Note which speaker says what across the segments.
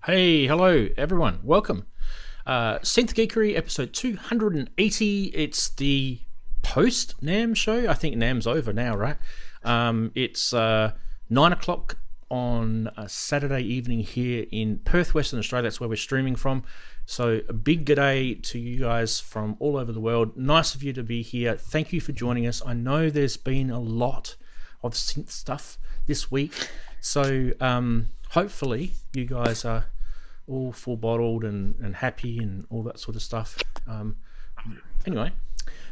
Speaker 1: Hey, hello everyone. Welcome. Synth Geekery episode 280. It's the post NAMM show. I think NAMM's over now, right? It's 9 o'clock on a Saturday evening here in Perth, Western Australia. That's where we're streaming from. So a big g'day to you guys from all over the world. Nice of you to be here. Thank you for joining us. I know there's been a lot of synth stuff this week. So hopefully you guys are all full bottled and happy and all that sort of stuff. Anyway,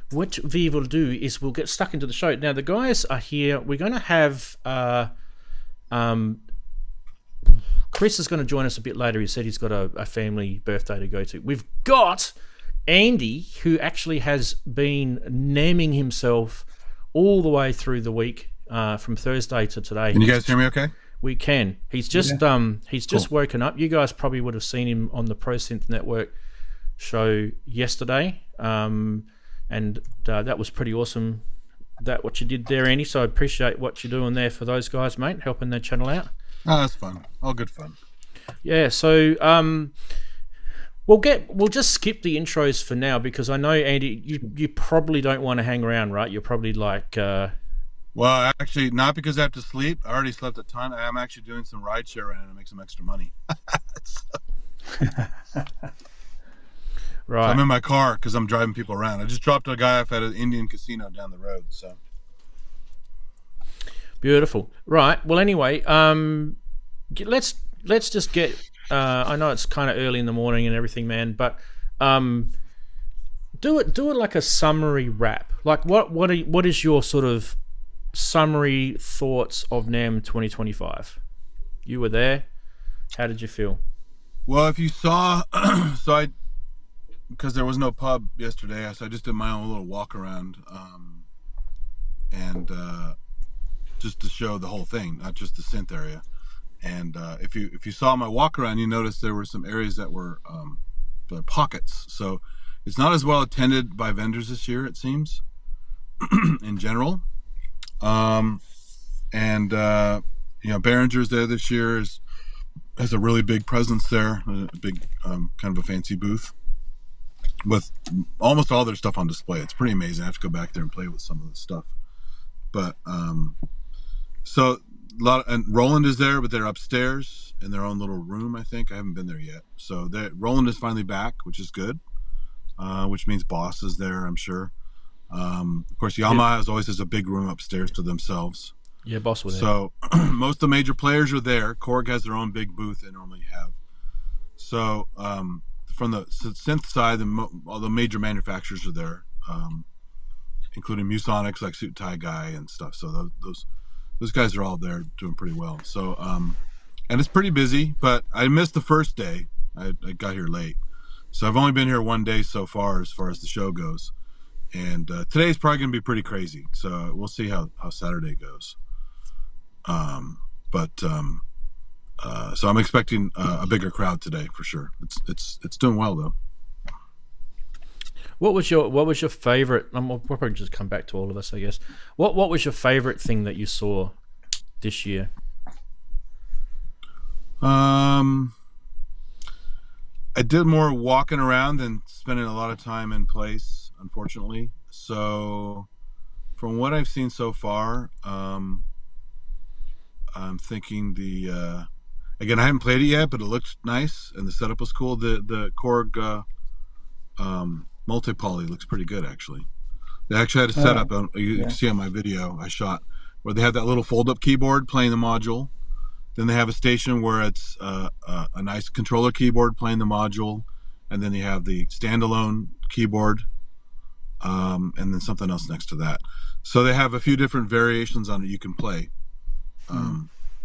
Speaker 1: what we will do is we'll get stuck into the show. Now the guys are here. We're going to have Chris is going to join us a bit later. He said he's got a family birthday to go to. We've got Andy, who actually has been namming himself all the way through the week from Thursday to today.
Speaker 2: Can you guys hear me okay?
Speaker 1: We can. He's just just woken up. You guys probably would have seen him on the Pro Synth Network show yesterday, and that was pretty awesome. That what you did there, Andy. So I appreciate what you're doing there for those guys, mate, helping their channel out.
Speaker 2: Oh, that's fun. All good fun.
Speaker 1: Yeah. So we'll just skip the intros for now because I know, Andy, you probably don't want to hang around, right? You're probably like.
Speaker 2: Well, actually, not because I have to sleep. I already slept a ton. I'm actually doing some rideshare right now to make some extra money.
Speaker 1: Right.
Speaker 2: So I'm in my car because I'm driving people around. I just dropped a guy off at an Indian casino down the road. So beautiful.
Speaker 1: Right. Well, anyway, let's just get. I know it's kind of early in the morning and everything, man, but do it like a summary wrap. Like what is your sort of summary thoughts of NAMM 2025? You were there. How did you feel?
Speaker 2: Well, if you saw, because there was no pub yesterday, so I just did my own little walk around, and just to show the whole thing, not just the synth area. And if you saw my walk around, you noticed there were some areas that were pockets. So it's not as well attended by vendors this year, it seems, in general. Behringer's there this year, has a really big presence there, a big kind of a fancy booth with almost all their stuff on display. It's pretty amazing. I have to go back there and play with some of the stuff. But so a lot and Roland is there, but they're upstairs in their own little room, I think. I haven't been there yet. So Roland is finally back, which is good, which means Boss is there, I'm sure. Of course, Yamaha always has a big room upstairs to themselves.
Speaker 1: Yeah, Boss was there.
Speaker 2: So most of the major players are there. Korg has their own big booth they normally have. So from the synth side, all the major manufacturers are there, including Musonics like Suit Tie Guy and stuff. So those guys are all there doing pretty well. So and it's pretty busy, but I missed the first day. I got here late, so I've only been here one day so far as the show goes. And today's probably going to be pretty crazy, so we'll see how Saturday goes. So I'm expecting a bigger crowd today for sure. It's doing well though.
Speaker 1: What was your favorite? We'll probably just come back to all of this, I guess. What was your favorite thing that you saw this year?
Speaker 2: I did more walking around than spending a lot of time in place, unfortunately. So from what I've seen so far, I'm thinking again, I haven't played it yet, but it looks nice and the setup was cool. The Korg multi-poly looks pretty good, actually. They actually had a setup, you can see on my video I shot, where they have that little fold-up keyboard playing the module. Then they have a station where it's a nice controller keyboard playing the module, and then you have the standalone keyboard, and then something else next to that. So they have a few different variations on it you can play,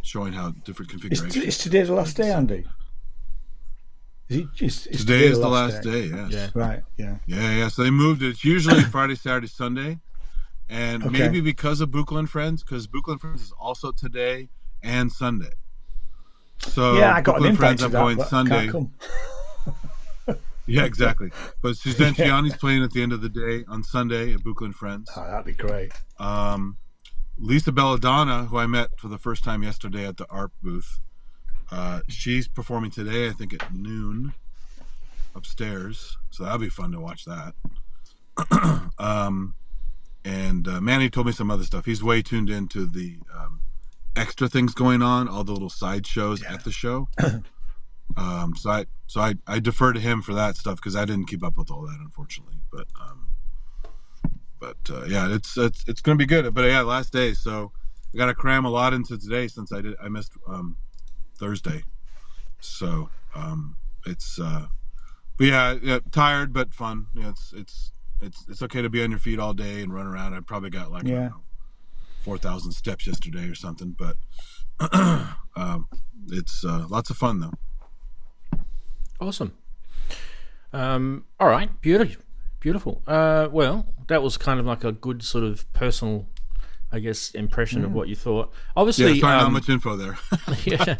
Speaker 2: showing how different configurations.
Speaker 3: Is today the last day, Andy?
Speaker 2: Today is the last day, yes.
Speaker 3: Yeah. Right, yeah.
Speaker 2: Yeah. So they moved it. It's usually Friday, Saturday, Sunday. And maybe because of Buchla and Friends, because Buchla and Friends is also today and Sunday. So
Speaker 3: yeah, I got an
Speaker 2: Friends
Speaker 3: invite to
Speaker 2: going
Speaker 3: that,
Speaker 2: Sunday.
Speaker 3: Can't come.
Speaker 2: Yeah, exactly. But Suzanne Ciani's playing at the end of the day on Sunday at Buchla and Friends.
Speaker 3: Oh, that'd be great.
Speaker 2: Lisa Belladonna, who I met for the first time yesterday at the ARP booth, She's performing today, I think at noon upstairs, so that'll be fun to watch that. And Manny told me some other stuff. He's way tuned into the extra things going on, all the little side shows at the show. So I defer to him for that stuff because I didn't keep up with all that, unfortunately. But yeah, it's gonna be good. But yeah, last day, so I got to cram a lot into today since I missed Thursday. So but yeah, tired but fun. Yeah, it's okay to be on your feet all day and run around. I probably got like I don't know, 4,000 steps yesterday or something, but it's lots of fun though.
Speaker 1: Awesome. All right, beautiful. Well, that was kind of like a good sort of personal, I guess, impression of what you thought. Obviously,
Speaker 2: yeah, sorry, not much info there.
Speaker 1: Yeah,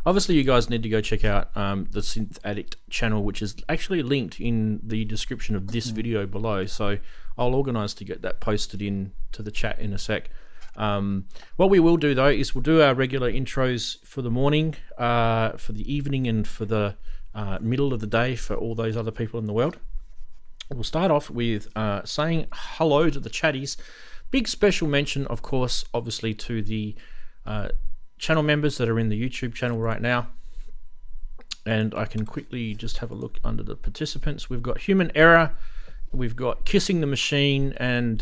Speaker 1: obviously, you guys need to go check out the SynthAddict channel, which is actually linked in the description of this video below. So I'll organise to get that posted into the chat in a sec. What we will do though is we'll do our regular intros for the morning, for the evening, and for the middle of the day for all those other people in the world. We'll start off with saying hello to the chatties. Big special mention, of course, obviously to the channel members that are in the YouTube channel right now. And I can quickly just have a look under the participants. We've got Human Error, we've got Kissing the Machine, and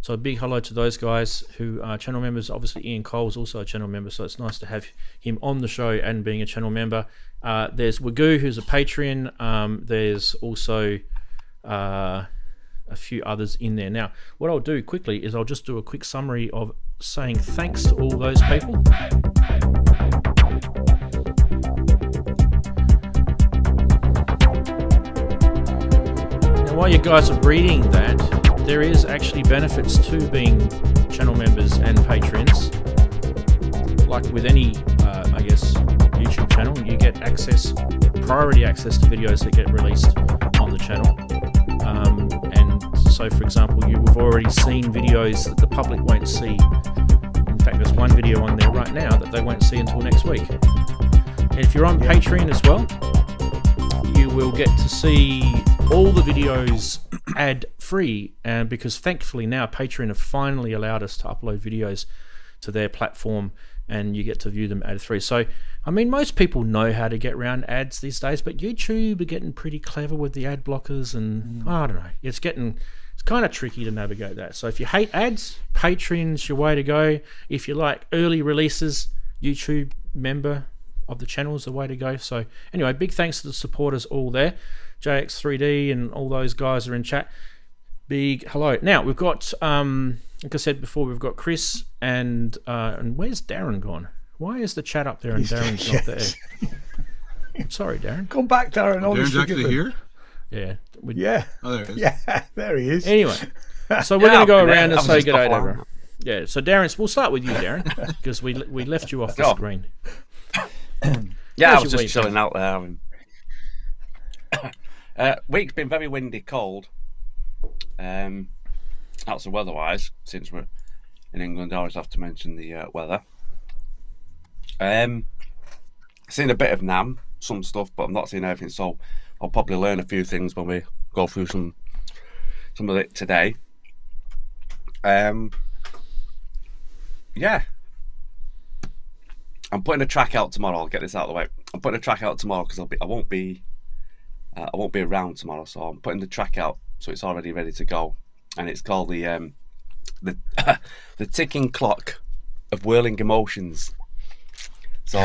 Speaker 1: so a big hello to those guys who are channel members. Obviously, Ian Cole's also a channel member, so it's nice to have him on the show and being a channel member. There's Wagoo, who's a Patreon. There's also a few others in there. Now, what I'll do quickly is I'll just do a quick summary of saying thanks to all those people. Now, while you guys are reading that, there is actually benefits to being channel members and patrons. Like with any, I guess, YouTube channel, you get priority access to videos that get released on the channel. And so, for example, you have already seen videos that the public won't see. In fact, there's one video on there right now that they won't see until next week. And if you're on Patreon as well, you will get to see all the videos ad-free, and because thankfully now Patreon have finally allowed us to upload videos to their platform and you get to view them ad-free. So, I mean, most people know how to get around ads these days, but YouTube are getting pretty clever with the ad blockers, and I don't know, it's kind of tricky to navigate that. So if you hate ads, Patreon's your way to go. If you like early releases, YouTube member of the channel is the way to go. So anyway, big thanks to the supporters all there. JX3D and all those guys are in chat. Big hello. Now we've got, like I said before, we've got Chris and where's Daren gone? Why is the chat up there and Darren's not there? I'm sorry, Daren.
Speaker 3: Come back, Daren.
Speaker 2: Darren's actually here?
Speaker 1: Yeah.
Speaker 3: Yeah.
Speaker 2: Oh, there he is.
Speaker 3: Yeah, there he is.
Speaker 1: Anyway, so we're going to go around and say good day to everyone. Yeah, so Darren, we'll start with you, Daren, because we left you off the screen.
Speaker 4: Yeah, I was just chilling out there. Week's been very windy, cold. That's the weather-wise, since we're in England. I always have to mention the weather. Seen a bit of NAMM, some stuff, but I'm not seeing everything. So I'll probably learn a few things when we go through some of it today. Yeah. I'm putting a track out tomorrow. I'll get this out of the way. I'm putting a track out tomorrow because I won't be around tomorrow. So I'm putting the track out so it's already ready to go, and it's called the ticking clock of whirling emotions. So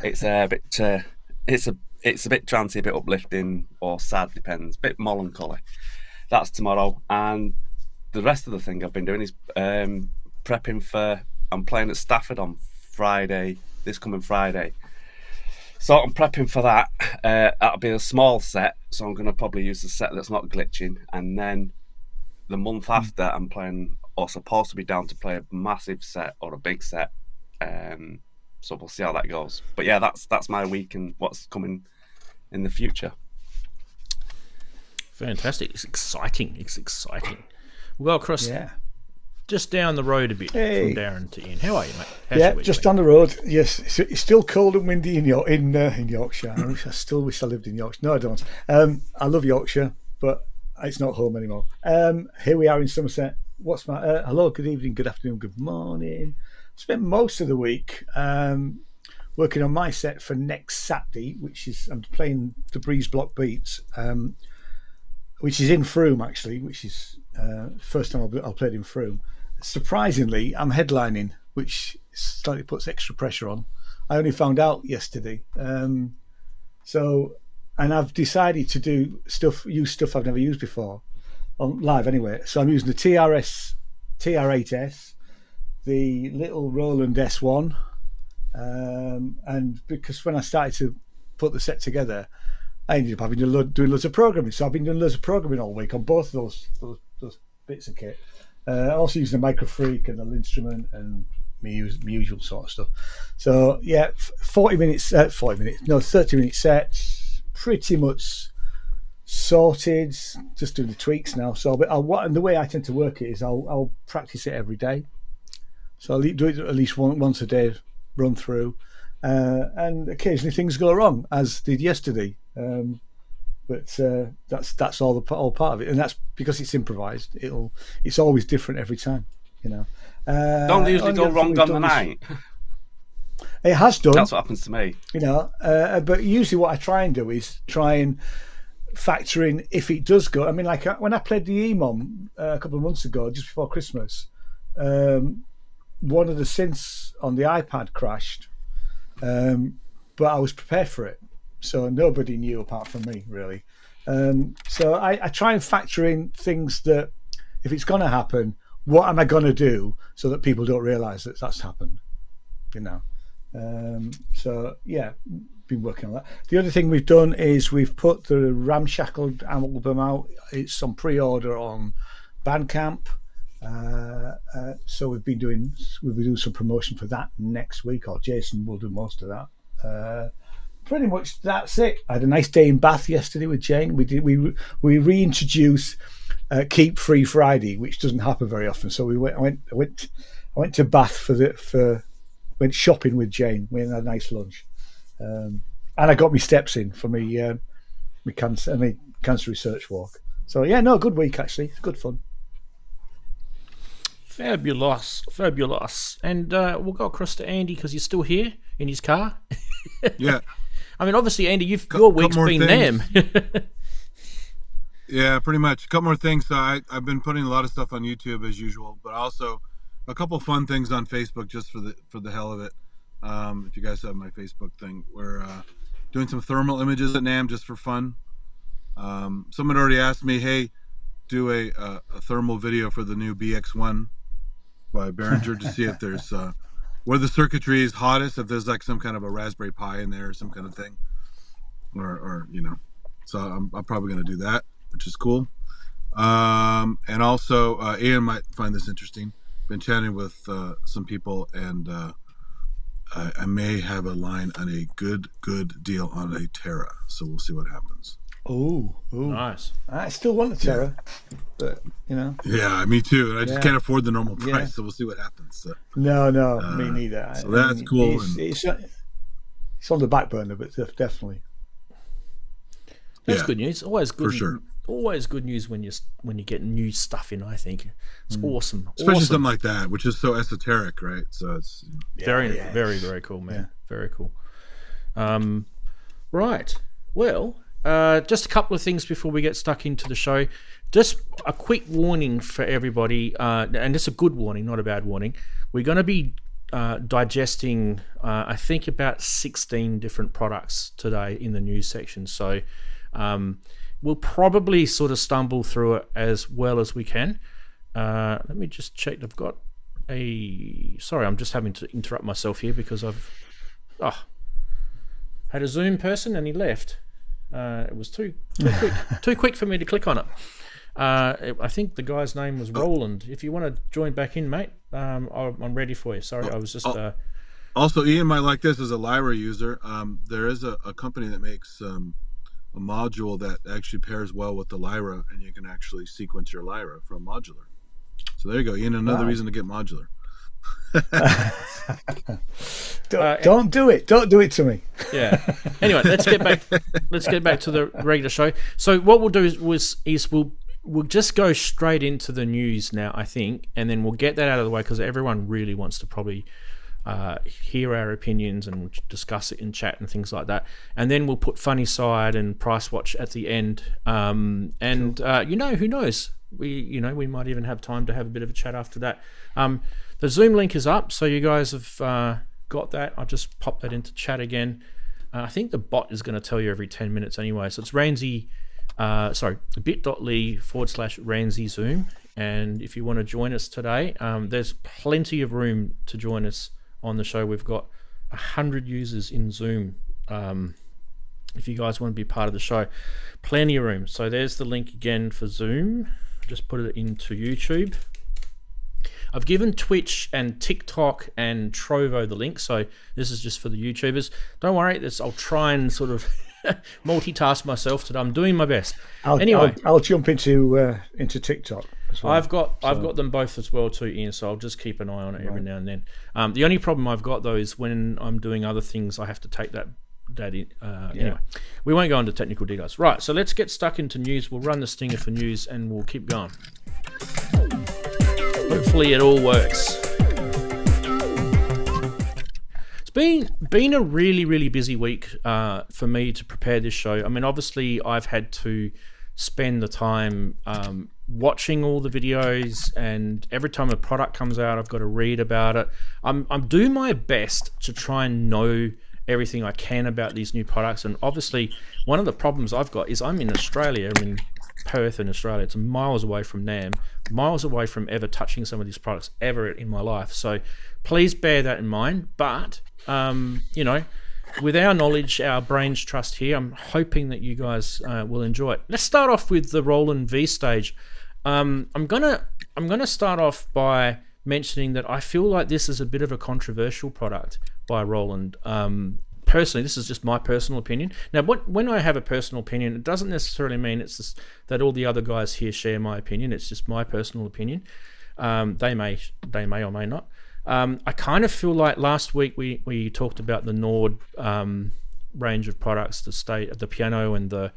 Speaker 4: it's a bit it's a bit trancy, a bit uplifting, or sad, depends. A bit melancholy. That's tomorrow, and the rest of the thing I've been doing is prepping for. I'm playing at Stafford on Friday. This coming Friday. So I'm prepping for that. That'll be a small set, so I'm going to probably use the set that's not glitching. And then the month after, I'm playing, or supposed to be down to play a massive set or a big set. So we'll see how that goes. But yeah, that's my week and what's coming in the future.
Speaker 1: Fantastic! It's exciting. We'll go across.
Speaker 3: Yeah.
Speaker 1: just down the road a bit
Speaker 3: Hey.
Speaker 1: from Daren to Ian. How are you, mate? How's
Speaker 3: Yeah,
Speaker 1: your week
Speaker 3: just
Speaker 1: been?
Speaker 3: down the road. Yes, it's still cold and windy in Yorkshire. I still wish I lived in Yorkshire. No, I don't. I love Yorkshire, but it's not home anymore. Here we are in Somerset. What's my hello? Good evening, good afternoon, good morning. Spent most of the week working on my set for next Saturday, which is I'm playing the Breeze Block Beats, which is in Frome actually, which is first time I'll play it in Frome. Surprisingly, I'm headlining, which slightly puts extra pressure on. I only found out yesterday, and I've decided to use stuff I've never used before on live anyway. So I'm using the TR8S, the little Roland S1, and because when I started to put the set together, I ended up having to doing loads of programming. So I've been doing loads of programming all week on both of those bits of kit. Also using the Microfreak and the instrument and my usual sort of stuff. So yeah, 30 minute sets, pretty much sorted. Just doing the tweaks now. So and the way I tend to work it is I'll practice it every day. So I'll do it at least once a day, run through, and occasionally things go wrong, as did yesterday. But that's all part of it, and that's because it's improvised. It's always different every time, you know.
Speaker 4: Don't they usually go wrong on the night?
Speaker 3: It has done.
Speaker 4: That's what happens to me.
Speaker 3: You know, but usually what I try and do is try and factor in if it does go. I mean, like when I played the EMOM a couple of months ago, just before Christmas, one of the synths on the iPad crashed, but I was prepared for it. So nobody knew apart from me, really. So I try and factor in things that, if it's going to happen, what am I going to do so that people don't realise that that's happened, you know. So yeah, been working on that. The other thing we've done is we've put the Ramshackled album out. It's on pre-order on Bandcamp. So we'll be doing some promotion for that next week, or Jason will do most of that. Pretty much that's it. I had a nice day in Bath yesterday with Jane. We reintroduced Keep Free Friday, which doesn't happen very often. So I went to Bath went shopping with Jane. We had a nice lunch, and I got my steps in for my cancer research walk. So yeah, no, good week actually. It's good fun.
Speaker 1: Fabulous. And we'll go across to Andy because he's still here in his car.
Speaker 2: Yeah.
Speaker 1: I mean, obviously, Andy, your week's been NAMM.
Speaker 2: Yeah, pretty much. A couple more things. So I've been putting a lot of stuff on YouTube as usual, but also a couple fun things on Facebook just for the hell of it. If you guys have my Facebook thing, we're doing some thermal images at NAMM just for fun. Someone already asked me, hey, do a thermal video for the new BX-1 by Behringer to see if there's where the circuitry is hottest, if there's like some kind of a Raspberry Pi in there or some kind of thing, or you know. So I'm probably going to do that, which is cool. And also Ian might find this interesting. Been chatting with some people, and I may have a line on a good deal on a Terra. So we'll see what happens.
Speaker 3: Ooh,
Speaker 1: Nice.
Speaker 3: I still want the Terra, but you know.
Speaker 2: Yeah, me too. And I just can't afford the normal price, so we'll see what happens. So.
Speaker 3: No, me neither.
Speaker 2: So that's cool.
Speaker 3: It's on the back burner, but definitely.
Speaker 1: That's good news. Always good.
Speaker 2: For sure.
Speaker 1: Always good news when you get new stuff in. I think it's awesome.
Speaker 2: Especially something like that, which is so esoteric, right? So it's
Speaker 1: very, very cool, man. Yeah. Very cool. Right. Well. Just a couple of things before we get stuck into the show. Just a quick warning for everybody, and it's a good warning, not a bad warning. We're going to be digesting, I think, about 16 different products today in the news section. So we'll probably sort of stumble through it as well as we can. Let me just check. I've got Sorry, I'm just having to interrupt myself here because I've had a Zoom person and he left. It was too quick for me to click on it. I think the guy's name was Roland. If you want to join back in, mate, I'm ready for you. Sorry, I was just.
Speaker 2: Also, Ian might like this as a Lyra user. There is a company that makes a module that actually pairs well with the Lyra, and you can actually sequence your Lyra from modular. So there you go. You know, another reason to get modular.
Speaker 3: Don't do it. Don't do it to me.
Speaker 1: Yeah. Anyway, let's get back to the regular show. So what we'll do is we'll just go straight into the news now, I think, and then we'll get that out of the way because everyone really wants to probably hear our opinions and discuss it in chat and things like that. And then we'll put Funny Side and Price Watch at the end. Cool. Who knows? We might even have time to have a bit of a chat after that. The Zoom link is up, so you guys have got that. I'll just pop that into chat again. I think the bot is going to tell you every 10 minutes anyway. So it's Ranzee, bit.ly/Ranzee Zoom. And if you want to join us today, there's plenty of room to join us on the show. We've got 100 users in Zoom. If you guys want to be part of the show, plenty of room. So there's the link again for Zoom. Just put it into YouTube. I've given Twitch and TikTok and Trovo the link, so this is just for the YouTubers. Don't worry, I'll try and sort of multitask myself today. I'm doing my best.
Speaker 3: I'll jump into TikTok as well.
Speaker 1: I've got them both as well too, Ian. So I'll just keep an eye on it every now and then. The only problem I've got though is when I'm doing other things, I have to take that in. Anyway, we won't go into technical details. Right, so let's get stuck into news. We'll run the stinger for news and we'll keep going. Hopefully it all works. It's been a really, really busy week for me to prepare this show. I mean, obviously I've had to spend the time watching all the videos, and every time a product comes out, I've got to read about it. I'm doing my best to try and know everything I can about these new products, and obviously one of the problems I've got is I'm in Australia. I'm in Perth in Australia. It's miles away from NAMM, miles away from ever touching some of these products ever in my life. So please bear that in mind. But with our knowledge, our brains trust here, I'm hoping that you guys will enjoy it. Let's start off with the Roland V-Stage. I'm gonna start off by mentioning that I feel like this is a bit of a controversial product by Roland. Personally, this is just my personal opinion. Now, when I have a personal opinion, it doesn't necessarily mean it's just that all the other guys here share my opinion. It's just my personal opinion. They may or may not. I kind of feel like last week we talked about the Nord range of products, the piano and the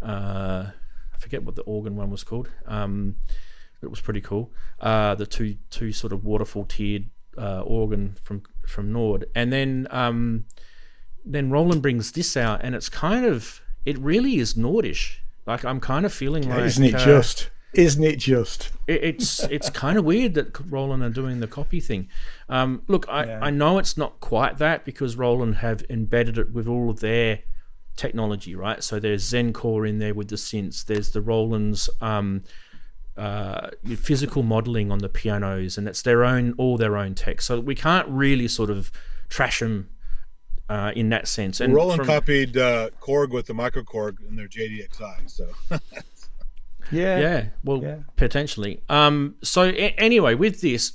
Speaker 1: I forget what the organ one was called. It was pretty cool. The two sort of waterfall tiered organ from Nord, and then Roland brings this out, and it really is Nordish. Like, I'm kind of feeling like,
Speaker 3: isn't it just?
Speaker 1: It's kind of weird that Roland are doing the copy thing. Look, I know it's not quite that, because Roland have embedded it with all of their technology, right? So there's Zencore in there with the synths. There's the Roland's physical modeling on the pianos, and it's all their own tech. So we can't really sort of trash them in that sense. And
Speaker 2: Roland copied Korg with the microKorg in their JT-16, so
Speaker 1: potentially. So anyway, with this,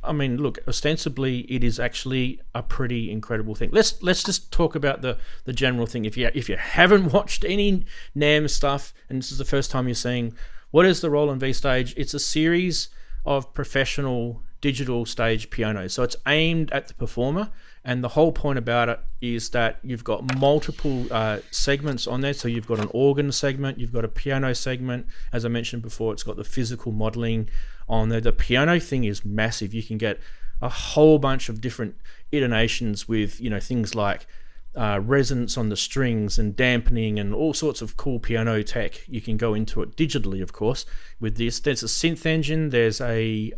Speaker 1: I mean, look, ostensibly it is actually a pretty incredible thing. Let's just talk about the general thing. If you haven't watched any NAMM stuff, and this is the first time you're seeing, what is the Roland V-Stage? It's a series of professional digital stage pianos. So it's aimed at the performer, and the whole point about it is that you've got multiple segments on there. So you've got an organ segment, you've got a piano segment. As I mentioned before, it's got the physical modeling on there. The piano thing is massive. You can get a whole bunch of different iterations with, things like resonance on the strings and dampening and all sorts of cool piano tech. You can go into it digitally, of course, with this. There's a synth engine. There's a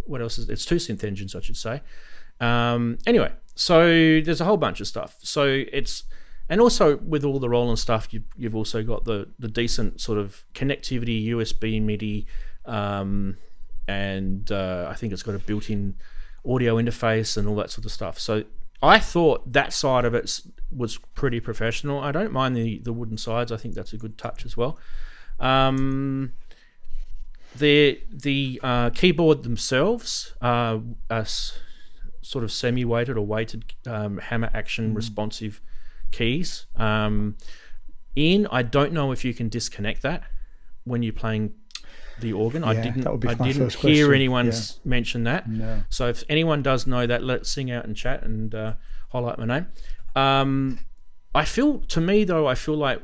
Speaker 1: what else is it's two synth engines, I should say. Anyway, so there's a whole bunch of stuff. So and also with all the Roland stuff, you've also got the decent sort of connectivity, USB, MIDI, and I think it's got a built-in audio interface and all that sort of stuff. So I thought that side of it was pretty professional. I don't mind the wooden sides. I think that's a good touch as well. The keyboard themselves are sort of semi-weighted or weighted hammer action responsive keys. Ian, I don't know if you can disconnect that when you're playing the organ. I
Speaker 3: that would be
Speaker 1: I
Speaker 3: my
Speaker 1: didn't
Speaker 3: first
Speaker 1: hear
Speaker 3: question.
Speaker 1: anyone mention that.
Speaker 3: No.
Speaker 1: So if anyone does know that, let's sing out in chat and highlight my name. I feel like,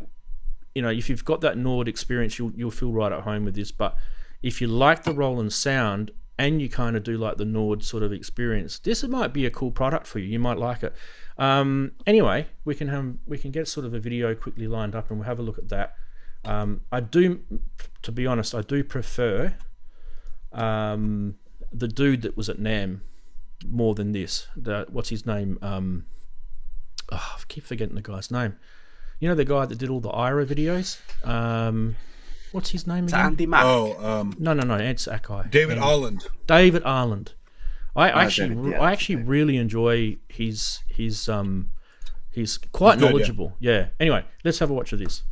Speaker 1: you know, if you've got that Nord experience, you'll feel right at home with this. But if you like the Roland sound and you kind of do like the Nord sort of experience, this might be a cool product for you. You might like it. Anyway, we can get sort of a video quickly lined up and we'll have a look at that. To be honest, I do prefer the dude that was at NAMM more than this. What's his name? I keep forgetting the guy's name. You know, the guy that did all the IRA videos? What's his name again?
Speaker 4: Andy Mack.
Speaker 1: No, it's Akai.
Speaker 2: David Arland.
Speaker 1: David Arland. I actually
Speaker 4: David,
Speaker 1: really enjoy his he's quite
Speaker 2: Good,
Speaker 1: knowledgeable. Yeah. Anyway, let's have a watch of this.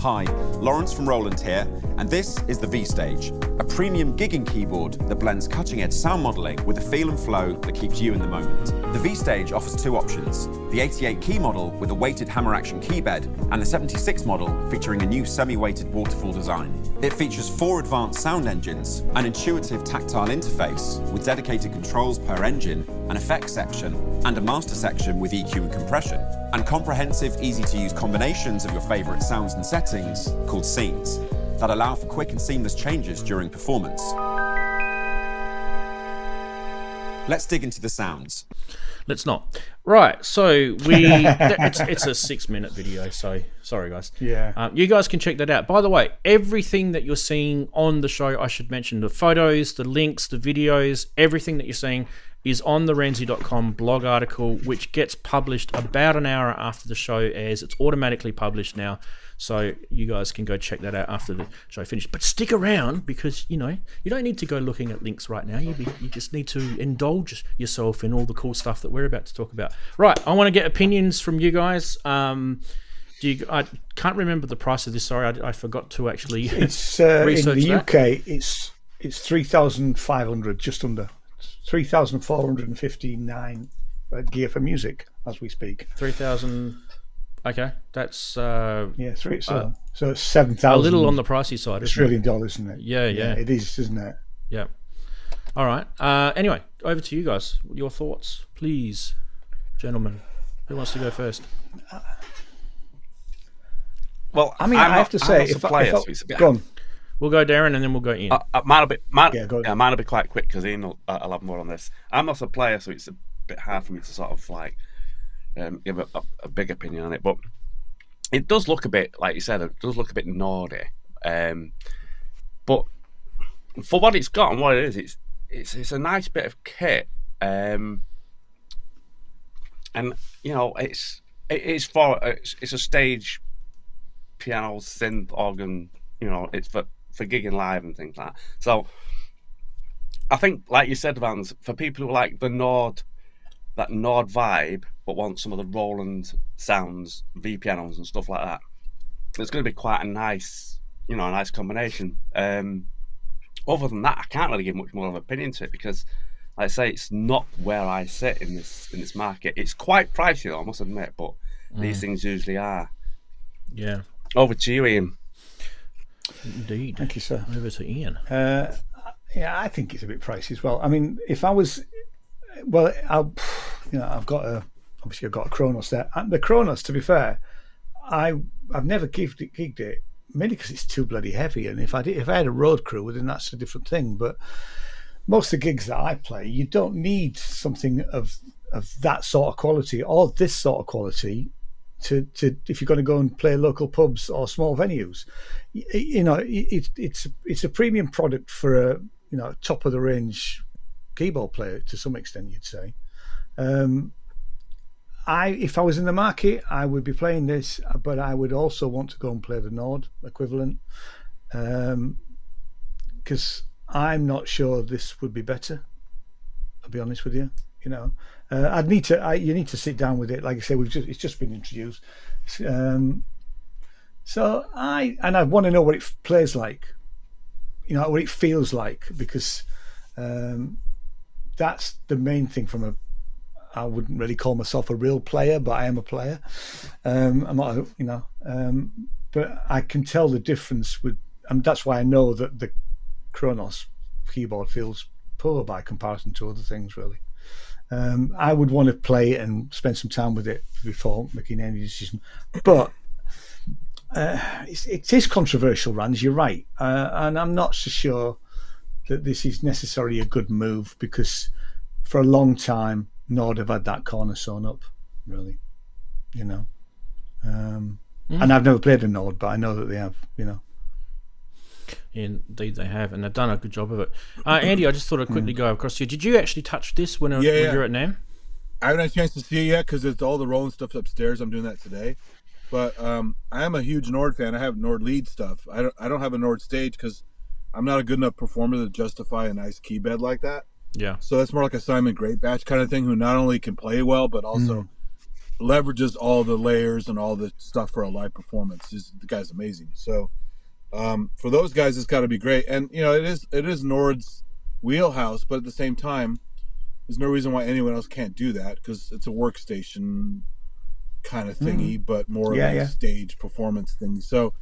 Speaker 5: Hi, Lawrence from Roland here, and this is the V-Stage, a premium gigging keyboard that blends cutting-edge sound modelling with a feel and flow that keeps you in the moment. The V-Stage offers two options, the 88 key model with a weighted hammer action keybed, and the 76 model featuring a new semi-weighted waterfall design. It features 4 advanced sound engines, an intuitive tactile interface with dedicated controls per engine, an effects section, and a master section with EQ and compression, and comprehensive, easy-to-use combinations of your favourite sounds and settings called scenes that allow for quick and seamless changes during performance. Let's dig into the sounds.
Speaker 1: Let's not. Right, so it's a 6-minute video, so sorry guys.
Speaker 3: Yeah.
Speaker 1: You guys can check that out. By the way, everything that you're seeing on the show, I should mention the photos, the links, the videos, everything that you're seeing is on the Ranzee.com blog article, which gets published about an hour after the show airs. It's automatically published now, so you guys can go check that out after the show finished. But stick around, because you know you don't need to go looking at links right now. You just need to indulge yourself in all the cool stuff that we're about to talk about. Right, I want to get opinions from you guys. I can't remember the price of this. Sorry, I forgot to actually
Speaker 3: It's
Speaker 1: research
Speaker 3: in the
Speaker 1: that.
Speaker 3: UK. It's 3,500, just under 3,459 gear for music as we speak.
Speaker 1: 3,000. Okay, that's
Speaker 3: So it's 7,000.
Speaker 1: a little on the pricey side.
Speaker 3: Australian dollars, isn't it?
Speaker 1: Yeah,
Speaker 3: it is, isn't it?
Speaker 1: Yeah. All right. Anyway, over to you guys. Your thoughts, please, gentlemen. Who wants to go first?
Speaker 4: Well,
Speaker 3: I mean, I have to say,
Speaker 4: if I,
Speaker 3: go on.
Speaker 1: We'll go Daren and then we'll go Ian.
Speaker 4: Mine'll be quite quick because Ian I'll have more on this. I'm not a player, so it's a bit hard for me to sort of like give a big opinion on it. But it does look a bit, like you said, it does look a bit naughty. But for what it's got and what it is, it's a nice bit of kit. And you know, it's a stage piano, synth, organ. You know, it's for gigging live and things like that. So I think, like you said, Vans, for people who like that Nord vibe, but want some of the Roland sounds, V pianos and stuff like that, it's going to be quite a nice combination. Other than that, I can't really give much more of an opinion to it because, like I say, it's not where I sit in this market. It's quite pricey, though, I must admit, but these things usually are.
Speaker 1: Yeah.
Speaker 4: Over to you, Ian.
Speaker 1: Indeed.
Speaker 3: Thank you, sir.
Speaker 1: Over to Ian.
Speaker 3: Yeah, I think it's a bit pricey as well. I mean, if I was, well, I've got a Kronos there. And the Kronos, to be fair, I've never gigged it mainly because it's too bloody heavy. And if I had a road crew, then that's a different thing. But most of the gigs that I play, you don't need something of that sort of quality or this sort of quality to if you're going to go and play local pubs or small venues. You know, it's a premium product for a top of the range keyboard player to some extent, you'd say. If I was in the market, I would be playing this, but I would also want to go and play the Nord equivalent, because I'm not sure this would be better. I'll be honest with you. You know, you need to sit down with it. Like I say, it's just been introduced. So I want to know what it plays like. what it feels like, because that's the main thing I wouldn't really call myself a real player, but I am a player. I'm not, but I can tell the difference and that's why I know that the Kronos keyboard feels poor by comparison to other things, really. I would want to play it and spend some time with it before making any decision. But it is controversial, Ranz, you're right. And I'm not so sure that this is necessarily a good move, because for a long time, Nord have had that cornerstone up, really. And I've never played a Nord, but I know that they have,
Speaker 1: Indeed, they have, and they've done a good job of it. Andy, I just thought I'd quickly go across here. Did you actually touch this when you were at NAMM?
Speaker 2: I haven't had a chance to see it yet because it's all the Roland stuff upstairs. I'm doing that today. But I am a huge Nord fan. I have Nord lead stuff. I don't have a Nord stage because I'm not a good enough performer to justify a nice key bed like that.
Speaker 1: Yeah.
Speaker 2: So that's more like a Simon Greatbatch kind of thing, who not only can play well, but also leverages all the layers and all the stuff for a live performance. The guy's amazing. So for those guys, it's got to be great. And it is Nord's wheelhouse, but at the same time, there's no reason why anyone else can't do that, because it's a workstation kind of thingy, but more of a stage performance thing. So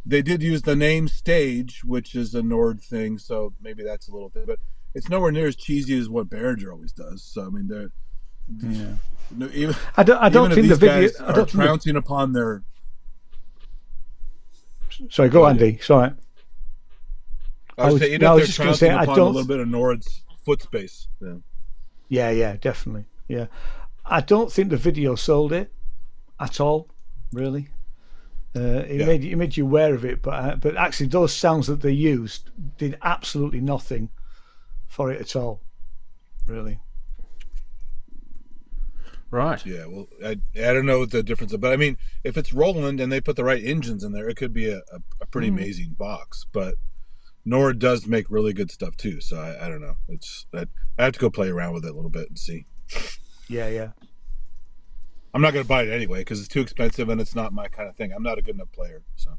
Speaker 2: they did use the name Stage, which is a Nord thing, so maybe that's a little bit, but it's nowhere near as cheesy as what Behringer always does. So I mean,
Speaker 3: I don't think the video
Speaker 2: are trouncing upon their.
Speaker 3: Sorry, go Andy. Sorry.
Speaker 2: I was saying, they're trouncing upon a little bit of Nord's foot space.
Speaker 3: Yeah, definitely. Yeah, I don't think the video sold it at all, really. It made you aware of it, but actually those sounds that they used did absolutely nothing for it at all, really.
Speaker 1: Right.
Speaker 2: Yeah, well, I don't know what the difference is, but I mean, if it's Roland and they put the right engines in there, it could be a pretty amazing box. But Nord does make really good stuff too, so I don't know. I have to go play around with it a little bit and see.
Speaker 3: Yeah.
Speaker 2: I'm not going to buy it anyway because it's too expensive and it's not my kind of thing. I'm not a good enough player, so.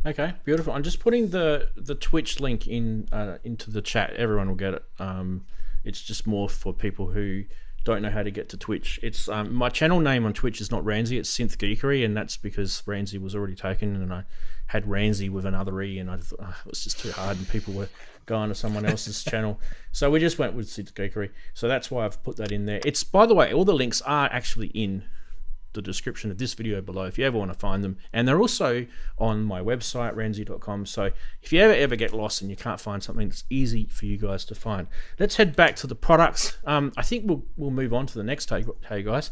Speaker 1: Okay, beautiful. I'm just putting the Twitch link into the chat. Everyone will get it. It's just more for people who don't know how to get to Twitch. It's my channel name on Twitch is not Ranzee, it's Synth Geekery, and that's because Ranzee was already taken, and I had Ranzee with another E, and I thought it was just too hard, and people were going to someone else's channel. So we just went with Synth Geekery. So that's why I've put that in there. It's, by the way, all the links are actually in the description of this video below if you ever want to find them, and they're also on my website ranzee.com, so if you ever get lost and you can't find something, it's easy for you guys to find. Let's head back to the products. I think we'll move on to the next tag, guys.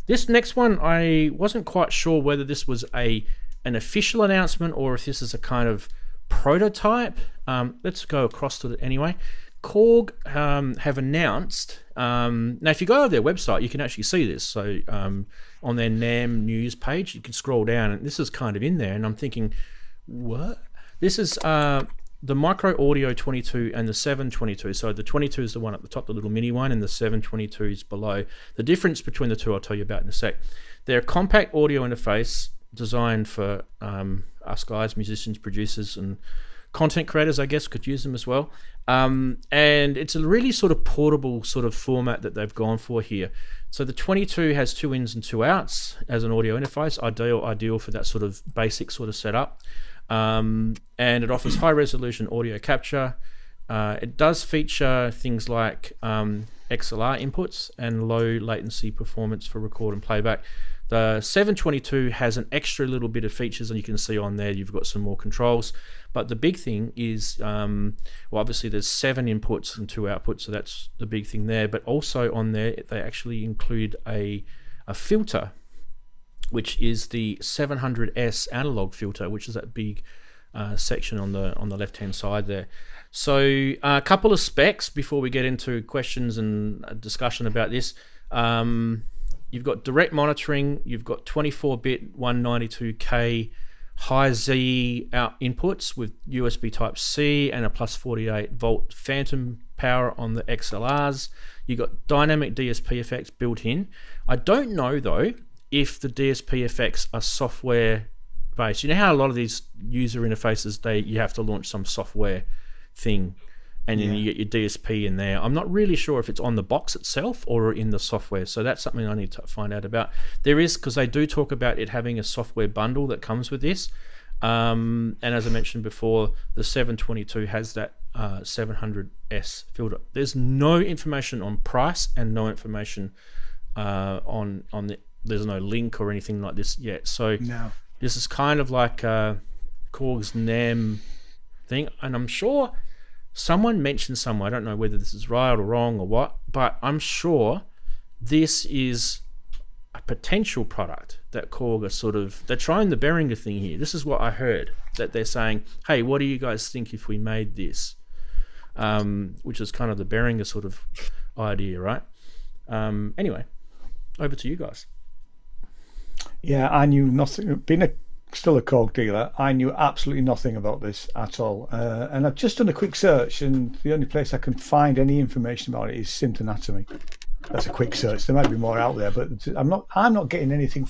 Speaker 1: This next one, I wasn't quite sure whether this was an official announcement or if this is a kind of prototype. Let's go across to it anyway. Korg have announced, now if you go to their website you can actually see this, so on their NAMM news page you can scroll down and this is kind of in there, and I'm thinking, what? This is the microAUDIO 22 and the 722, so the 22 is the one at the top, the little mini one, and the 722 is below. The difference between the two I'll tell you about in a sec. They're a compact audio interface designed for us guys, musicians, producers, and content creators, I guess, could use them as well. And it's a really sort of portable sort of format that they've gone for here. So the 22 has 2 ins and 2 outs as an audio interface, ideal for that sort of basic sort of setup. And it offers high resolution audio capture. It does feature things like XLR inputs and low latency performance for record and playback. The 722 has an extra little bit of features, and you can see on there you've got some more controls. But the big thing is, well, obviously there's 7 inputs and 2 outputs, so that's the big thing there. But also on there, they actually include a filter, which is the 700S analog filter, which is that big section on the left-hand side there. So a couple of specs before we get into questions and a discussion about this. You've got direct monitoring, you've got 24-bit 192K high Z out inputs with USB Type-C and a plus 48 volt phantom power on the XLRs. You've got dynamic DSP effects built in. I don't know though if the DSP effects are software based. You know how a lot of these user interfaces, you have to launch some software thing, and then you get your DSP in there. I'm not really sure if it's on the box itself or in the software, so that's something I need to find out about. There is, because they do talk about it having a software bundle that comes with this, and as I mentioned before, the 722 has that 700S filter. There's no information on price and no information on the. There's no link or anything like this yet. So this is kind of like Korg's NAMM thing, and I'm sure someone mentioned somewhere, I don't know whether this is right or wrong or what, but I'm sure this is a potential product that Korg are they're trying the Behringer thing here. This is what I heard, that they're saying, hey, what do you guys think if we made this? Which is kind of the Behringer sort of idea, right? Anyway, over to you guys.
Speaker 3: Yeah, I knew nothing. Being still a Korg dealer, I knew absolutely nothing about this at all. And I've just done a quick search, and the only place I can find any information about it is Synth Anatomy. That's a quick search. There might be more out there, but I'm not getting anything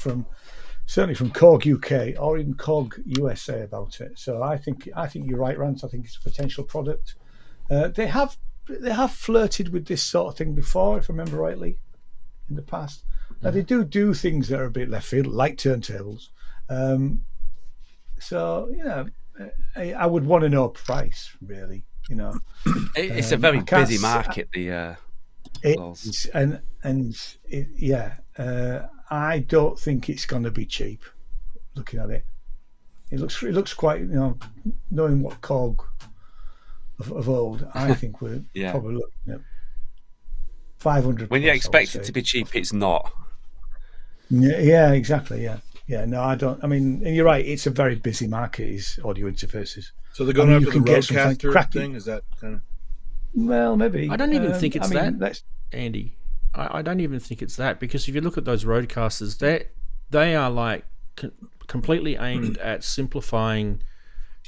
Speaker 3: certainly from Korg UK or even Korg USA about it. So I think you're right, Rant. I think it's a potential product. They have flirted with this sort of thing before, if I remember rightly, in the past. Now they do things that are a bit left field, like turntables. So I would want to know price, really.
Speaker 4: It's a very busy market.
Speaker 3: I don't think it's going to be cheap. Looking at it, it looks quite. Knowing what Korg of old, I think we're probably looking at 500.
Speaker 4: When you expect it to be cheap, it's not.
Speaker 3: Yeah, exactly. Yeah. No, I don't. I mean, and you're right. It's a very busy market. Is audio interfaces.
Speaker 2: So they're going after the Roadcaster thing. Is that kind of?
Speaker 3: Well, maybe.
Speaker 1: I don't even think it's Andy. I don't even think it's that, because if you look at those Roadcasters, they are like completely aimed at simplifying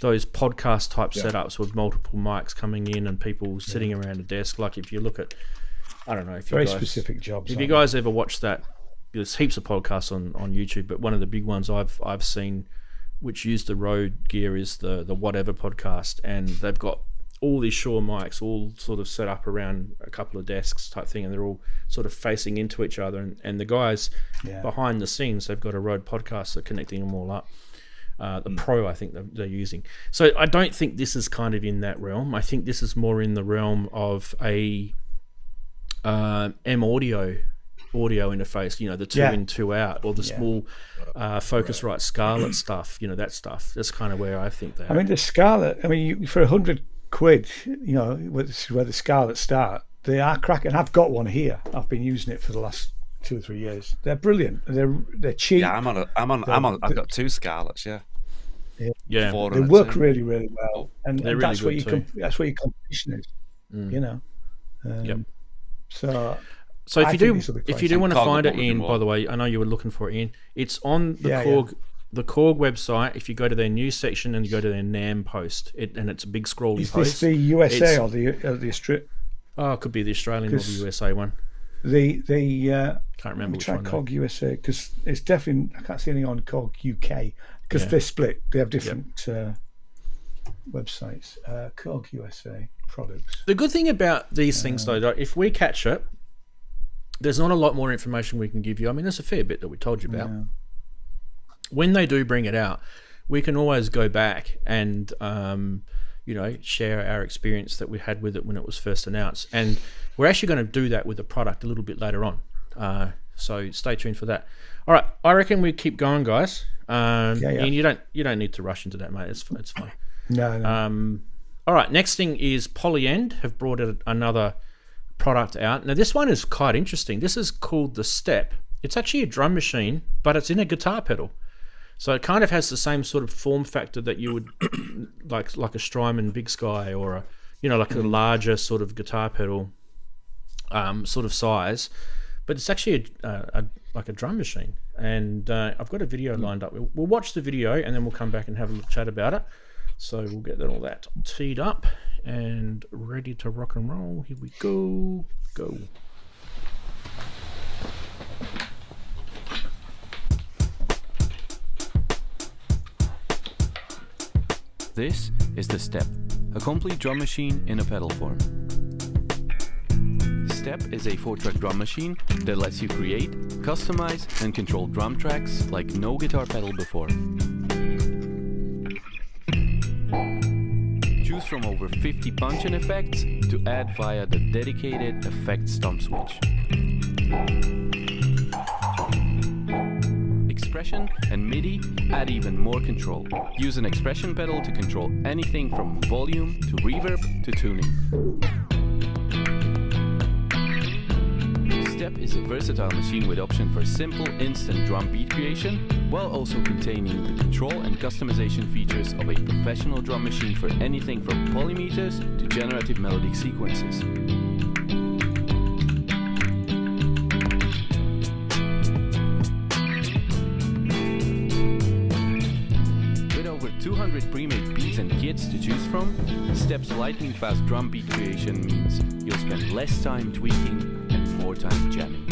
Speaker 1: those podcast type setups with multiple mics coming in and people sitting around a desk. Like if you look at, I don't know, if
Speaker 3: very specific jobs.
Speaker 1: If you guys ever watch that, there's heaps of podcasts on YouTube, but one of the big ones I've seen, which use the Rode gear, is the Whatever podcast, and they've got all these Shure mics all sort of set up around a couple of desks type thing, and they're all sort of facing into each other, and the guys behind the scenes, they've got a Rode podcaster connecting them all up. The Pro, I think they're using. So I don't think this is kind of in that realm. I think this is more in the realm of a M audio interface, the 2 in 2 out, or the small Focusrite Scarlett stuff, that stuff. That's kind of where I think that.
Speaker 3: I mean, the Scarlett, for £100, where the Scarlett start, they are cracking. I've got one here. I've been using it for the last 2 or 3 years. They're brilliant. They're cheap.
Speaker 4: Yeah, I've got 2 Scarletts. Yeah.
Speaker 3: They work really, really well, and
Speaker 1: really
Speaker 3: that's where
Speaker 1: that's
Speaker 3: where your competition is.
Speaker 1: So if you do want to find it, Ian, by the way, I know you were looking for it, Ian. It's on the Korg website. If you go to their news section and you go to their NAMM post, and it's a big scrolly post.
Speaker 3: Is this the USA or the Australian?
Speaker 1: Oh, it could be the Australian or the USA one.
Speaker 3: Can't remember which one. Korg USA, because it's definitely, I can't see anything on Korg UK because they're split. They have different websites. Korg USA products.
Speaker 1: The good thing about these things, though, if we catch it, there's not a lot more information we can give you. I mean, there's a fair bit that we told you about. Yeah. When they do bring it out, we can always go back and share our experience that we had with it when it was first announced. And we're actually going to do that with the product a little bit later on. So stay tuned for that. All right, I reckon we keep going, guys. And you don't need to rush into that, mate. It's fine.
Speaker 3: No.
Speaker 1: All right, next thing is Polyend have brought another product out. Now this one is quite interesting. This is called the Step. It's actually a drum machine, but it's in a guitar pedal. So it kind of has the same sort of form factor that you would like a Strymon Big Sky, or a larger sort of guitar pedal sort of size, but it's actually like a drum machine. And I've got a video lined up. We'll watch the video and then we'll come back and have a little chat about it. So we'll get all that teed up and ready to rock and roll. Here we go. Go.
Speaker 6: This is the Step, a complete drum machine in a pedal form. Step is a 4-track drum machine that lets you create, customize and control drum tracks like no guitar pedal before. Choose from over 50 punch-in effects to add via the dedicated effect stomp switch. Expression and MIDI add even more control. Use an expression pedal to control anything from volume to reverb to tuning. Step is a versatile machine with option for simple instant drum beat creation, while also containing the control and customization features of a professional drum machine for anything from polymeters to generative melodic sequences. With over 200 pre-made beats and kits to choose from, Step's lightning-fast drum beat creation means you'll spend less time tweaking and more time jamming.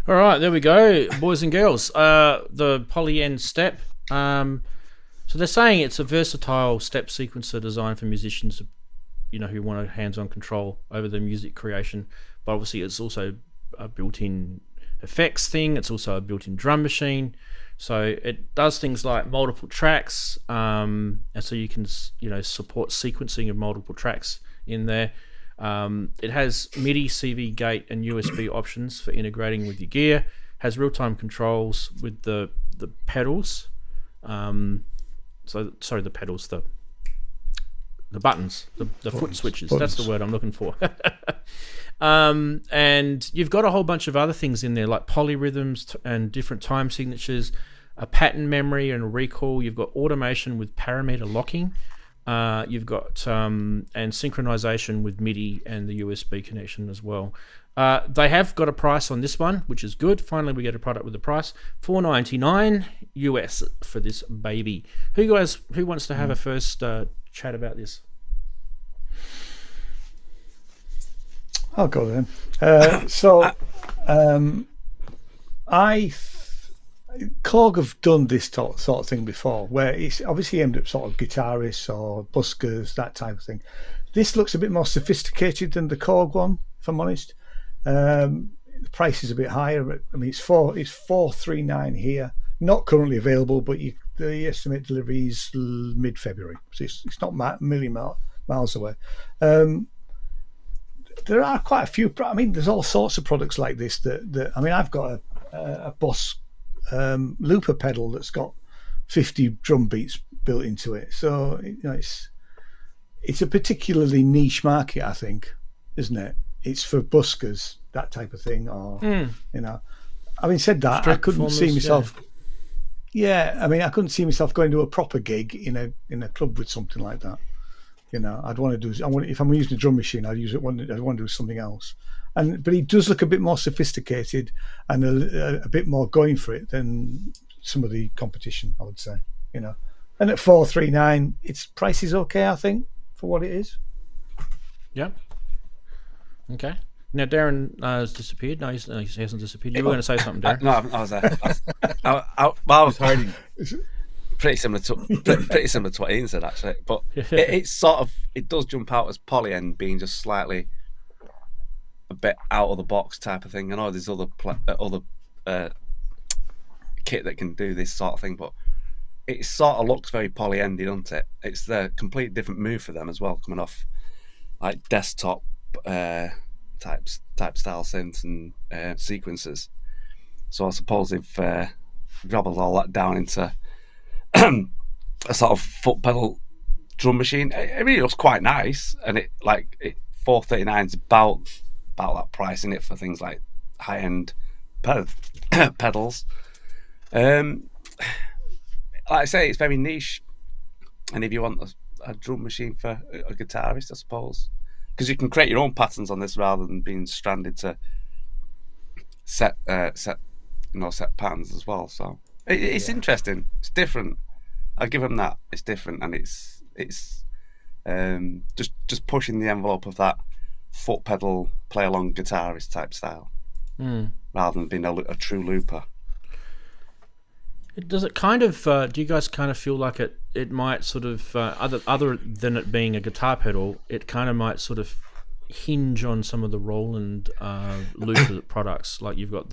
Speaker 1: All right, there we go, boys and girls. The Polyend Step. So they're saying it's a versatile step sequencer designed for musicians, who want a hands-on control over their music creation. But obviously, it's also a built-in effects thing. It's also a built-in drum machine. So it does things like multiple tracks, and so you can, support sequencing of multiple tracks in there. It has MIDI, CV gate, and USB options for integrating with your gear. Has real-time controls with the pedals. The buttons, the foot switches. That's the word I'm looking for. And you've got a whole bunch of other things in there, like polyrhythms and different time signatures, a pattern memory and a recall. You've got automation with parameter locking. You've got and synchronization with MIDI and the USB connection as well. They have got a price on this one, which is good. Finally, we get a product with a price, $499 US for this baby. Who wants to have a first chat about this?
Speaker 3: I'll go then. Korg have done this sort of thing before, where it's obviously aimed at sort of guitarists or buskers, that type of thing. This looks a bit more sophisticated than the Korg one, if I'm honest. The price is a bit higher, but I mean it's $439 here. Not currently available, but the estimate delivery is mid-February, so it's not a million miles away. There are quite a few. I mean, there's all sorts of products like this. I've got a Boss looper pedal that's got 50 drum beats built into it. So it's a particularly niche market, I think, isn't it? It's for buskers, that type of thing. Or having said that, I couldn't see myself. Yeah, I mean, I couldn't see myself going to a proper gig in a club with something like that. I'd want to do. If I'm using a drum machine, I'd use it. I'd want to do something else. But he does look a bit more sophisticated and a bit more going for it than some of the competition, I would say. And at $439, its price is okay, I think, for what it is.
Speaker 1: Yeah. Okay. Now Daren has disappeared. No, he hasn't disappeared. You were going to say something, Daren.
Speaker 4: No, I was there. I was hiding. Pretty similar to what Ian said, actually, but it does jump out as Polyend being just slightly a bit out of the box type of thing. I know there's other kit that can do this sort of thing, but it sort of looks very Polyendy, doesn't it? It's the complete different move for them as well, coming off like desktop type style synths and sequences. So I suppose they've gobbled all that down into a sort of foot pedal drum machine. It really looks quite nice, and $439 is about that price in it for things like high end pedals. Like I say, it's very niche, and if you want a drum machine for a guitarist, I suppose, because you can create your own patterns on this rather than being stranded to set patterns as well. So it's interesting. It's different. I give them that. It's different, and it's just pushing the envelope of that foot pedal play along guitarist type style, rather than being a true looper.
Speaker 1: Does it kind of? Do you guys kind of feel like it might sort of other than it being a guitar pedal, it kind of might sort of hinge on some of the Roland looper products. Like you've got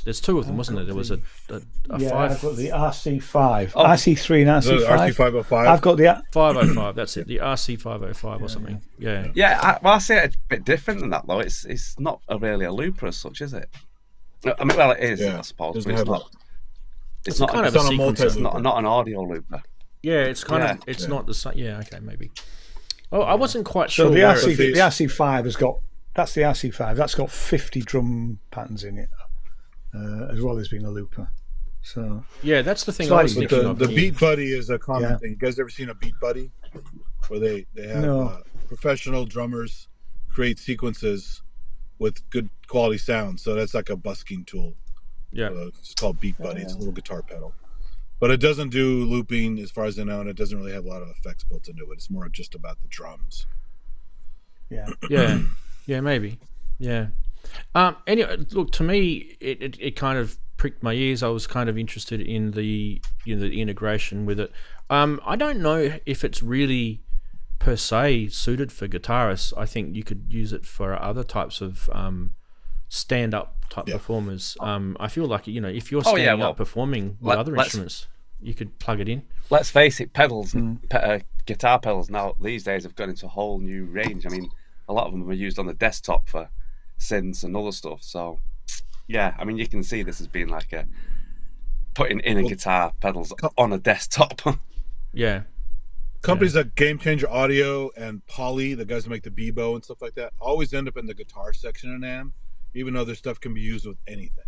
Speaker 1: there's two of them, wasn't there? There was a
Speaker 3: yeah,
Speaker 1: 5.
Speaker 3: I've got the RC5, RC3 and RC5.
Speaker 2: RC505.
Speaker 3: I've got the
Speaker 1: 505. That's it. The RC505 or something. Yeah.
Speaker 4: Yeah, I see it a bit different than that though. It's not really a looper as such, is it? I mean, well, it is, I suppose, but it's not. It's not
Speaker 1: kind of
Speaker 2: a
Speaker 1: a sequencer.
Speaker 4: It's not an audio looper.
Speaker 1: Yeah, it's kind of. It's not the same. Yeah. Okay. Maybe. Oh, I wasn't quite
Speaker 3: So
Speaker 1: sure.
Speaker 3: the
Speaker 1: where
Speaker 3: RC5 has got. That's the RC5. That's got 50 drum patterns in it, as well as being a looper. So
Speaker 1: yeah, that's the thing I was thinking of.
Speaker 2: The Beat Buddy is a common thing. You guys ever seen a Beat Buddy, where they have professional drummers create sequences with good quality sound? So that's like a busking tool.
Speaker 1: Yeah,
Speaker 2: it's called Beat Buddy. It's a little guitar pedal, but it doesn't do looping as far as I know, and it doesn't really have a lot of effects built into it. It's more just about the drums.
Speaker 1: Yeah, maybe. Yeah. Anyway, look, to me, it kind of pricked my ears. I was kind of interested in the the integration with it. I don't know if it's really per se suited for guitarists. I think you could use it for other types of stand-up type performers. I feel like if you're standing up performing with other instruments, you could plug it in.
Speaker 4: Let's face it, pedals and guitar pedals now these days have gone into a whole new range. I mean, a lot of them are used on the desktop for synths and other stuff. So, yeah, I mean, you can see this as being like putting in a guitar pedals on a desktop.
Speaker 1: Yeah.
Speaker 2: Companies like Game Changer Audio and Poly, the guys who make the Bebo and stuff like that, always end up in the guitar section of NAMM, even though their stuff can be used with anything.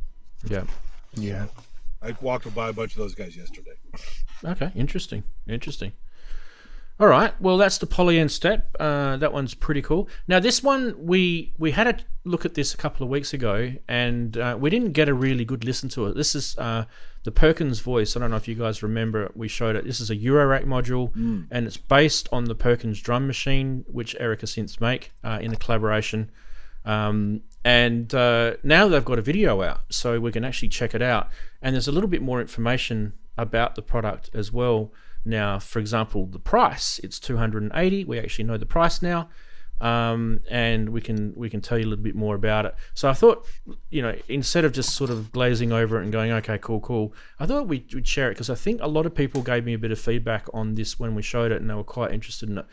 Speaker 1: Yeah.
Speaker 3: Yeah.
Speaker 2: I walked by a bunch of those guys yesterday.
Speaker 1: Okay, interesting. All right, well, that's the Polyend Step. That one's pretty cool. Now, this one, we had a look at this a couple of weeks ago, and we didn't get a really good listen to it. This is the Perkins voice. I don't know if you guys remember, we showed it. This is a eurorack module, and it's based on the Perkins drum machine, which Erica Synths make in a collaboration. And now they've got a video out, so we can actually check it out. And there's a little bit more information about the product as well. Now, for example, the price, it's $280. We actually know the price now, and we can tell you a little bit more about it. So I thought, instead of just sort of glazing over it and going, okay, cool, I thought we'd share it, because I think a lot of people gave me a bit of feedback on this when we showed it, and they were quite interested in it.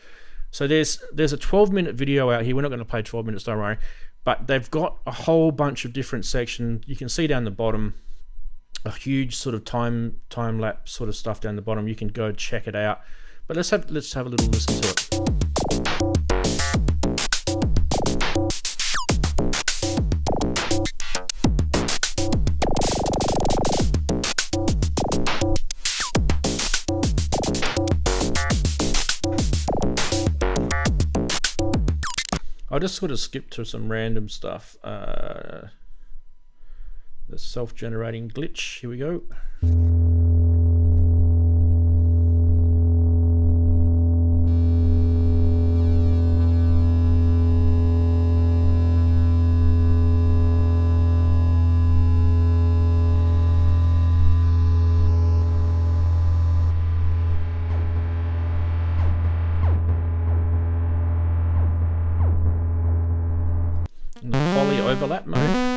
Speaker 1: So there's a 12-minute video out here. We're not going to play 12 minutes, don't worry. But they've got a whole bunch of different sections. You can see down the bottom a huge sort of time lapse sort of stuff down the bottom. You can go check it out. But let's have a little listen to it. I'll just sort of skip to some random stuff. The self-generating glitch. Here we go. In the poly overlap mode.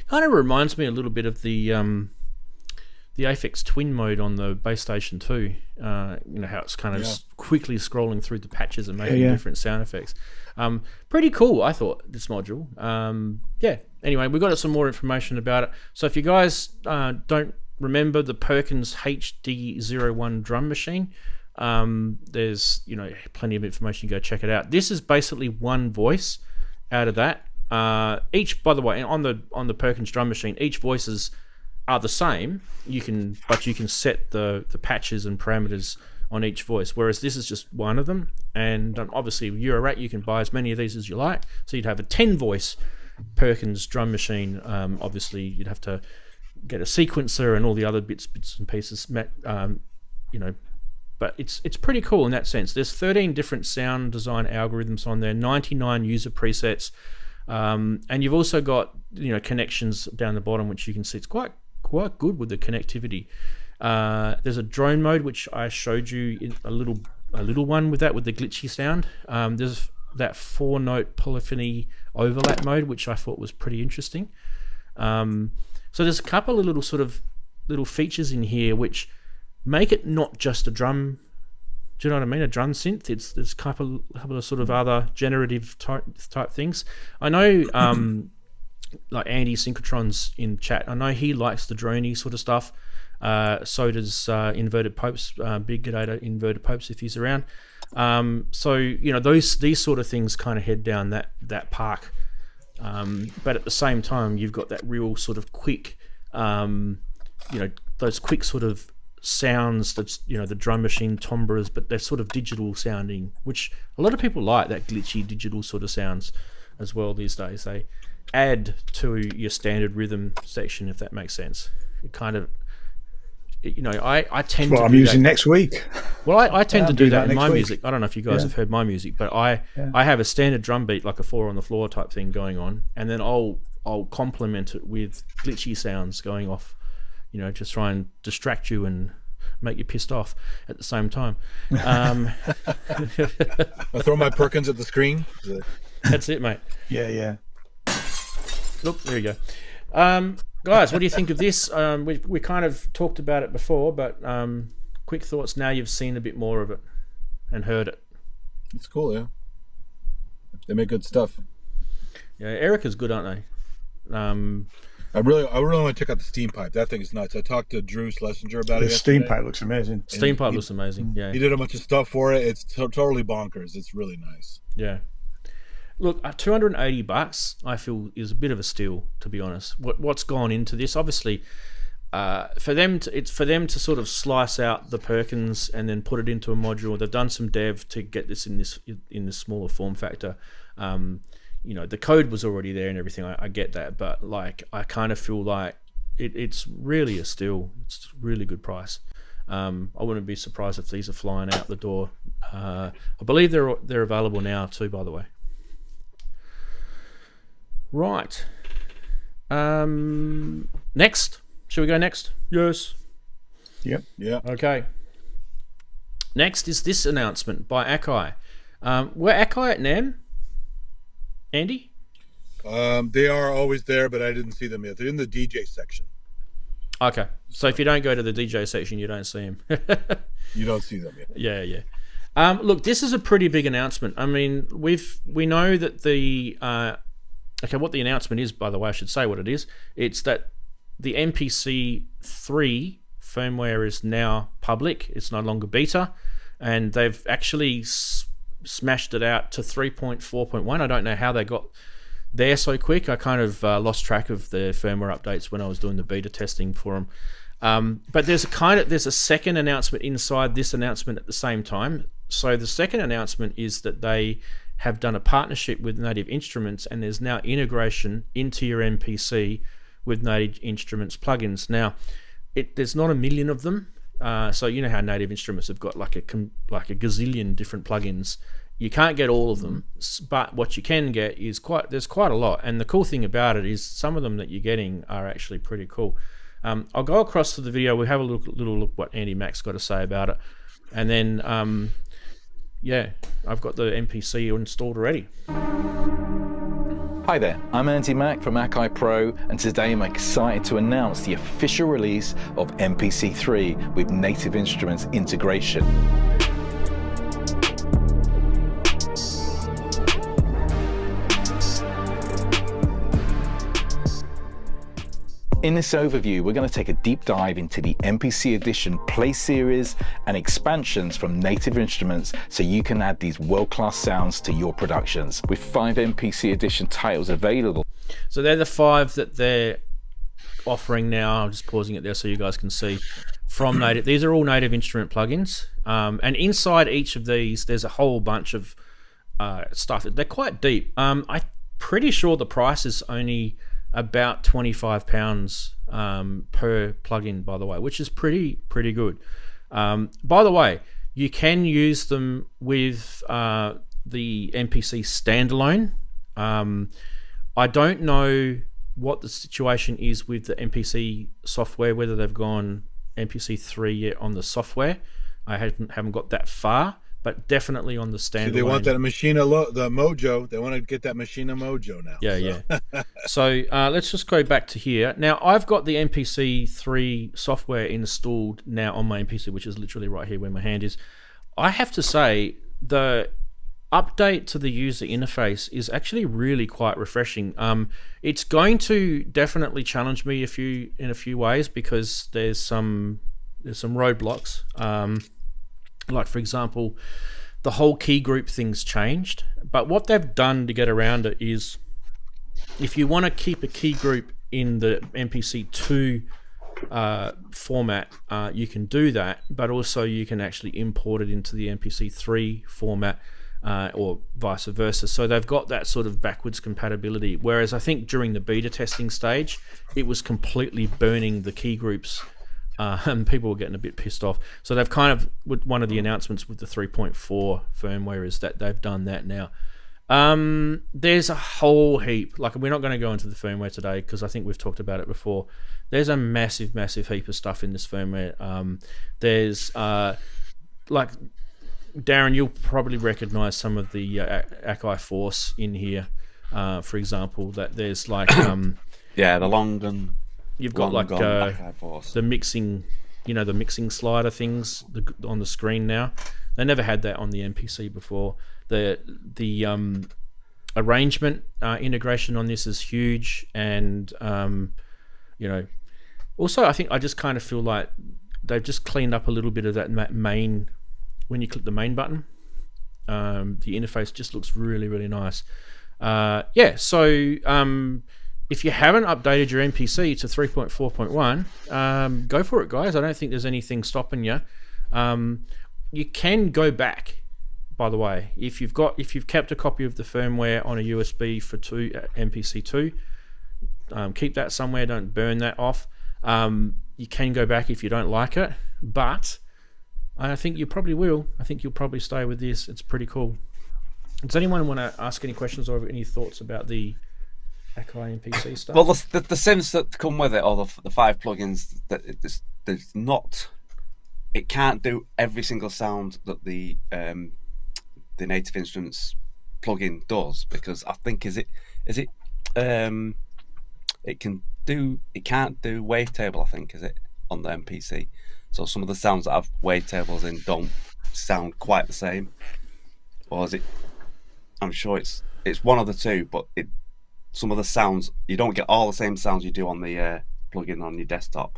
Speaker 1: Kind of reminds me a little bit of the the Aphex Twin mode on the base station too. You know how it's kind of quickly scrolling through the patches and making different sound effects. Pretty cool, I thought, this module. Yeah. Anyway, we got some more information about it. So if you guys don't remember the Perkins HD01 drum machine, there's plenty of information. You go check it out. This is basically one voice out of that. Each, by the way, on the Perkins drum machine, each voices are the same. But you can set the patches and parameters on each voice, whereas this is just one of them. And obviously, Eurorack, you can buy as many of these as you like. So you'd have a 10-voice Perkins drum machine. Obviously, you'd have to get a sequencer and all the other bits and pieces. But it's pretty cool in that sense. There's 13 different sound design algorithms on there, 99 user presets, and you've also got connections down the bottom, which you can see it's quite good with the connectivity. There's a drone mode, which I showed you in a little one with the glitchy sound. There's that 4-note polyphony overlap mode, which I thought was pretty interesting. So there's a couple of little features in here which make it not just a drum. Do you know what I mean? A drum synth. There's a couple of sort of other generative type things. I know, like Andy Synchrotron's in chat. I know he likes the droney sort of stuff. So does Inverted Popes, Big G'day to Inverted Popes if he's around. So these sort of things kind of head down that park. But at the same time, you've got that real sort of quick, those quick sort of sounds that's the drum machine timbres, but they're sort of digital sounding, which a lot of people like, that glitchy digital sort of sounds as well these days. They add to your standard rhythm section, if that makes sense. It kind of, I tend to.
Speaker 3: What I'm using next week.
Speaker 1: Well, I tend to do that in my music. I don't know if you guys have heard my music, but I have a standard drum beat, like a 4 on the floor type thing going on, and then I'll complement it with glitchy sounds going off. Just try and distract you and make you pissed off at the same time.
Speaker 2: I throw my Perkins at the screen.
Speaker 1: That's it, mate.
Speaker 3: Yeah.
Speaker 1: Look, there you go. Guys, what do you think of this? We kind of talked about it before, but quick thoughts now you've seen a bit more of it and heard it.
Speaker 2: It's cool, yeah. They make good stuff.
Speaker 1: Yeah, Erica's good, aren't they?
Speaker 2: I really want to check out the steam pipe. That thing is nuts. I talked to Drew Schlesinger about it.
Speaker 3: The steam pipe looks amazing.
Speaker 1: Steam pipe looks amazing. Yeah,
Speaker 2: he did a bunch of stuff for it. It's totally bonkers. It's really nice.
Speaker 1: Yeah. Look, $280, I feel, is a bit of a steal, to be honest. What's gone into this? Obviously, for them to sort of slice out the Perkins and then put it into a module. They've done some dev to get this in this smaller form factor. The code was already there and everything. I get that, but I kind of feel like it's really a steal. It's a really good price. I wouldn't be surprised if these are flying out the door. I believe they're available now too, by the way. Right. Next. Shall we go next? Yes.
Speaker 3: Yep.
Speaker 2: Yeah.
Speaker 1: Okay. Next is this announcement by Akai. Were Akai at NAMM? Andy?
Speaker 2: They are always there, but I didn't see them yet. They're in the DJ section.
Speaker 1: Okay. So if you don't go to the DJ section, you don't see them.
Speaker 2: You don't see them yet.
Speaker 1: Yeah. Look, this is a pretty big announcement. I mean, we know that the what the announcement is, by the way, I should say what it is. It's that the MPC 3 firmware is now public. It's no longer beta, and they've actually smashed it out to 3.4.1. I don't know how they got there so quick. I kind of lost track of the firmware updates when I was doing the beta testing for them. But there's a second announcement inside this announcement at the same time. So the second announcement is that they have done a partnership with Native Instruments, and there's now integration into your MPC with Native Instruments plugins. Now, there's not a million of them. So you know how Native Instruments have got like a gazillion different plugins. You can't get all of them, but what you can get is there's quite a lot. And the cool thing about it is some of them that you're getting are actually pretty cool. I'll go across to the video. We'll have a little look what Andy Mack's got to say about it, and then I've got the MPC installed already.
Speaker 7: Hi there, I'm Andy Mack from Akai Pro, and today I'm excited to announce the official release of MPC 3 with Native Instruments integration. In this overview, we're going to take a deep dive into the MPC Edition Play Series and expansions from Native Instruments so you can add these world-class sounds to your productions. With 5 MPC Edition titles available.
Speaker 1: So they're the 5 that they're offering now. I'm just pausing it there so you guys can see from Native. These are all Native Instrument plugins. And inside each of these, there's a whole bunch of stuff. They're quite deep. I'm pretty sure the price is only about £25 per plugin, by the way, which is pretty good. By the way, you can use them with the MPC standalone. I don't know what the situation is with the MPC software, whether they've gone MPC 3 yet on the software. I haven't got that far, but definitely on the standalone.
Speaker 2: So they want that the mojo. They want to get that Machina mojo now.
Speaker 1: Yeah. So let's just go back to here. Now, I've got the MPC 3 software installed now on my MPC, which is literally right here where my hand is. I have to say, the update to the user interface is actually really quite refreshing. It's going to definitely challenge me in a few ways because there's some roadblocks. Like, for example, the whole key group thing's changed. But what they've done to get around it is, if you want to keep a key group in the MPC 2 format, you can do that. But also you can actually import it into the MPC 3 format, or vice versa. So they've got that sort of backwards compatibility. Whereas I think during the beta testing stage, it was completely burning the key groups. And people were getting a bit pissed off. So they've kind of, with one of the announcements with the 3.4 firmware is that they've done that now. There's a whole heap. Like, we're not going to go into the firmware today because I think we've talked about it before. There's a massive heap of stuff in this firmware. There's, like, Daren, you'll probably recognize some of the Akai Force in here. For example, that there's like...
Speaker 4: yeah, the long and...
Speaker 1: You've got like the mixing, the mixing slider things on the screen now. They never had that on the MPC before. The arrangement integration on this is huge, and also I just kind of feel like they've just cleaned up a little bit of that main. When you click the main button, the interface just looks really nice. If you haven't updated your MPC to 3.4.1, go for it, guys. I don't think there's anything stopping you. You can go back, by the way, if you've kept a copy of the firmware on a USB for MPC 2, keep that somewhere. Don't burn that off. You can go back if you don't like it, but I think you probably will. I think you'll probably stay with this. It's pretty cool. Does anyone want to ask any questions or have any thoughts about the Akai MPC stuff?
Speaker 4: Well, the synths that come with it, or the 5 plugins, there's not. It can't do every single sound that the Native Instruments plugin does, because I think it can't do wavetable. I think, is it, on the MPC? So some of the sounds that have wavetables in don't sound quite the same, or is it? I'm sure it's one of the two, but some of the sounds, you don't get all the same sounds you do on the plugin on your desktop.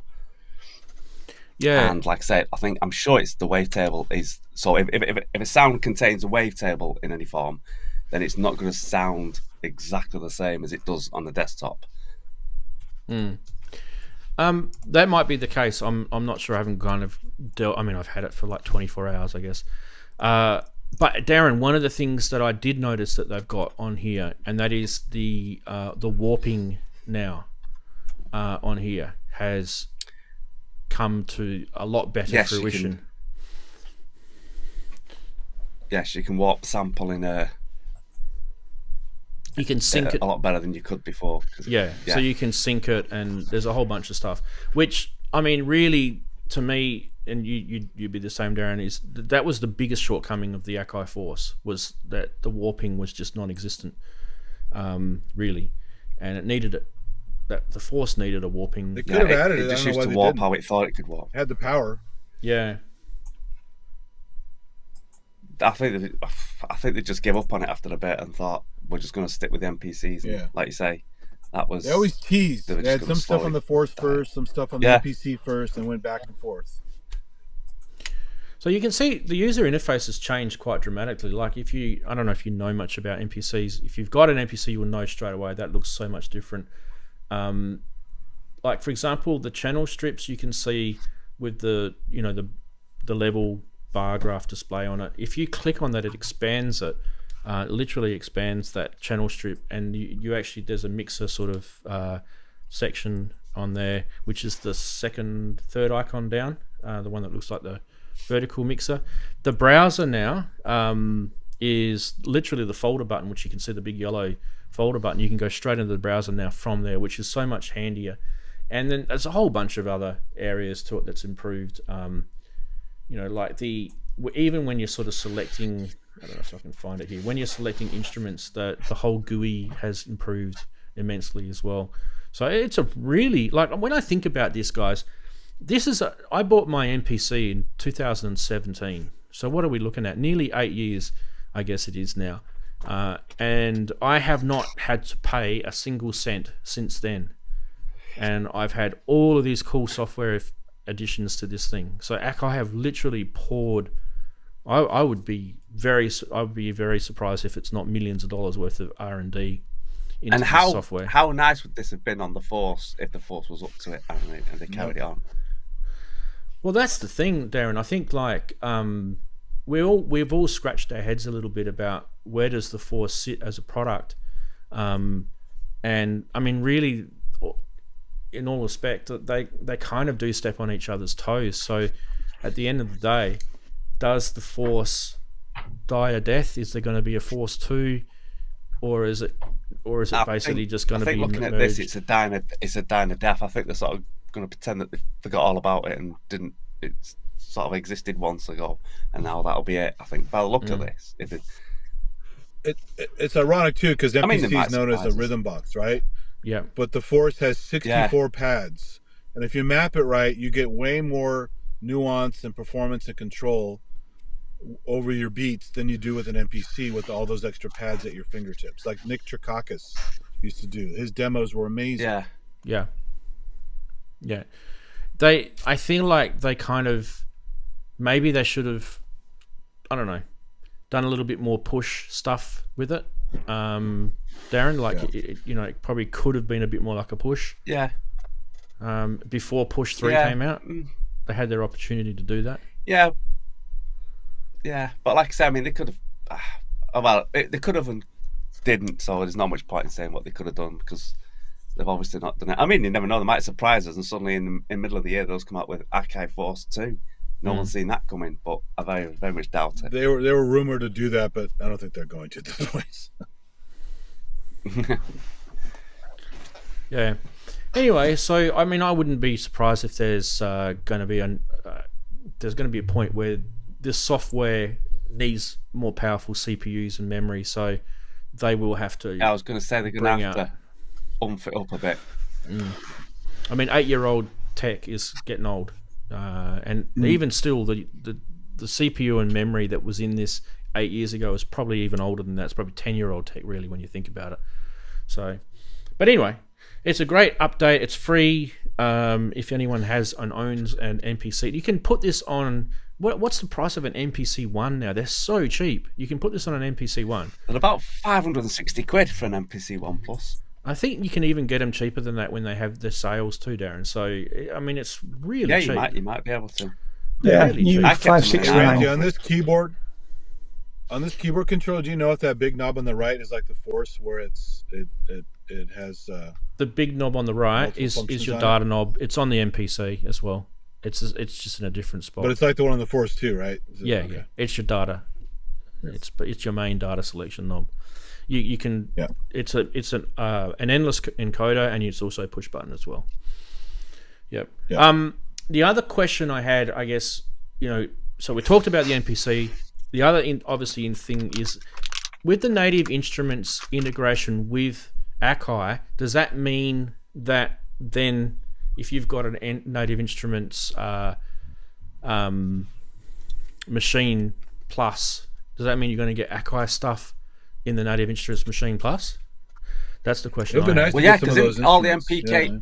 Speaker 1: Yeah.
Speaker 4: And like I said, I'm sure it's the wavetable is. So if a sound contains a wavetable in any form, then it's not going to sound exactly the same as it does on the desktop.
Speaker 1: That might be the case. I'm not sure. I haven't kind of dealt. I mean, I've had it for like 24 hours, I guess. But Daren, one of the things that I did notice that they've got on here, and that is the warping now on here has come to a lot better fruition.
Speaker 4: You can warp sample in
Speaker 1: you can sync it
Speaker 4: a lot better than you could before.
Speaker 1: Yeah, so you can sync it, and there's a whole bunch of stuff. Which, I mean, really, to me, and you'd be the same, Daren, is that was the biggest shortcoming of the Akai Force, was that the warping was just non-existent. really, and it needed that the force needed a warping.
Speaker 2: They could have added it.
Speaker 4: It just
Speaker 2: I don't know
Speaker 4: used
Speaker 2: why
Speaker 4: to
Speaker 2: they
Speaker 4: warp
Speaker 2: didn't.
Speaker 4: how it thought it could warp.
Speaker 2: It had the power.
Speaker 1: Yeah.
Speaker 4: I think they just gave up on it after a bit and thought we're just going to stick with the MPCs. And,
Speaker 2: Yeah.
Speaker 4: like you say, that was.
Speaker 2: They always teased.
Speaker 4: They were
Speaker 2: They had
Speaker 4: just
Speaker 2: some
Speaker 4: gonna
Speaker 2: stuff on the force
Speaker 4: slowly
Speaker 2: first, some stuff on the
Speaker 4: Yeah.
Speaker 2: MPC first, and went back and forth.
Speaker 1: So you can see the user interface has changed quite dramatically. Like I don't know if you know much about MPCs. If you've got an MPC, you will know straight away that looks so much different. Like for example, the channel strips you can see with the level bar graph display on it. If you click on that, it expands it. Literally expands that channel strip, and you actually, there's a mixer sort of section on there, which is the third icon down, the one that looks like the vertical mixer. The browser now is literally the folder button, which you can see the big yellow folder button. You can go straight into the browser now from there, which is so much handier. And then there's a whole bunch of other areas to it that's improved. Like even when you're sort of selecting, I don't know if I can find it here. When you're selecting instruments, the whole GUI has improved immensely as well. So it's a really, like, when I think about this, guys, I bought my MPC in 2017. So what are we looking at? Nearly 8 years, I guess it is now. And I have not had to pay a single cent since then. And I've had all of these cool software additions to this thing. So Akai have literally poured. I would be very surprised if it's not millions of dollars worth of R&D into this software.
Speaker 4: How nice would this have been on the Force if the Force was up to it and they carried it on?
Speaker 1: Well, that's the thing, Daren. I think we've all scratched our heads a little bit about where does the Force sit as a product, and I mean, really, in all respect, they kind of do step on each other's toes. So, at the end of the day, does the Force die a death? Is there going to be a Force 2, or is it basically just going to be?
Speaker 4: I think looking at this, it's a dying of death. I think they're sort of going to pretend that they forgot all about it and didn't. It sort of existed once ago, and now that'll be it. I think by the look of this,
Speaker 2: it's ironic too, because MPC is known as a rhythm box, right?
Speaker 1: Yeah.
Speaker 2: But the Force has 64 pads, and if you map it right, you get way more nuance and performance and control over your beats than you do with an MPC with all those extra pads at your fingertips, like Nick Trakakis used to do. His demos were amazing.
Speaker 1: Yeah. I feel like they kind of, maybe they should have, I don't know, done a little bit more push stuff with it. Daren, like, it probably could have been a bit more like a push.
Speaker 4: Yeah.
Speaker 1: Before push 3 came out, they had their opportunity to do that.
Speaker 4: Yeah. Yeah, but like I said, I mean, they could have, they could have and didn't, so there's not much point in saying what they could have done, because they've obviously not done it. I mean, you never know, they might surprise us, and suddenly in the middle of the year, those come out with Akai Force 2. No one's seen that coming, but I very, very much doubt it.
Speaker 2: They were rumored to do that, but I don't think they're going to at this point.
Speaker 1: Yeah. Anyway, so I mean, I wouldn't be surprised if there's going to be a point where this software needs more powerful CPUs and memory, so they will have to.
Speaker 4: I was going to say they're going to have to ump it up a bit.
Speaker 1: I mean, 8-year-old tech is getting old, and even still, the CPU and memory that was in this 8 years ago is probably even older than that. It's probably 10-year-old tech, really, when you think about it. So, but anyway, it's a great update. It's free. If anyone has and owns an MPC, you can put this on. What's the price of an MPC 1 now? They're so cheap. You can put this on an MPC 1.
Speaker 4: They're about 560 quid for an MPC 1 Plus.
Speaker 1: I think you can even get them cheaper than that when they have their sales too, Daren. So, I mean, it's really cheap.
Speaker 4: You might be able to.
Speaker 3: Yeah,
Speaker 1: really cheap.
Speaker 3: 569.
Speaker 2: On this keyboard controller, do you know if that big knob on the right is like the Force, where it has
Speaker 1: the big knob on the right is your data knob. It's on the MPC as well. It's just in a different spot.
Speaker 2: But it's like the one on the Force too, right?
Speaker 1: Yeah. It's your data. It's your main data selection knob. You can.
Speaker 2: Yeah.
Speaker 1: It's an endless encoder, and it's also a push button as well. Yep.
Speaker 2: Yeah.
Speaker 1: The other question I had, I guess, so we talked about the MPC. The other thing is, with the Native Instruments integration with Akai, does that mean that then if you've got an Native Instruments Machine Plus, does that mean you're going to get Akai stuff in the Native Instruments Machine Plus? That's the question.
Speaker 2: It'd be nice to
Speaker 4: Well, yeah,
Speaker 2: get some of
Speaker 4: because
Speaker 2: those
Speaker 4: all the
Speaker 2: instruments.
Speaker 4: MPK
Speaker 2: Yeah.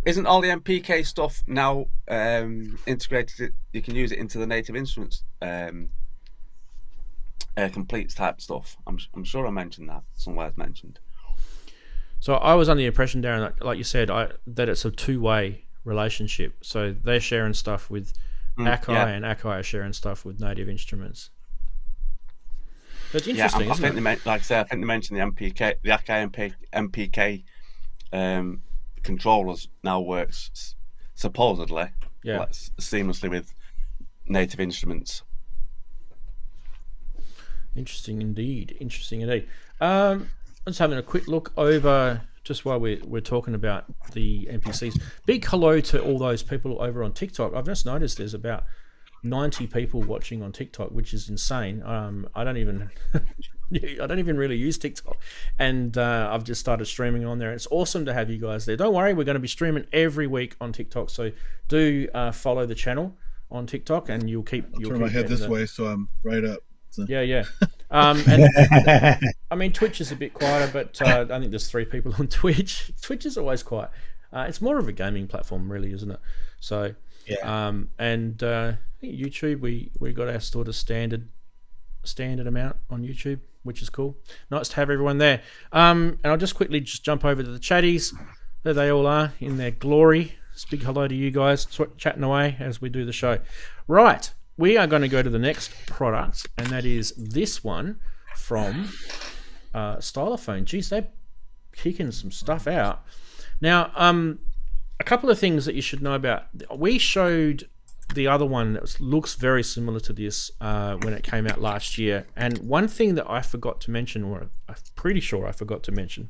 Speaker 4: isn't all the MPK stuff now integrated. You can use it into the Native Instruments complete type stuff. I'm sure I mentioned that somewhere. It's mentioned.
Speaker 1: So I was under the impression, Daren, that, like you said, that it's a two-way relationship. So they're sharing stuff with Akai, and Akai are sharing stuff with Native Instruments. That's interesting.
Speaker 4: I think like I said, I think they mentioned the MPK, the Akai MPK controllers now works supposedly seamlessly with Native Instruments.
Speaker 1: Interesting indeed. I'm just having a quick look over just while we're talking about the NPCs. Big hello to all those people over on TikTok. I've just noticed there's about 90 people watching on TikTok, which is insane. I don't even really use TikTok, and I've just started streaming on there. It's awesome to have you guys there. Don't worry, we're going to be streaming every week on TikTok, so do follow the channel on TikTok, and you'll keep.
Speaker 2: Turn my head this way, so I'm right up. So.
Speaker 1: Yeah. And I mean, Twitch is a bit quieter, but I think there's 3 people on Twitch. Twitch is always quiet. It's more of a gaming platform, really, isn't it? So, and I think YouTube, we got our sort of standard amount on YouTube, which is cool. Nice to have everyone there. And I'll just quickly jump over to the Chatties. There they all are in their glory. Just big hello to you guys, chatting away as we do the show. Right. We are going to go to the next product, and that is this one from Stylophone. Geez, they're kicking some stuff out. Now, a couple of things that you should know about. We showed the other one that looks very similar to this when it came out last year. And one thing that I forgot to mention, or I'm pretty sure I forgot to mention,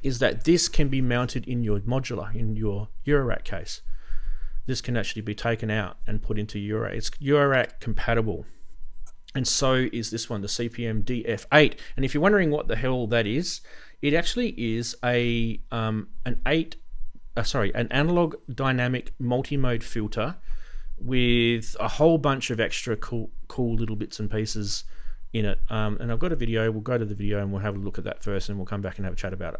Speaker 1: is that this can be mounted in your modular, in your eurorack case. This can actually be taken out and put into eurorack. It's eurorack compatible. And so is this one, the CPM DF-8. And if you're wondering what the hell that is, it actually is an analog dynamic multi-mode filter with a whole bunch of extra cool little bits and pieces in it. And I've got a video. We'll go to the video and we'll have a look at that first, and we'll come back and have a chat about it.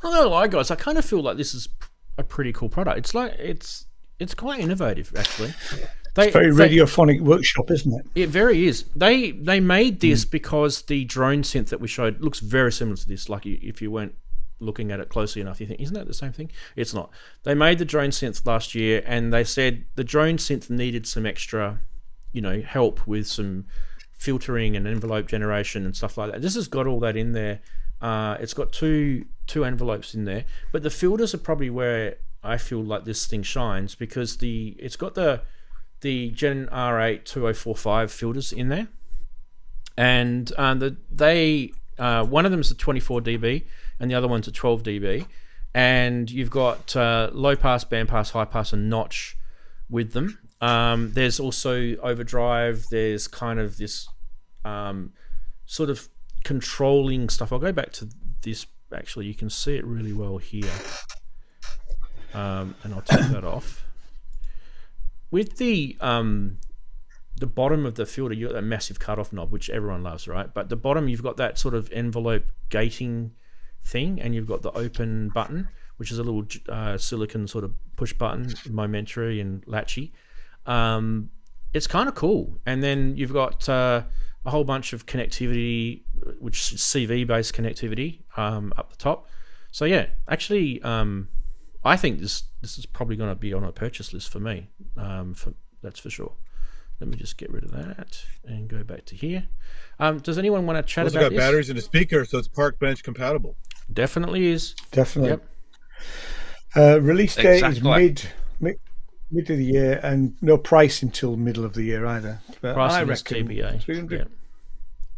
Speaker 1: I'm not gonna lie, guys, I kind of feel like this is a pretty cool product. It's like it's quite innovative, actually.
Speaker 3: It's very radiophonic workshop, isn't it?
Speaker 1: It very is. They made this because the drone synth that we showed looks very similar to this. Like if you weren't looking at it closely enough, you think, isn't that the same thing? It's not. They made the drone synth last year, and they said the drone synth needed some extra, help with some filtering and envelope generation and stuff like that. This has got all that in there. It's got two envelopes in there, but the filters are probably where I feel like this thing shines, because it's got the Gen R8 2045 filters in there, and one of them is a 24 dB and the other one's a 12 dB, and you've got low pass, band pass, high pass, and notch with them. There's also overdrive. There's kind of this sort of controlling stuff. I'll go back to this. Actually, you can see it really well here, and I'll take that off. With the bottom of the filter, you've got that massive cutoff knob, which everyone loves, right? But the bottom, you've got that sort of envelope gating thing, and you've got the open button, which is a little silicon sort of push button, momentary and latchy. It's kind of cool. And then you've got a whole bunch of connectivity, which is CV-based connectivity up the top. So yeah, actually, I think this is probably going to be on a purchase list for me. That's for sure. Let me just get rid of that and go back to here. Does anyone want to chat
Speaker 2: also
Speaker 1: about
Speaker 2: got
Speaker 1: this?
Speaker 2: batteries and a speaker, so it's park bench compatible.
Speaker 1: Definitely is.
Speaker 3: Definitely.
Speaker 1: Yep.
Speaker 3: Release date
Speaker 4: Exactly.
Speaker 3: is mid of the year, and no price until middle of the year either. But I
Speaker 1: Pricing is
Speaker 3: reckon
Speaker 1: TBA.
Speaker 3: 300,
Speaker 1: Yeah.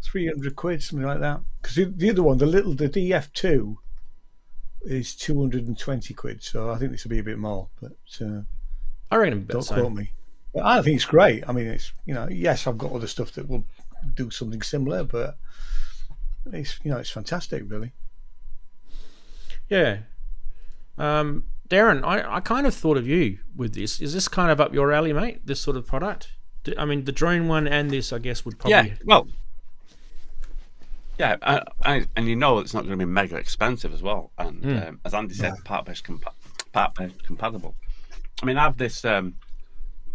Speaker 3: 300 quid, something like that. Because the other one, the DF2, is 220 quid. So I think this will be a bit more. But
Speaker 1: I reckon about
Speaker 3: don't
Speaker 1: the same.
Speaker 3: quote me. But I think it's great. I mean, it's yes, I've got other stuff that will do something similar, but it's it's fantastic, really.
Speaker 1: Yeah. Daren, I kind of thought of you with this. Is this kind of up your alley, mate? This sort of product? I mean, the drone one and this, I guess, would probably...
Speaker 4: Yeah, well, yeah, and it's not going to be mega expensive as well. And as Andy said, part-based compatible. I mean, I have this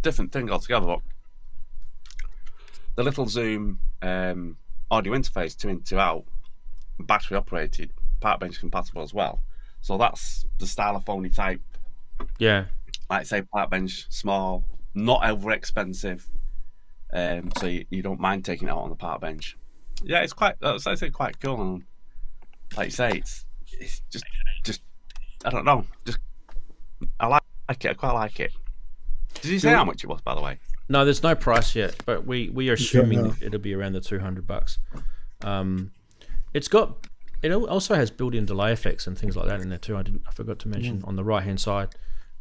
Speaker 4: different thing altogether, but the little Zoom audio interface 2 in 2 out, battery operated, part-bench compatible as well. So that's the stylophone type.
Speaker 1: Yeah.
Speaker 4: Like say part bench, small, not over expensive. So you don't mind taking it out on the part bench. Yeah, it's quite cool. And like you say, it's just I don't know. Just I like it. I quite like it. Did you say how much it was, by the way?
Speaker 1: No, there's no price yet, but we are assuming it'll be around the $200. It also has built-in delay effects and things like that in there too. I forgot to mention on the right-hand side.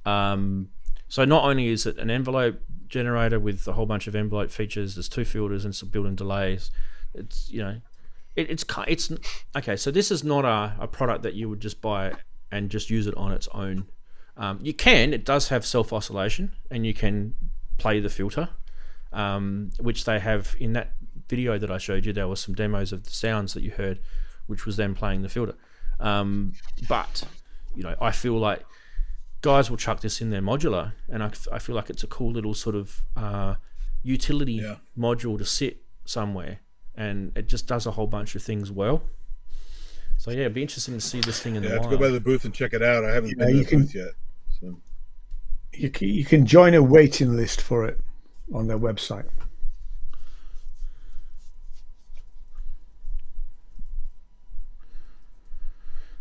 Speaker 1: So not only is it an envelope generator with a whole bunch of envelope features, there's 2 filters and some built-in delays. It's it's okay. So this is not a product that you would just buy and just use it on its own. It does have self-oscillation, and you can play the filter, which they have in that video that I showed you. There was some demos of the sounds that you heard, which was them playing the filter. But I feel like guys will chuck this in their modular, and I feel like it's a cool little sort of utility module to sit somewhere, and it just does a whole bunch of things well. So yeah, it'd be interesting to see this thing in the
Speaker 2: I have
Speaker 1: wild.
Speaker 2: to go by the booth and check it out. I haven't been to the booth yet. So.
Speaker 3: You can join a waiting list for it on their website.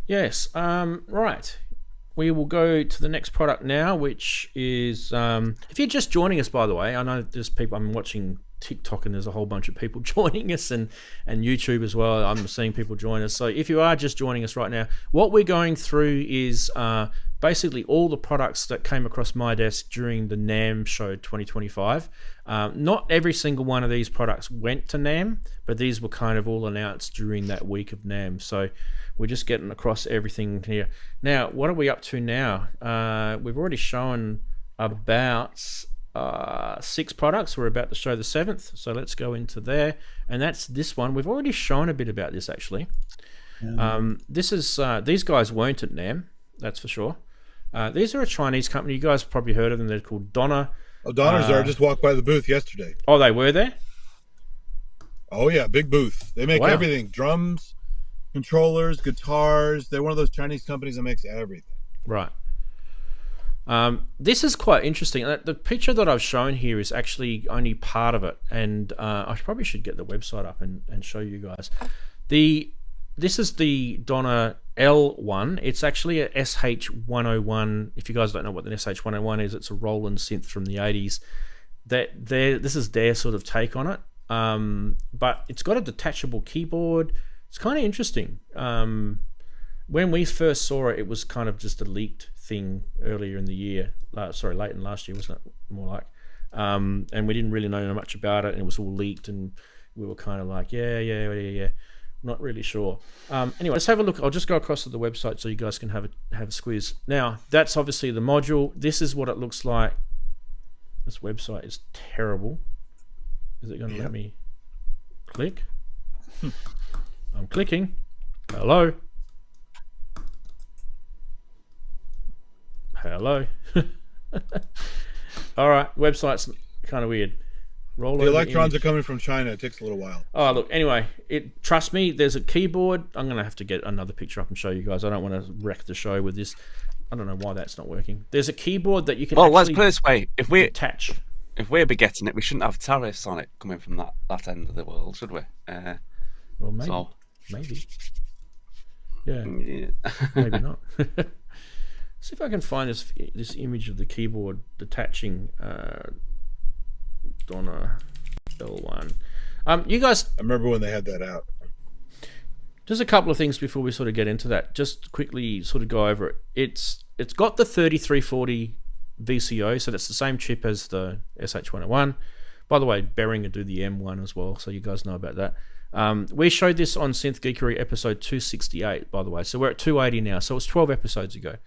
Speaker 1: Yes. Right. We will go to the next product now, which is if you're just joining us, by the way, I know there's people. I'm watching TikTok and there's a whole bunch of people joining us, and YouTube as well. I'm seeing people join us. So if you are just joining us right now, what we're going through is basically all the products that came across my desk during the NAMM show 2025. Not every single one of these products went to NAMM, but these were kind of all announced during that week of NAMM. So we're just getting across everything here. Now, what are we up to now? We've already shown about 6 products. We're about to show the 7th, so let's go into there. And that's this one. We've already shown a bit about this, actually. This is these guys weren't at NAMM, that's for sure. These are a Chinese company. You guys have probably heard of them. They're called Donna.
Speaker 2: Oh, Donna's there. I just walked by the booth yesterday.
Speaker 1: Oh, they were there?
Speaker 2: Oh, yeah, big booth. They make everything. Drums, controllers, guitars. They're one of those Chinese companies that makes everything.
Speaker 1: Right. This is quite interesting. The picture that I've shown here is actually only part of it, and I probably should get the website up and show you guys. This is the Donna L1. It's actually a SH101. If you guys don't know what the SH101 is, it's a Roland synth from the 80s. This is their sort of take on it. But it's got a detachable keyboard. It's kind of interesting. when we first saw it, it was kind of just a leaked thing earlier in the year. Late in last year, wasn't it? More like, and we didn't really know much about it, and it was all leaked, and we were kind of like, yeah. Not really sure. Anyway, let's have a look. I'll just go across to the website so you guys can have a squeeze. Now, that's obviously the module. This is what it looks like. This website is terrible. Is it going to let me click? I'm clicking. Hello. All right, website's kind of weird.
Speaker 2: The electrons are coming from China. It takes a little while.
Speaker 1: Oh, look, anyway, trust me, there's a keyboard. I'm going to have to get another picture up and show you guys. I don't want to wreck the show with this. I don't know why that's not working. There's a keyboard that you can
Speaker 4: let's put it this way. If we
Speaker 1: attach.
Speaker 4: If we're be getting it, we shouldn't have tariffs on it coming from that end of the world, should we?
Speaker 1: Well, maybe. Yeah. Maybe not. See if I can find this image of the keyboard detaching Donner L1. You guys,
Speaker 2: I remember when they had that out.
Speaker 1: Just a couple of things before we sort of get into that. Just quickly sort of go over it. It's got the 3340 VCO, so that's the same chip as the SH101. By the way, Behringer do the M1 as well, so you guys know about that. We showed this on Synth Geekery episode 268, by the way. So we're at 280 now, so it's 12 episodes ago.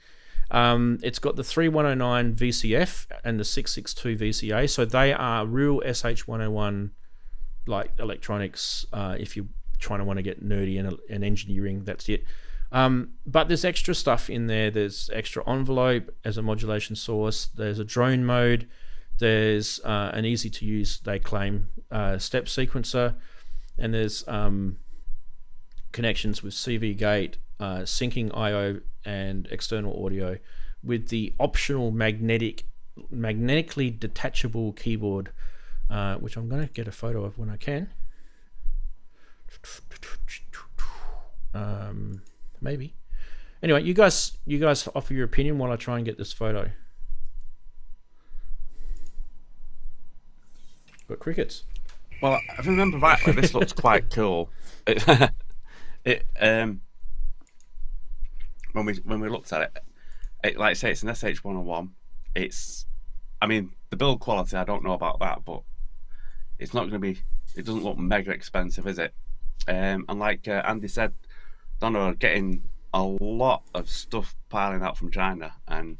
Speaker 1: It's got the 3109 VCF and the 662 VCA, so they are real SH101 like electronics. If you're trying to want to get nerdy and engineering, that's it. But there's extra stuff in there. There's extra envelope as a modulation source. There's a drone mode. There's an easy to use, they claim, step sequencer, and there's connections with CV gate, syncing I/O and external audio, with the optional magnetically detachable keyboard, which I'm going to get a photo of when I can. Maybe. Anyway, you guys offer your opinion while I try and get this photo. Got crickets.
Speaker 4: Well, if I remember rightly, this looks quite cool. When we looked at it, like I say, it's an SH101. I mean, the build quality, I don't know about that, but it's not going to be. It doesn't look mega expensive, is it? And like Andy said, Donner are getting a lot of stuff piling out from China, and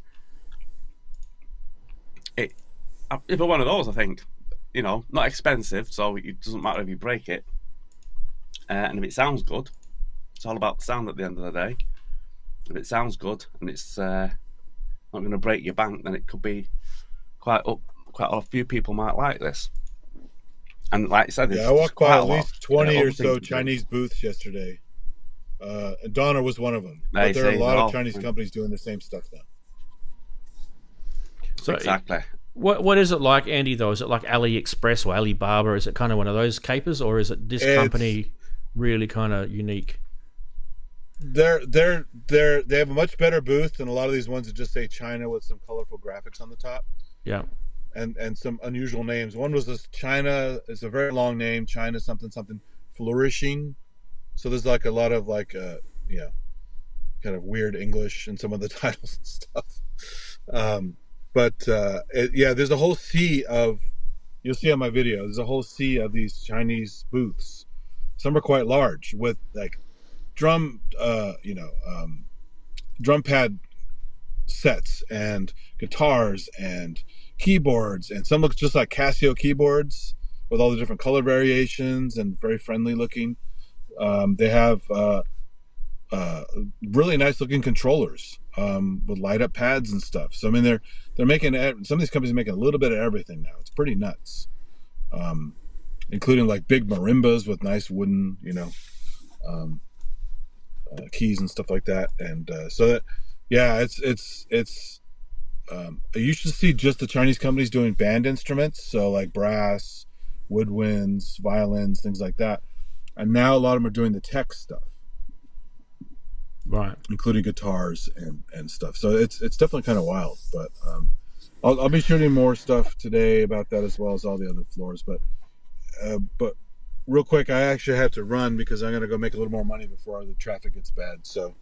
Speaker 4: it's one of those, I think, not expensive, so it doesn't matter if you break it, and if it sounds good, it's all about the sound at the end of the day. If it sounds good and it's not going to break your bank, then it could be quite a few people might like this. And like I said,
Speaker 2: I walked by at least 20 or so Chinese booths yesterday. And Donner was one of them. But there are a lot of Chinese companies doing the same stuff now.
Speaker 1: So
Speaker 4: exactly.
Speaker 1: What is it like, Andy, though? Is it like AliExpress or Alibaba? Is it kind of one of those capers, or is it this company really kind of unique?
Speaker 2: They have a much better booth than a lot of these ones that just say China with some colorful graphics on the top.
Speaker 1: Yeah.
Speaker 2: And some unusual names. One was this China, it's a very long name, China something flourishing. So there's like a lot of like kind of weird English in some of the titles and stuff. There's a whole sea of, you'll see on my video, there's a whole sea of these Chinese booths. Some are quite large with like drum pad sets and guitars and keyboards, and some look just like Casio keyboards with all the different color variations and very friendly looking. They have really nice looking controllers with light up pads and stuff. So I mean, they're making, some of these companies are making a little bit of everything now. It's pretty nuts, including like big marimbas with nice wooden keys and stuff like that. And I used to see just the Chinese companies doing band instruments, so like brass, woodwinds, violins, things like that. And now a lot of them are doing the tech stuff,
Speaker 1: right? Including
Speaker 2: guitars and stuff. So it's definitely kind of wild. But I'll be shooting more stuff today about that as well as all the other floors. But real quick, I actually have to run because I'm going to go make a little more money before the traffic gets bad. So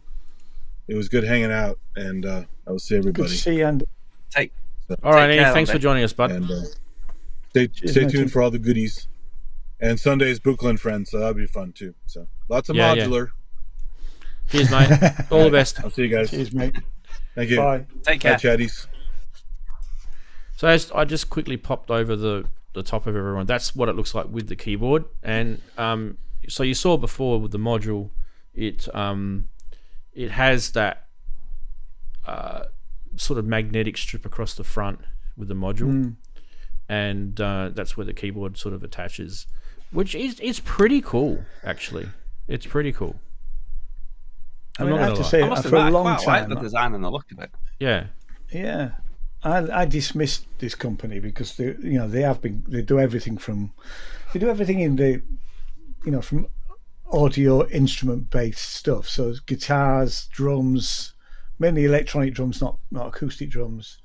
Speaker 2: It was good hanging out, and I will see
Speaker 3: Good
Speaker 2: everybody.
Speaker 3: to see you, Andy.
Speaker 1: All right, Andy,
Speaker 4: care,
Speaker 1: thanks for
Speaker 4: Andy.
Speaker 1: joining us, bud.
Speaker 2: And stay
Speaker 3: mate.
Speaker 2: tuned for all the goodies. And Sunday is Brooklyn Friends, so that'll be fun too. So lots of
Speaker 1: Yeah, yeah.
Speaker 2: modular.
Speaker 1: Cheers, mate. All the best.
Speaker 2: I'll see you guys.
Speaker 3: Cheers, mate.
Speaker 2: Thank you.
Speaker 3: Bye.
Speaker 4: Take
Speaker 2: Bye,
Speaker 4: care.
Speaker 2: chatties.
Speaker 1: So as I just quickly popped over the top of everyone. That's what it looks like with the keyboard. And so you saw before with the module, it has that sort of magnetic strip across the front with the module, and that's where the keyboard sort of attaches, which is pretty cool. Actually, it's pretty cool.
Speaker 3: I mean, I have to say,
Speaker 4: I must
Speaker 3: for a
Speaker 4: admit, I
Speaker 3: long
Speaker 4: quite like
Speaker 3: time,
Speaker 4: the design and the look of it.
Speaker 1: Yeah.
Speaker 3: yeah, I dismissed this company because they do everything in the, from audio instrument based stuff. So guitars, drums, mainly electronic drums, not acoustic drums.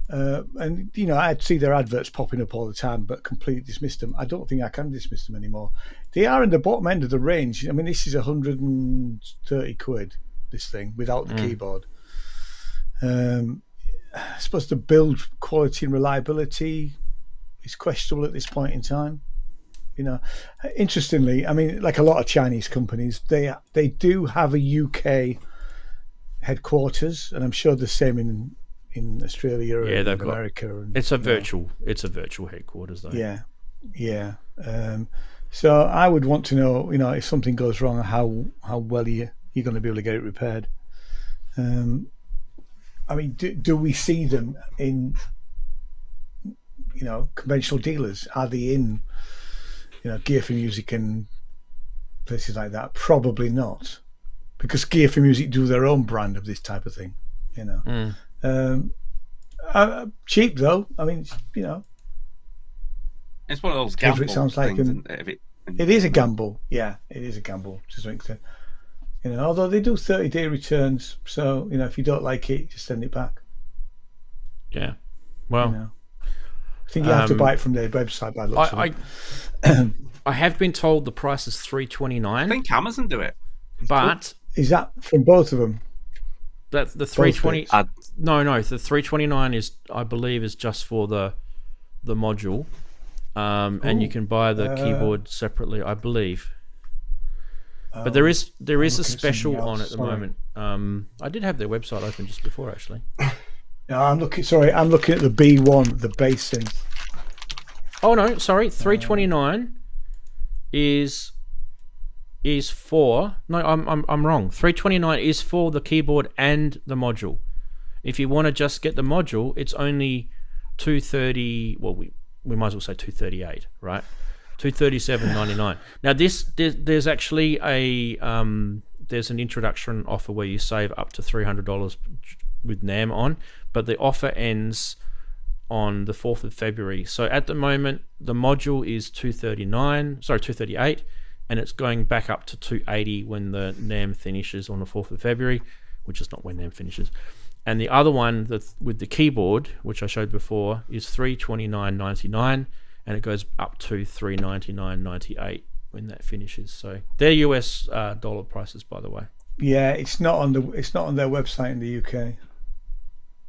Speaker 3: And I'd see their adverts popping up all the time, but completely dismissed them. I don't think I can dismiss them anymore. They are in the bottom end of the range. I mean, this is 130 quid, this thing, without the keyboard. I suppose the build quality and reliability is questionable at this point in time. Interestingly, I mean, like a lot of Chinese companies, they do have a UK headquarters, and I'm sure the same in Australia and
Speaker 1: they've got
Speaker 3: America.
Speaker 1: it's a virtual headquarters though.
Speaker 3: Yeah. So I would want to know, if something goes wrong, how well you're going to be able to get it repaired. I mean, do we see them in, conventional dealers? Are they in, Gear for Music and places like that? Probably not, because Gear for Music do their own brand of this type of thing. Cheap though. I mean,
Speaker 4: It's one of those
Speaker 3: Here's what
Speaker 4: gamble
Speaker 3: it sounds like,
Speaker 4: things.
Speaker 3: and
Speaker 4: If
Speaker 3: it is a gamble. Yeah, it is a gamble to some extent. Although they do 30-day returns, so if you don't like it, just send it back.
Speaker 1: Yeah. Well,
Speaker 3: I think you have to buy it from their website by the looks of it.
Speaker 1: I have been told the price is $329.
Speaker 4: I think Amazon do it.
Speaker 1: But
Speaker 3: is that from both of them?
Speaker 1: That the 320 no, the 329 is, I believe, is just for the module. And you can buy the keyboard separately, I believe. But there is a special on at the moment. I did have their website open just before, actually.
Speaker 3: No, I'm looking at the B1, the bass synth.
Speaker 1: Oh no, sorry, 329 is for, no, I'm wrong. 329 is for the keyboard and the module. If you want to just get the module, it's only 230. Well, we might as well say 238, right? 237.99. Now there's actually there's an introduction offer where you save up to $300 with NAMM on, but the offer ends on the 4th of February. So at the moment the module is 238, and it's going back up to 280 when the NAMM finishes on the 4th of February, which is not when NAMM finishes. And the other one with the keyboard, which I showed before, is $329.99. And it goes up to $399.98 when that finishes. So they're US dollar prices, by the way.
Speaker 3: Yeah, it's not on their website in the UK.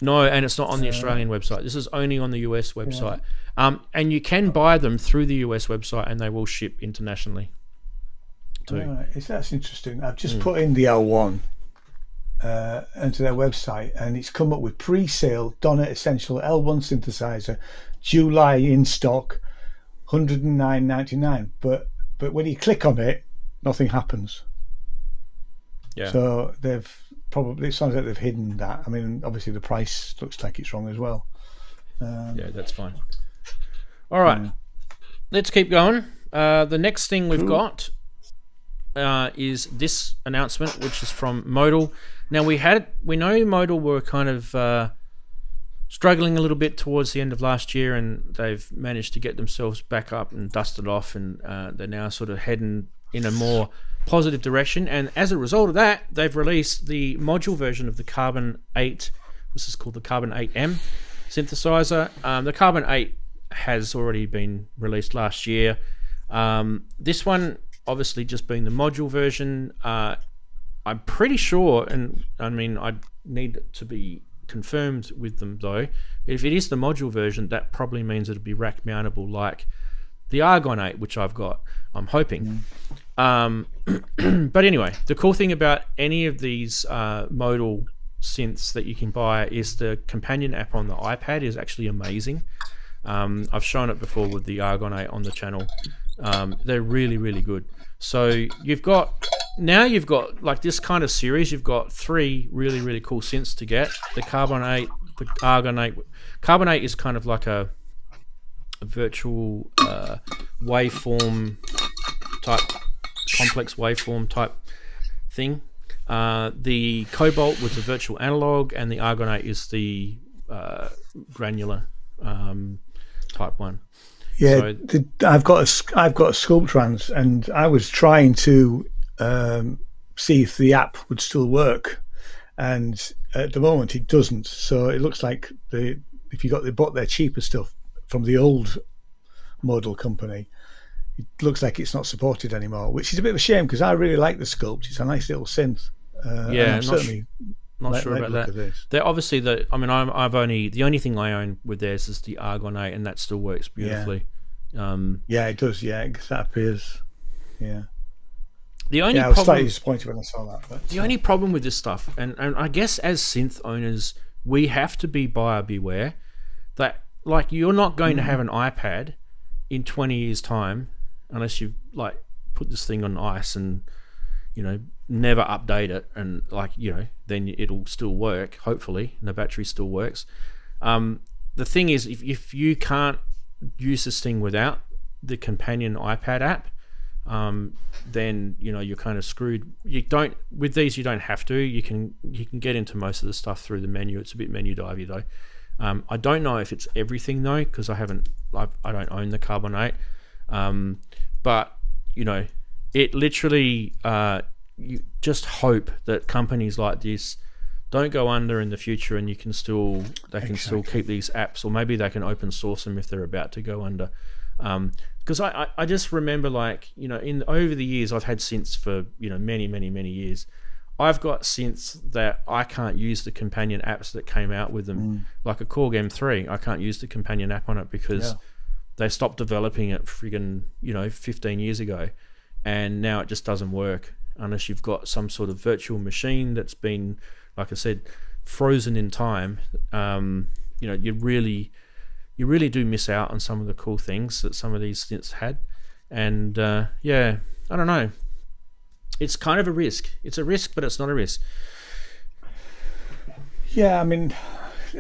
Speaker 1: No, and it's not on the Australian website. This is only on the US website. And you can buy them through the US website, and they will ship internationally too.
Speaker 3: Right. That's interesting. I've just put in the L1 into their website, and it's come up with pre-sale Donner Essential L1 synthesizer, July in stock, $109.99. But when you click on it, nothing happens.
Speaker 1: Yeah.
Speaker 3: So it sounds like they've hidden that. I mean, obviously the price looks like it's wrong as well.
Speaker 1: Yeah, that's fine. All right, let's keep going. The next thing we've got is this announcement, which is from Modal. Now we know Modal were kind of struggling a little bit towards the end of last year, and they've managed to get themselves back up and dusted off, and they're now sort of heading in a more positive direction. And as a result of that, they've released the module version of the Carbon 8. This is called the Carbon 8M synthesizer. The Carbon 8 has already been released last year. This one, obviously, just being the module version, I'm pretty sure, and I mean, I need to be confirmed with them though. If it is the module version, that probably means it'll be rack mountable like the Argon 8, which I've got. I'm hoping. But anyway, the cool thing about any of these modal synths that you can buy is the companion app on the iPad is actually amazing. I've shown it before with the Argon 8 on the channel. They're really, really good. So you've got like this kind of series. You've got 3 really, really cool synths to get. The Carbon 8, the Argon 8. Carbon 8 is kind of like a virtual waveform type, complex waveform type thing. The Cobalt was a virtual analog, and the Argon 8 is the granular type one.
Speaker 3: Yeah,
Speaker 1: so,
Speaker 3: I've got a Sculptrans, and I was trying to see if the app would still work, and at the moment it doesn't. So it looks like if you bought their cheaper stuff from the old model company, it looks like it's not supported anymore, which is a bit of a shame because I really like the Sculpt. It's a nice little synth.
Speaker 1: Yeah,
Speaker 3: I'm certainly
Speaker 1: not sure about that. They're obviously the only thing I own with theirs is the Argon 8, and that still works beautifully.
Speaker 3: Yeah, it does. Yeah, that appears. Yeah.
Speaker 1: The only
Speaker 3: I was
Speaker 1: problem,
Speaker 3: slightly disappointed when I saw that. But,
Speaker 1: the only problem with this stuff, and I guess as synth owners, we have to be buyer beware. That like you're not going to have an iPad in 20 years' time unless you like put this thing on ice and never update it, and then it'll still work hopefully, and the battery still works. The thing is, if you can't use this thing without the companion iPad app, then you're kind of screwed. With these you don't have to. You can get into most of the stuff through the menu. It's a bit menu divey though. I don't know if it's everything though, because I don't own the Carbon 8. But it literally you just hope that companies like this don't go under in the future, and they can still keep these apps, or maybe they can open source them if they're about to go under. Because I just remember over the years I've had synths for many years. I've got synths that I can't use the companion apps that came out with them, like a Korg M3. I can't use the companion app on it because they stopped developing it 15 years ago, and now it just doesn't work unless you've got some sort of virtual machine that's been, like I said, frozen in time. You really do miss out on some of the cool things that some of these synths had, and I don't know. It's kind of a risk. It's a risk, but it's not a risk. Yeah,
Speaker 3: I mean,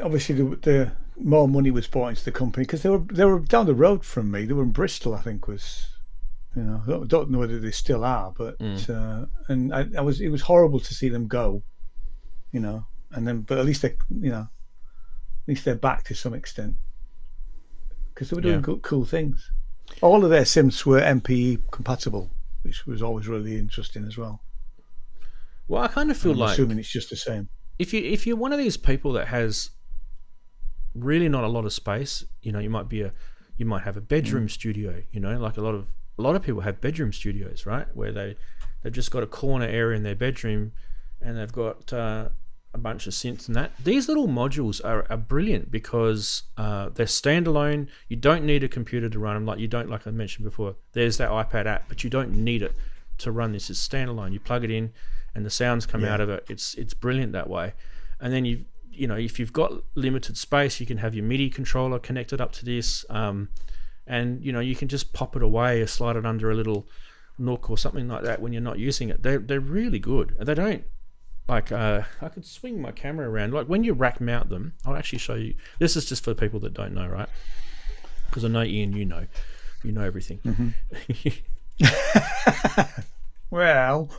Speaker 3: obviously the more money was brought into the company because they were down the road from me. They were in Bristol, I think was. I don't know whether they still are, but and it was horrible to see them go. But at least they're back to some extent because they were doing cool things. All of their synths were MPE compatible, which was always really interesting as well.
Speaker 1: Well, I kind of feel like,
Speaker 3: assuming it's just the same. If
Speaker 1: you're one of these people that has really not a lot of space, you might have a bedroom studio. Like a lot of people have bedroom studios, right? Where they've just got a corner area in their bedroom, and they've got a bunch of synths and that. These little modules are brilliant because they're standalone. You don't need a computer to run them, like I mentioned before. There's that iPad app, but you don't need it to run this. It's standalone. You plug it in, and the sounds come out of it. It's brilliant that way. And then if you've got limited space, you can have your MIDI controller connected up to this, and you can just pop it away or slide it under a little nook or something like that when you're not using it. They're really good. They don't. Like I could swing my camera around. Like when you rack mount them, I'll actually show you. This is just for people that don't know, right? Because I know Ian, you know everything.
Speaker 3: Well,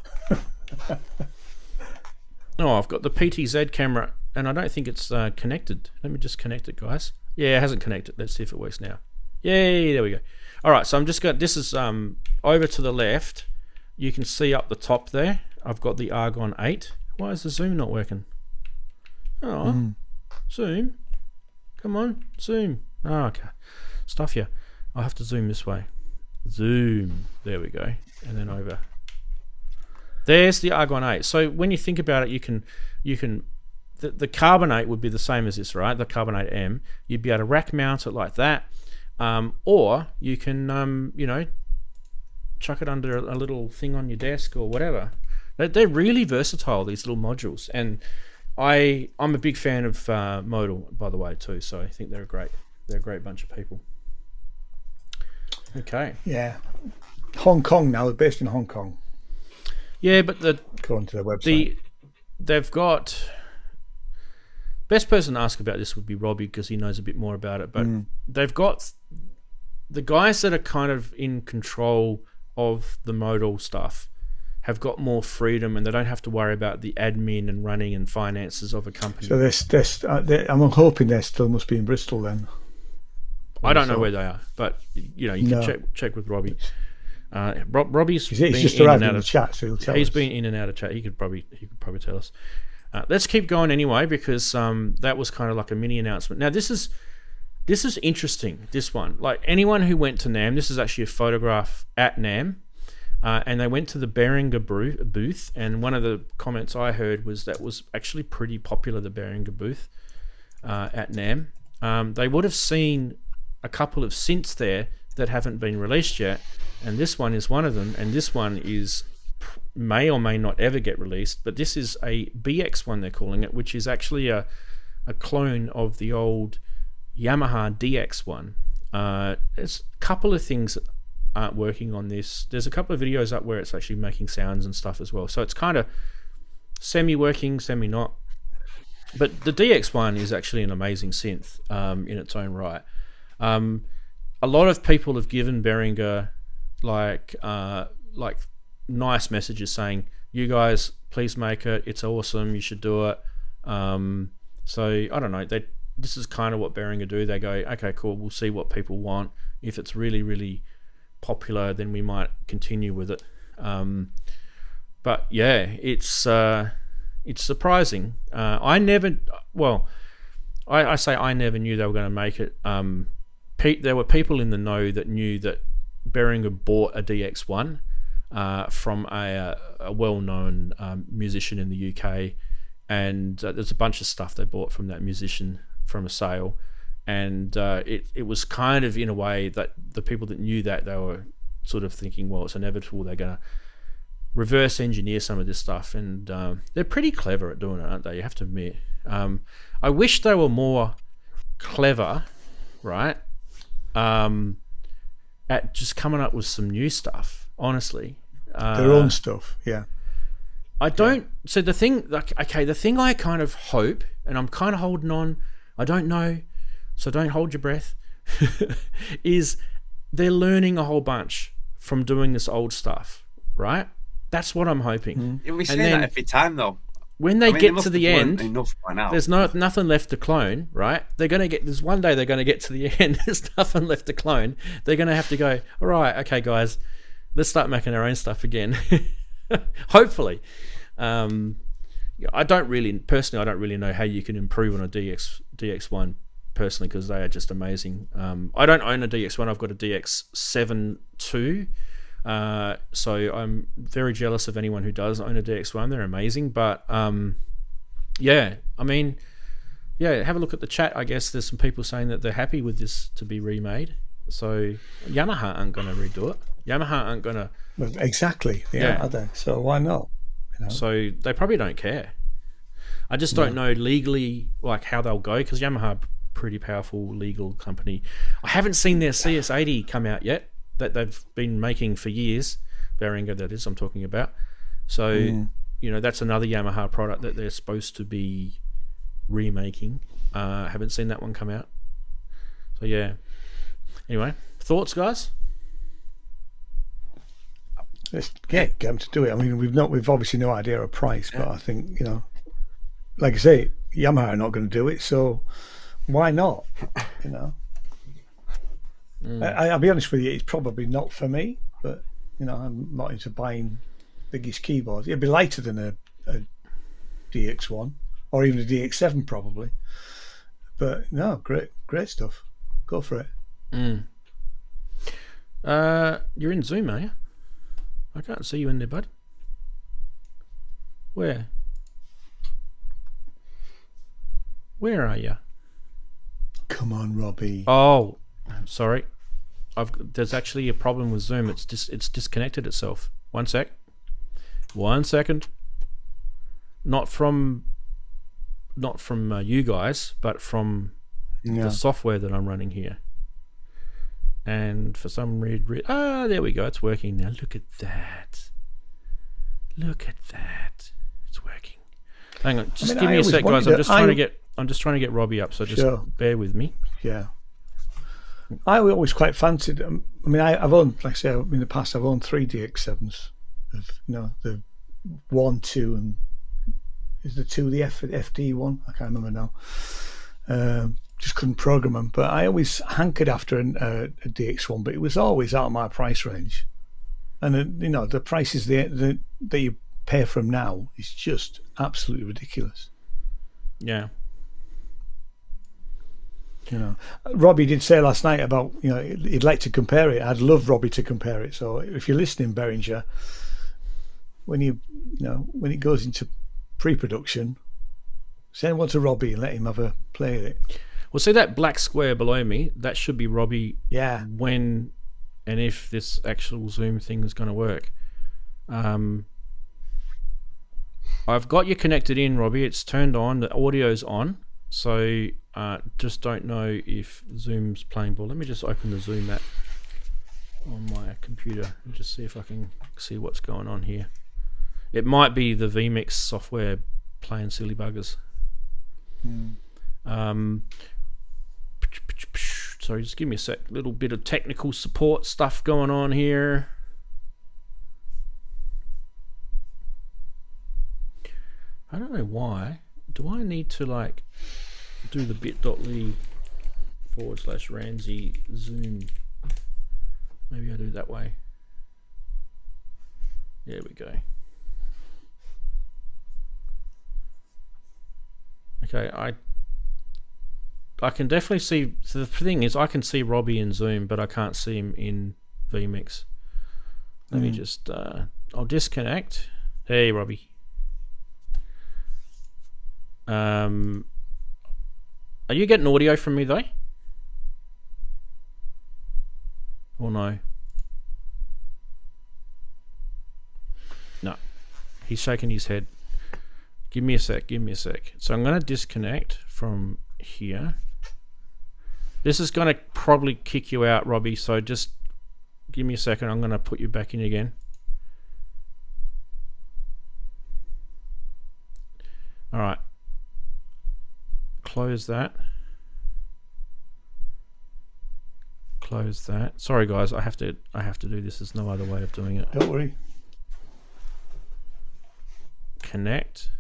Speaker 1: I've got the PTZ camera, and I don't think it's connected. Let me just connect it, guys. Yeah, it hasn't connected. Let's see if it works now. Yay! There we go. All right, so I'm just got. This is over to the left. You can see up the top there. I've got the Argon 8. Why is the zoom not working? Zoom. Come on, zoom. Okay. Stuff here. I'll have to zoom this way. Zoom. There we go. And then over. There's the Argon 8. So when you think about it, you can the Carbon 8 would be the same as this, right? The Carbon 8 M. You'd be able to rack mount it like that, or you can chuck it under a little thing on your desk or whatever. They're really versatile, these little modules, and I'm a big fan of Modal, by the way, too. So I think they're a great bunch of people. Okay.
Speaker 3: Yeah. Hong Kong now. They're based in Hong Kong.
Speaker 1: Yeah, but
Speaker 3: according to their website,
Speaker 1: they've got. Best person to ask about this would be Robbie, because he knows a bit more about it. But they've got the guys that are kind of in control of the Modal stuff have got more freedom, and they don't have to worry about the admin and running and finances of a company.
Speaker 3: So I'm hoping they still must be in Bristol then.
Speaker 1: I don't know where they are, but you can check with Robbie. Robbie's
Speaker 3: he's
Speaker 1: been
Speaker 3: just
Speaker 1: in
Speaker 3: arrived
Speaker 1: and out
Speaker 3: in the
Speaker 1: of
Speaker 3: chat, so he'll tell us.
Speaker 1: He's been in and out of chat. He could probably tell us. Let's keep going anyway, because that was kind of like a mini announcement. Now this is interesting. This one, like anyone who went to NAMM, this is actually a photograph at NAMM, and they went to the Behringer booth. And one of the comments I heard was that was actually pretty popular, the Behringer booth at NAMM. They would have seen a couple of synths there that haven't been released yet, and this one is one of them. And this one may or may not ever get released, but this is a BX-1, they're calling it, which is actually a clone of the old Yamaha DX-1. There's a couple of things that aren't working on this. There's a couple of videos up where it's actually making sounds and stuff as well, so it's kind of semi-working, semi-not. But the DX-1 is actually an amazing synth in its own right. A lot of people have given Behringer like nice messages saying, you guys, please make it, it's awesome, you should do it. So I don't know, this is kind of what Behringer do. They go, okay, cool, we'll see what people want. If it's really, really popular, then we might continue with it. But yeah, it's surprising. I never knew they were going to make it. There were people in the know that knew that Behringer bought a DX-1 from a well-known musician in the UK, and there's a bunch of stuff they bought from that musician from a sale, and it was kind of in a way that the people that knew that, they were sort of thinking, well, it's inevitable they're going to reverse engineer some of this stuff, and they're pretty clever at doing it, aren't they? You have to admit. I wish they were more clever, right, at just coming up with some new stuff, honestly.
Speaker 3: Their own stuff, yeah.
Speaker 1: I don't. So the thing I kind of hope, and I'm kind of holding on, I don't know, so don't hold your breath, is they're learning a whole bunch from doing this old stuff, right? That's what I'm hoping.
Speaker 4: We say that every time, though.
Speaker 1: When they get to the end,
Speaker 4: there's
Speaker 1: nothing left to clone, right? There's one day they're going to get to the end. There's nothing left to clone. They're going to have to go, all right, okay, guys, let's start making our own stuff again. Hopefully. I don't really know how you can improve on a DX1 personally, because they are just amazing. I don't own a DX1. I've got a DX7 II. So I'm very jealous of anyone who does own a DX1. They're amazing. But have a look at the chat. I guess there's some people saying that they're happy with this to be remade. So Yamaha aren't going to redo it. Yamaha aren't going to...
Speaker 3: Exactly. Yeah, are they? So why not?
Speaker 1: So they probably don't care. I just don't know legally like how they'll go, because Yamaha are a pretty powerful legal company. I haven't seen their CS80 come out yet, that they've been making for years. Behringer, that is, I'm talking about. So, that's another Yamaha product that they're supposed to be remaking. Haven't seen that one come out. So, yeah. Anyway, thoughts, guys?
Speaker 3: Get them to do it. I mean, we've obviously no idea of price, but I think, like I say, Yamaha are not going to do it, so why not? I'll be honest with you, it's probably not for me, but I'm not into buying biggest keyboards. It'd be lighter than a DX1 or even a DX7 probably, but no, great stuff. Go for it.
Speaker 1: You're in Zoom, are you? I can't see you in there, bud. Where are you?
Speaker 3: Come on, Robbie.
Speaker 1: Oh, sorry. There's actually a problem with Zoom. It's disconnected itself. One second. Not from you guys, but from the software that I'm running here. And for some reason, there we go. It's working now. Look at that. It's working. Hang on. Just give me a sec, guys. I'm just trying to get Robbie up. So just bear with me.
Speaker 3: Yeah. I always quite fancied. I mean, I've owned, like I say, in the past, I've owned 3 DX7s. The 1, 2, and is the 2 the FD one? I can't remember now. Just couldn't program them, but I always hankered after a DX1, but it was always out of my price range. And the prices that you pay for them now is just absolutely ridiculous.
Speaker 1: Yeah.
Speaker 3: Robbie did say last night about he'd like to compare it. I'd love Robbie to compare it. So if you're listening, Behringer, when when it goes into pre-production, send one to Robbie and let him have a play at it.
Speaker 1: Well, see that black square below me? That should be Robbie.
Speaker 3: Yeah.
Speaker 1: When and if this actual Zoom thing is going to work. I've got you connected in, Robbie. It's turned on. The audio's on. So just don't know if Zoom's playing ball. Let me just open the Zoom app on my computer and just see if I can see what's going on here. It might be the vMix software playing silly buggers. Sorry, just give me a sec. Little bit of technical support stuff going on here. I don't know why. Do I need to do the bit.ly/Ranzee Zoom? Maybe I do it that way. There we go. Okay, I can definitely see. So the thing is, I can see Robbie in Zoom, but I can't see him in vMix. Let me just. I'll disconnect. Hey, Robbie. Are you getting audio from me though? Or no? No. He's shaking his head. Give me a sec. So I'm going to disconnect from here. This is going to probably kick you out, Robbie, so just give me a second. I'm going to put you back in again. All right. Close that. Sorry guys, I have to do this. There's no other way of doing it.
Speaker 3: Don't worry.
Speaker 1: Connect.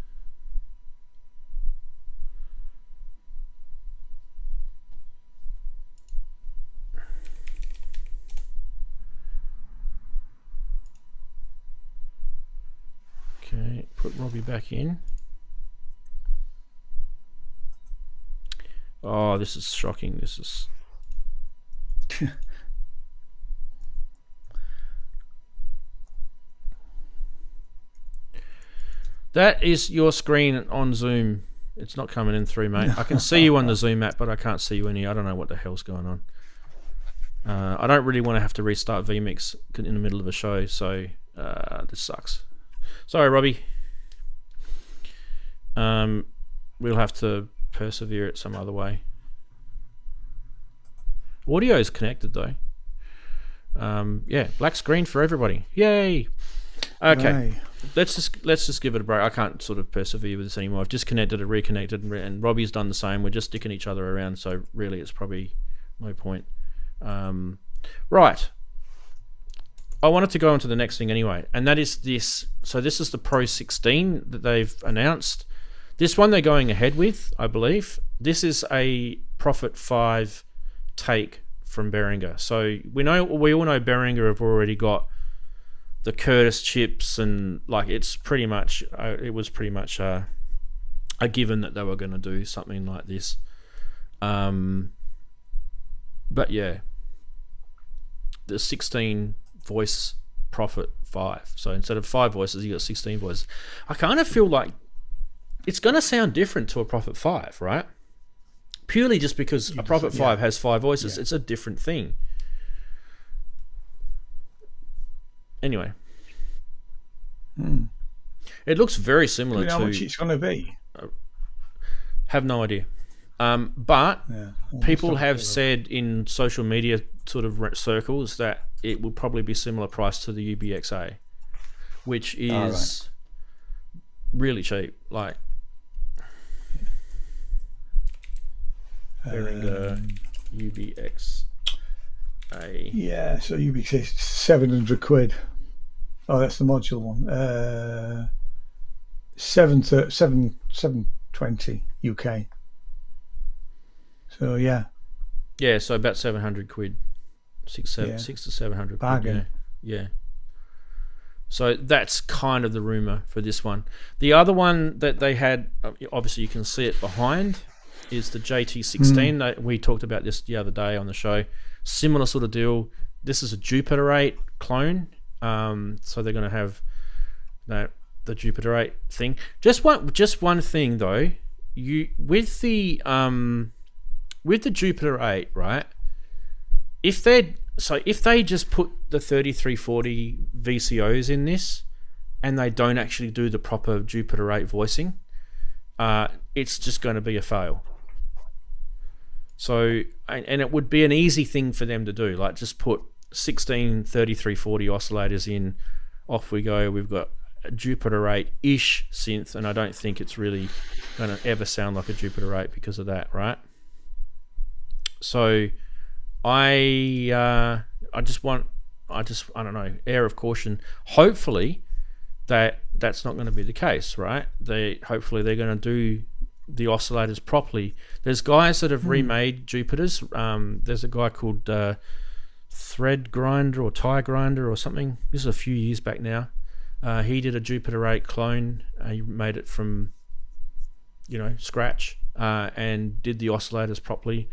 Speaker 1: Okay, put Robbie back in. Oh, this is shocking. This is... That is your screen on Zoom. It's not coming in through, mate. I can see you on the Zoom app, but I can't see you in here. I don't know what the hell's going on. I don't really want to have to restart vMix in the middle of a show, so this sucks. Sorry, Robbie. We'll have to persevere it some other way. Audio is connected though. Yeah, black screen for everybody. Yay! Okay,
Speaker 3: Right.
Speaker 1: let's just give it a break. I can't sort of persevere with this anymore. I've disconnected and reconnected, and Robbie's done the same. We're just sticking each other around, so really it's probably no point. Right. I wanted to go on to the next thing anyway, and that is this. So this is the Pro-16 that they've announced. This one they're going ahead with, I believe. This is a Prophet 5 take from Behringer. So we all know Behringer have already got the Curtis chips, and it's pretty much it was pretty much a given that they were going to do something like this. But yeah, the 16 voice Prophet 5. So instead of 5 voices, you got 16 voices. I kind of feel like it's going to sound different to a Prophet 5, right? Purely just because a Prophet 5 has 5 voices. It's a different thing. Anyway. It looks very similar to...
Speaker 3: how much it's going to be?
Speaker 1: Have no idea. But people have said in social media sort of circles that it will probably be similar price to the UBXA, which is really cheap. Like Behringer UBXA.
Speaker 3: Yeah, so UBXA is 700 quid. Oh, that's the module one. 720 UK. So yeah,
Speaker 1: so about 700 quid, 6 to 700
Speaker 3: bargain.
Speaker 1: Quid, yeah. So that's kind of the rumor for this one. The other one that they had, obviously you can see it behind, is the JT-16. We talked about this the other day on the show. Similar sort of deal. This is a Jupiter 8 clone. So they're going to have the Jupiter 8 thing. Just one thing though. With the Jupiter 8, right? If they just put the 3340 VCOs in this, and they don't actually do the proper Jupiter 8 voicing, it's just going to be a fail. So, and it would be an easy thing for them to do, like just put 16 3340 oscillators in, off we go. We've got a Jupiter 8-ish synth, and I don't think it's really going to ever sound like a Jupiter 8 because of that, right? So I don't know, air of caution. Hopefully that's not going to be the case, right? Hopefully they're going to do the oscillators properly. There's guys that have remade Jupiters. There's a guy called Thread Grinder or Tie Grinder or something. This is a few years back now. He did a Jupiter 8 clone. He made it from scratch and did the oscillators properly.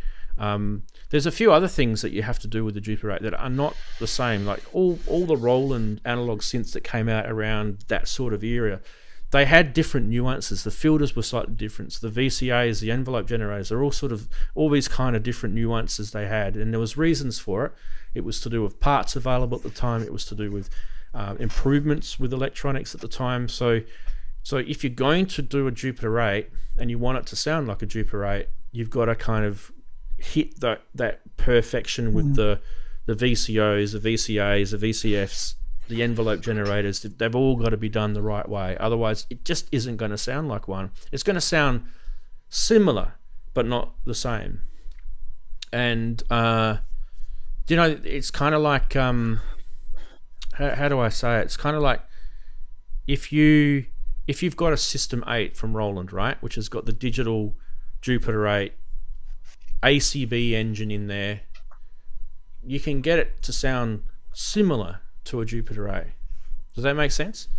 Speaker 1: There's a few other things that you have to do with the Jupiter 8 that are not the same. Like all the Roland analog synths that came out around that sort of era, they had different nuances. The filters were slightly different. The VCAs, the envelope generators, are all these kind of different nuances they had, and there was reasons for it. It was to do with parts available at the time. It was to do with improvements with electronics at the time. So if you're going to do a Jupiter 8 and you want it to sound like a Jupiter 8, you've got to kind of hit that perfection with the VCOs, the VCAs, the VCFs, the envelope generators. They've all got to be done the right way. Otherwise, it just isn't going to sound like one. It's going to sound similar, but not the same. And it's kind of like how do I say it? It's kind of like if you've got a System 8 from Roland, right, which has got the digital Jupiter 8 ACB engine in there, you can get it to sound similar to a Jupiter 8. Does that make sense?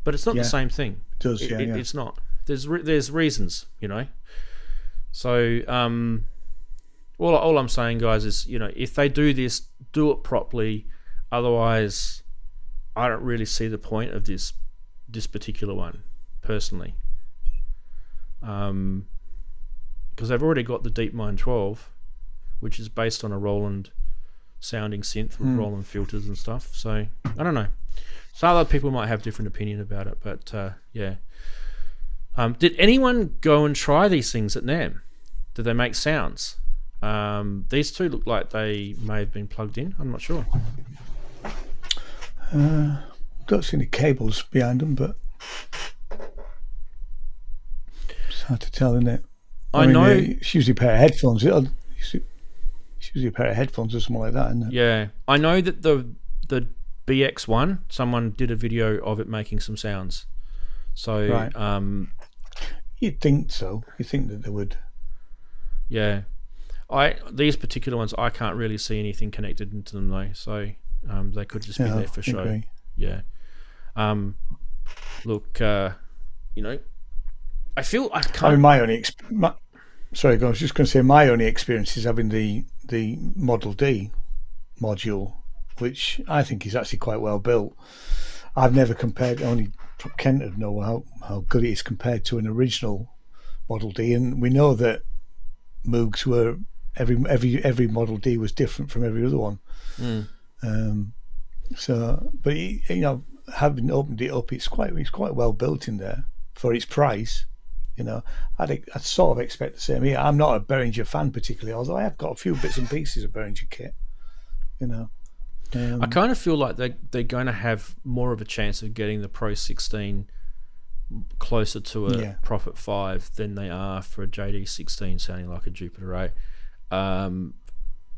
Speaker 1: But it's not the same thing.
Speaker 3: It does,
Speaker 1: It's not. There's reasons, So all I'm saying, guys, is if they do this, do it properly. Otherwise, I don't really see the point of this particular one, personally. Because they've already got the DeepMind 12, which is based on a Roland sounding synth with Roland filters and stuff. So I don't know. Some other people might have different opinion about it, but did anyone go and try these things at NAMM? Did they make sounds? These two look like they may have been plugged in. I'm not sure.
Speaker 3: Don't see any cables behind them, but it's hard to tell, isn't it? I mean,
Speaker 1: know
Speaker 3: it's usually a pair of headphones. It's usually a pair of headphones or something like that, isn't it?
Speaker 1: Yeah, I know that the BX-1, someone did a video of it making some sounds. So
Speaker 3: right. You'd think so. You think that they would.
Speaker 1: Yeah, these particular ones, I can't really see anything connected into them though. So they could just be there for show.
Speaker 3: Agree.
Speaker 1: Yeah. Look, I feel I can't.
Speaker 3: I mean, my only sorry, I was just going to say my only experience is having the Model D module which I think is actually quite well built. I've never compared, only Kent would know how good it is compared to an original Model D, and we know that Moogs were every Model D was different from every other one. So, but having opened it up, it's quite well built in there for its price. I'd sort of expect the same here. I'm not a Behringer fan particularly, although I have got a few bits and pieces of Behringer kit.
Speaker 1: I kind of feel like they're going to have more of a chance of getting the Pro-16 closer to a Prophet 5 than they are for a JT-16 sounding like a Jupiter 8.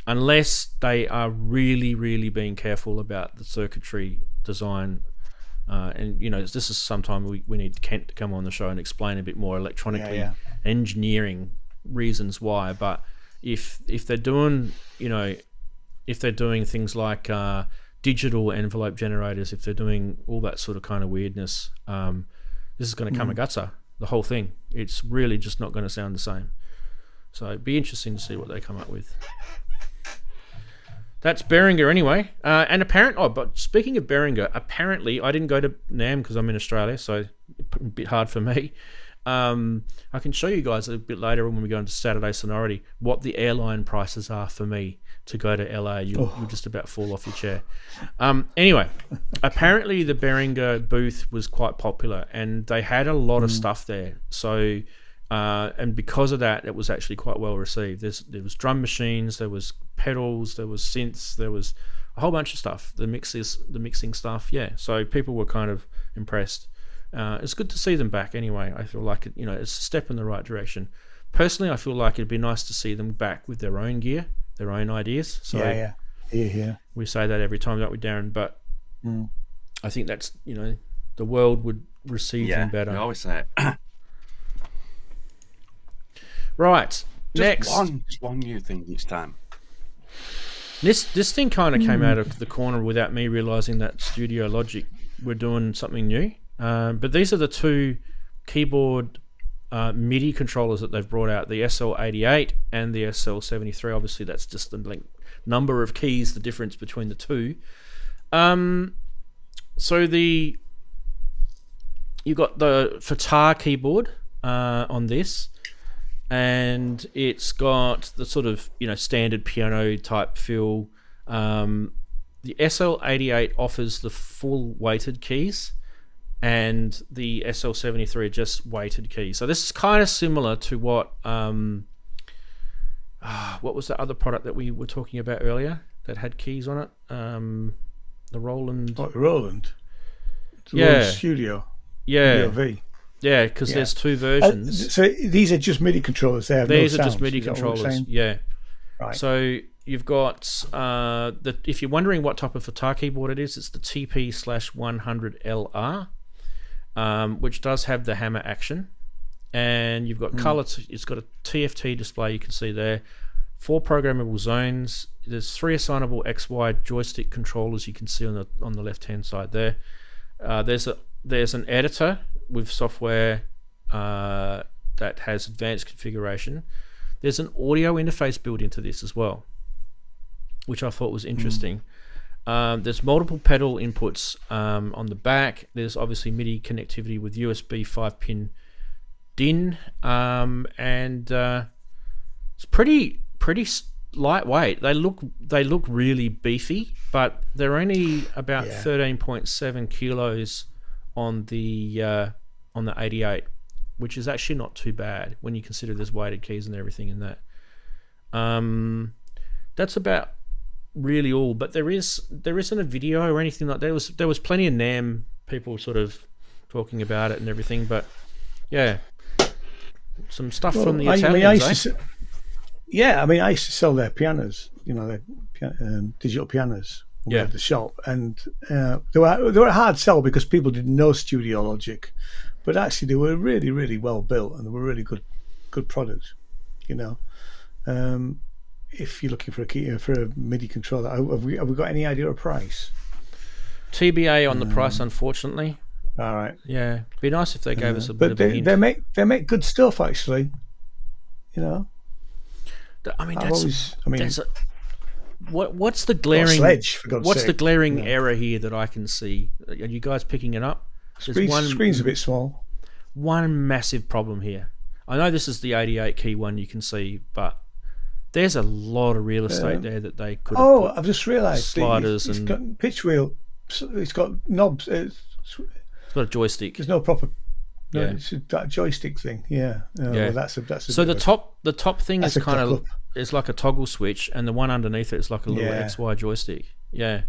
Speaker 1: Unless they are really, really being careful about the circuitry design. And this is sometime we need Kent to come on the show and explain a bit more electronically engineering reasons why. But if they're doing things like digital envelope generators, if they're doing all that sort of kind of weirdness, this is going to come a gutter, the whole thing. It's really just not going to sound the same. So it'd be interesting to see what they come up with. That's Behringer anyway. But speaking of Behringer, apparently I didn't go to NAMM because I'm in Australia, so a bit hard for me. I can show you guys a bit later when we go into Saturday Sonority what the airline prices are for me to go to LA. You'll just about fall off your chair. Anyway, apparently the Behringer booth was quite popular and they had a lot of stuff there. So, and because of that, it was actually quite well received. There was drum machines, there was pedals, there was synths, there was a whole bunch of stuff. The mixing stuff, yeah. So people were kind of impressed. It's good to see them back anyway. I feel like it's a step in the right direction. Personally, I feel like it'd be nice to see them back with their own gear, their own ideas. So
Speaker 3: yeah.
Speaker 1: We say that every time, don't we, Daren? But I think that's the world would receive them better.
Speaker 4: I always say it.
Speaker 1: Right. Next,
Speaker 4: just one new thing each time.
Speaker 1: This thing kind of came out of the corner without me realizing that Studiologic were doing something new. But these are the two keyboard MIDI controllers that they've brought out, the SL88 and the SL73. Obviously, that's just the number of keys, the difference between the two. So you've got the Fatar keyboard on this, and it's got the sort of standard piano type feel. The SL88 offers the full weighted keys, and the SL73 are just weighted keys. So this is kind of similar to what was the other product that we were talking about earlier that had keys on it? The Roland.
Speaker 3: Oh, Roland.
Speaker 1: Roland
Speaker 3: Studio.
Speaker 1: Yeah.
Speaker 3: V.
Speaker 1: Yeah, because there's two versions.
Speaker 3: So these are just MIDI controllers. These are
Speaker 1: just MIDI controllers. Yeah.
Speaker 3: Right.
Speaker 1: So you've got if you're wondering what type of Fatar keyboard it is, it's the TP/100LR. Which does have the hammer action, and you've got color. It's got a TFT display, you can see there, 4 programmable zones. There's 3 assignable XY joystick controllers, you can see on the left hand side there. There's an editor with software that has advanced configuration. There's an audio interface built into this as well, which I thought was interesting. There's multiple pedal inputs on the back. There's obviously MIDI connectivity with USB 5-pin DIN, and it's pretty lightweight. They look really beefy, but they're only about 13.7 kilos on the 88, which is actually not too bad when you consider there's weighted keys and everything in that. That's about really all, but there isn't a video or anything like that. There was plenty of NAMM people sort of talking about it and everything, but some stuff from the Italians.
Speaker 3: I used to sell their pianos, their digital pianos at the shop, and they were a hard sell because people didn't know Studiologic, but actually they were really, really well built and they were really good products, If you're looking for a MIDI controller, have we got any idea of price?
Speaker 1: TBA on the price, unfortunately.
Speaker 3: All right.
Speaker 1: Yeah, it'd be nice if they gave us a bit of a hint.
Speaker 3: They make good stuff, actually.
Speaker 1: what's the glaring
Speaker 3: sledge, for God's
Speaker 1: what's
Speaker 3: sake.
Speaker 1: the glaring error here that I can see? Are you guys picking it up?
Speaker 3: Screen's a bit small.
Speaker 1: One massive problem here. I know this is the 88 key one you can see, but there's a lot of real estate there that they could have put
Speaker 3: I've just realised.
Speaker 1: sliders
Speaker 3: It's
Speaker 1: and
Speaker 3: got pitch wheel. It's got knobs.
Speaker 1: it's got a joystick.
Speaker 3: There's no proper. No,
Speaker 1: Yeah.
Speaker 3: it's that joystick thing. Yeah.
Speaker 1: Yeah.
Speaker 3: Well, that's a
Speaker 1: So
Speaker 3: bit
Speaker 1: the top thing
Speaker 3: that's
Speaker 1: is
Speaker 3: a
Speaker 1: kind of
Speaker 3: cock-up.
Speaker 1: it's like a toggle switch, and the one underneath it is like a little
Speaker 3: Yeah.
Speaker 1: XY joystick. Yeah.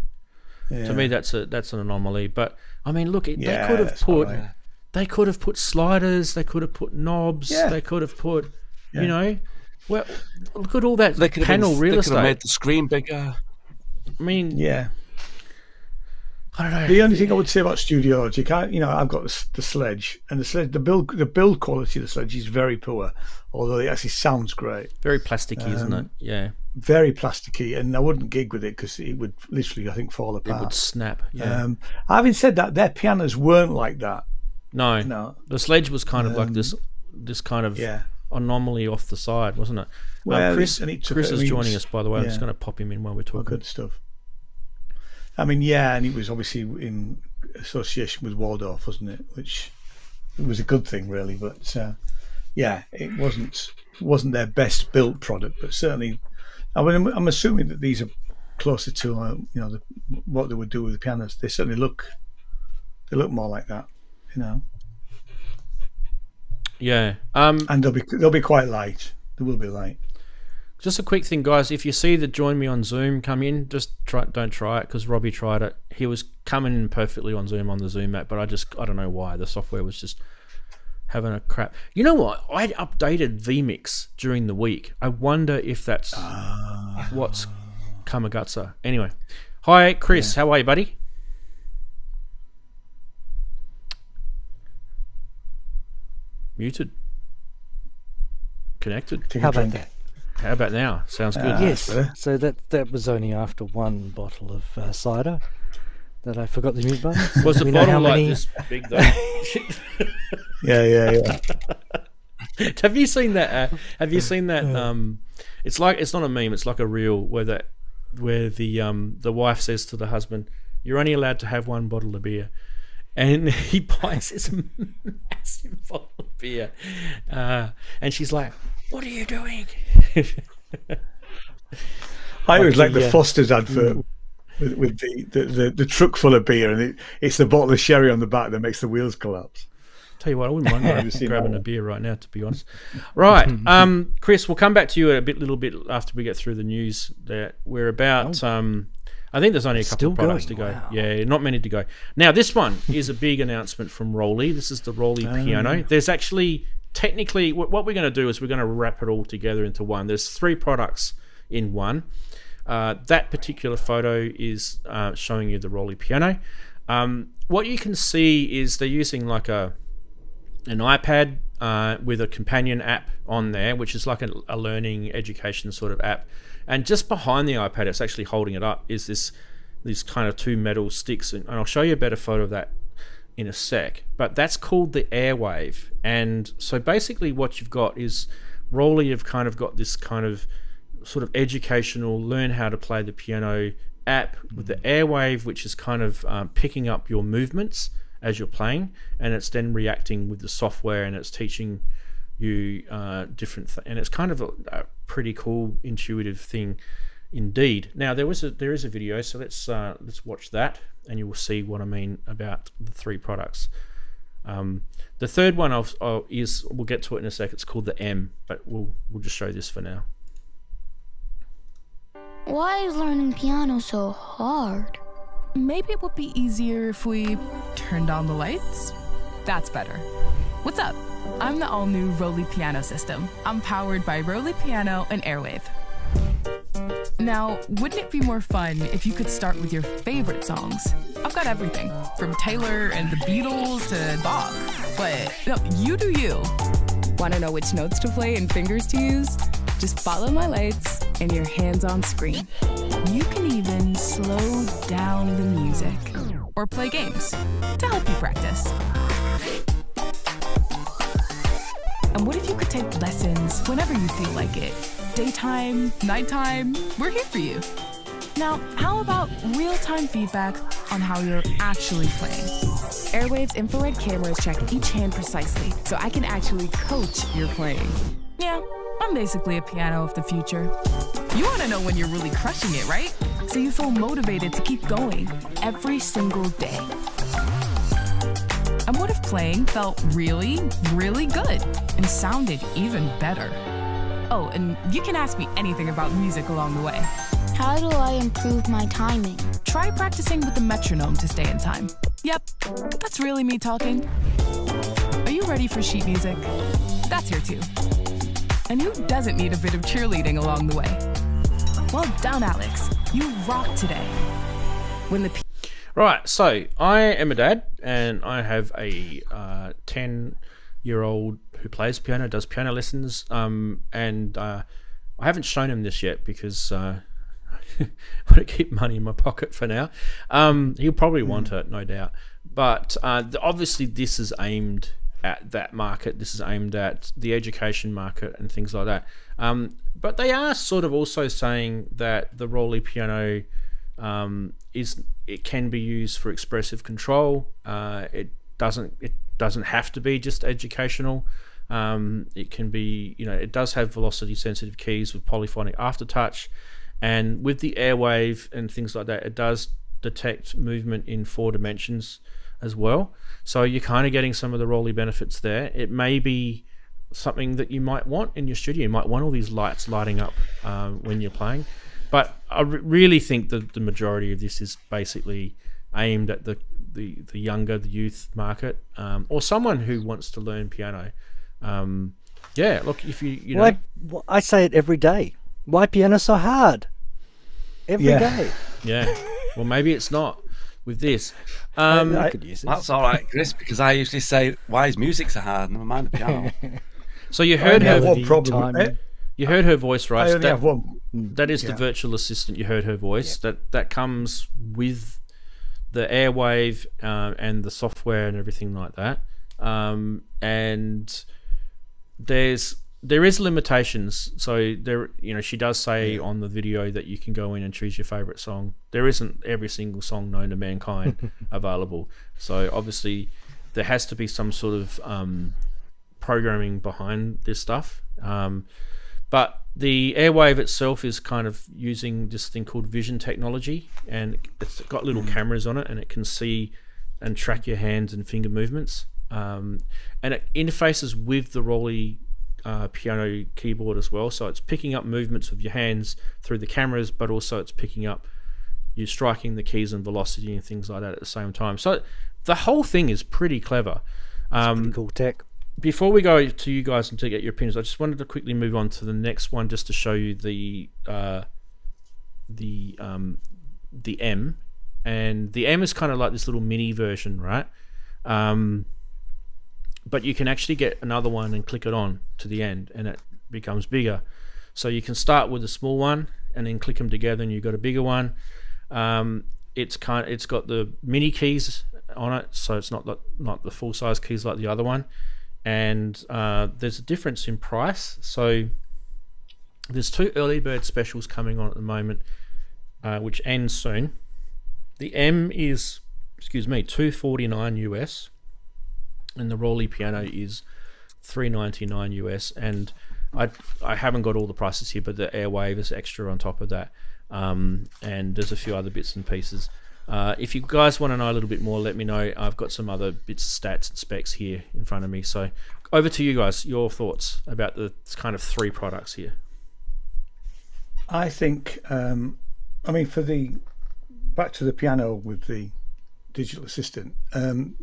Speaker 3: Yeah.
Speaker 1: To me, that's an anomaly. But I mean, look, they
Speaker 3: Yeah,
Speaker 1: could have
Speaker 3: that's
Speaker 1: put
Speaker 3: all right.
Speaker 1: they could have put sliders, they could have put knobs,
Speaker 3: Yeah.
Speaker 1: they could have put
Speaker 3: Yeah.
Speaker 1: you know, well, look at all that
Speaker 4: They could have
Speaker 1: panel real
Speaker 4: they could have made
Speaker 1: estate.
Speaker 4: the screen bigger.
Speaker 1: I mean,
Speaker 3: Yeah.
Speaker 1: I don't know.
Speaker 3: The only thing I would say about Studiologic, I've got the sledge, and the build quality of the sledge is very poor, although it actually sounds great.
Speaker 1: Very plasticky, isn't it? Yeah,
Speaker 3: Very plasticky, and I wouldn't gig with it because it would literally, I think, fall
Speaker 1: it
Speaker 3: apart.
Speaker 1: would snap. Yeah.
Speaker 3: Having said that, their pianos weren't like that.
Speaker 1: No,
Speaker 3: No.
Speaker 1: the sledge was kind of like this kind of
Speaker 3: Yeah.
Speaker 1: anomaly off the side, wasn't it?
Speaker 3: Well,
Speaker 1: Chris,
Speaker 3: and it took
Speaker 1: Chris
Speaker 3: it- I
Speaker 1: is
Speaker 3: mean,
Speaker 1: joining us, by the way. I'm just
Speaker 3: yeah.
Speaker 1: going to pop him in while we're
Speaker 3: All
Speaker 1: talking.
Speaker 3: good stuff. I mean, yeah, and it was obviously in association with Waldorf, wasn't it? Which was a good thing, really. But yeah, it wasn't their best built product, but certainly, I mean, I'm assuming that these are closer to what they would do with the pianos. They certainly look more like that,
Speaker 1: Yeah.
Speaker 3: and they'll be quite light. They will be light.
Speaker 1: Just a quick thing, guys. If you see the join me on Zoom come in, don't try it, because Robbie tried it. He was coming in perfectly on Zoom on the Zoom app, but I don't know why. The software was just having a crap. You know what? I updated vMix during the week. I wonder if that's what's Kamagutsa. Anyway, hi Chris. How are you, buddy? Muted. Connected.
Speaker 3: Take a
Speaker 8: How about
Speaker 3: drink.
Speaker 8: that?
Speaker 1: How about now? Sounds good.
Speaker 8: Yes.
Speaker 3: better.
Speaker 8: So that was only after one bottle of cider that I forgot the mute button.
Speaker 1: Was the
Speaker 8: We know how
Speaker 1: bottle like
Speaker 8: many-
Speaker 1: this big though?
Speaker 3: Yeah.
Speaker 1: Have you seen that? Have you seen that? It's not a meme. It's like a reel where the wife says to the husband, "You're only allowed to have one bottle of beer," and he buys this massive bottle of beer, and she's like, "What are you doing?"
Speaker 3: I always like the
Speaker 8: yeah.
Speaker 3: Foster's advert with the truck full of beer, and it's the bottle of sherry on the back that makes the wheels collapse.
Speaker 1: Tell you what, I wouldn't mind
Speaker 3: Have you seen
Speaker 1: grabbing
Speaker 3: that
Speaker 1: a
Speaker 3: one?
Speaker 1: beer right now, to be honest. Right, Chris, we'll come back to you a little bit after we get through the news. That we're about. I think there's only a couple
Speaker 8: Still
Speaker 1: of products
Speaker 8: going,
Speaker 1: to go.
Speaker 8: wow.
Speaker 1: Yeah, not many to go. Now, this one is a big announcement from Roli. This is the Roli Piano. There's actually, technically, what we're going to do is we're going to wrap it all together into one. There's 3 products in one. That particular photo is showing you the Roli Piano. What you can see is they're using like an iPad with a companion app on there, which is like a learning education sort of app. And just behind the iPad, it's actually holding it up, is these kind of 2 metal sticks. And I'll show you a better photo of that in a sec. But that's called the Airwave. And so basically what you've got is Roli have kind of got this kind of sort of educational, learn how to play the piano app with the Airwave, which is kind of picking up your movements as you're playing, and it's then reacting with the software, and it's teaching you and it's kind of a pretty cool, intuitive thing indeed. Now there is a video, so let's watch that, and you will see what I mean about the 3 products. The third one is we'll get to it in a sec. It's called the M, but we'll just show this for now.
Speaker 9: Why is learning piano so hard?
Speaker 10: Maybe it would be easier if we turned on the lights? That's better. What's up? I'm the all-new Roli Piano system. I'm powered by Roli Piano and Airwave. Now, wouldn't it be more fun if you could start with your favorite songs? I've got everything, from Taylor and the Beatles to Bob. But no, you do you. Want to know which notes to play and fingers to use? Just follow my lights and your hands on screen. You can even slow down the music or play games to help you practice. And what if you could take lessons whenever you feel like it? Daytime, nighttime, we're here for you. Now, how about real-time feedback on how you're actually playing? Airwave's infrared cameras check each hand precisely, so I can actually coach your playing. Yeah, I'm basically a piano of the future. You want to know when you're really crushing it, right? So you feel motivated to keep going every single day. And what if playing felt really, really good and sounded even better? Oh, and you can ask me anything about music along the way.
Speaker 9: How do I improve my timing?
Speaker 10: Try practicing with the metronome to stay in time. Yep, that's really me talking. Are you ready for sheet music? That's here too. And who doesn't need a bit of cheerleading along the way? Well done, Alex. You rock today.
Speaker 1: Right, so I am a dad, and I have a 10-year-old who plays piano, does piano lessons, and I haven't shown him this yet because I want to keep money in my pocket for now. He'll probably want it, no doubt. But obviously this is aimed at that market. This is aimed at the education market and things like that. But they are sort of also saying that the Roli piano it can be used for expressive control. It doesn't have to be just educational. It can be, it does have velocity sensitive keys with polyphonic aftertouch, and with the airwave and things like that, it does detect movement in 4 dimensions as well. So you're kind of getting some of the Roli benefits there. It may be something that you might want in your studio. You might want all these lights lighting up when you're playing. But I really think that the majority of this is basically aimed at the younger, the youth market, or someone who wants to learn piano. Yeah, look, if you know...
Speaker 8: I say it every day. Why piano so hard? Every day.
Speaker 1: Yeah. Well, maybe it's not with this.
Speaker 8: I could use it.
Speaker 4: That's all right, Chris, because I usually say, why is music so hard? Never mind the piano.
Speaker 1: So you heard her...
Speaker 3: one problem.
Speaker 1: You heard her voice, right?
Speaker 3: I only have one.
Speaker 1: That is the virtual assistant. You heard her voice. That comes with the airwave and the software and everything like that. And there is limitations. So there, she does say on the video that you can go in and choose your favorite song. There isn't every single song known to mankind available. So obviously there has to be some sort of programming behind this stuff. But the airwave itself is kind of using this thing called vision technology, and it's got little cameras on it, and it can see and track your hands and finger movements. And it interfaces with the Roli piano keyboard as well, so it's picking up movements of your hands through the cameras, but also it's picking up you striking the keys and velocity and things like that at the same time. So the whole thing is pretty clever.
Speaker 8: It's pretty cool tech.
Speaker 1: Before we go to you guys and to get your opinions, I just wanted to quickly move on to the next one, just to show you the M, and the M is kind of like this little mini version, right? But you can actually get another one and click it on to the end, and it becomes bigger. So you can start with a small one and then click them together, and you've got a bigger one. It's got the mini keys on it, so it's not the full size keys like the other one. And there's a difference in price. So there's 2 early bird specials coming on at the moment, which ends soon. The M is, $249 US, and the Roli piano is $399 US. And I haven't got all the prices here, but the airwave is extra on top of that, and there's a few other bits and pieces. If you guys want to know a little bit more, let me know. I've got some other bits, stats and specs here in front of me. So over to you guys, your thoughts about the kind of 3 products here.
Speaker 3: I think, back to the piano with the digital assistant,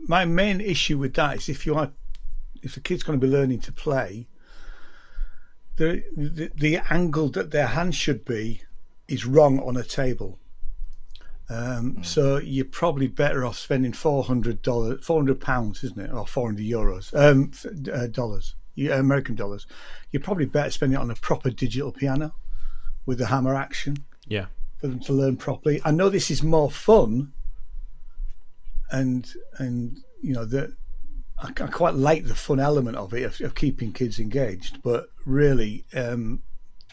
Speaker 3: my main issue with that is if the kid's going to be learning to play, the angle that their hand should be is wrong on a table. So you're probably better off spending £400, isn't it, or 400 euros, dollars, American dollars. You're probably better spending it on a proper digital piano with the hammer action.
Speaker 1: Yeah,
Speaker 3: for them to learn properly. I know this is more fun, and I quite like the fun element of it of keeping kids engaged. But really,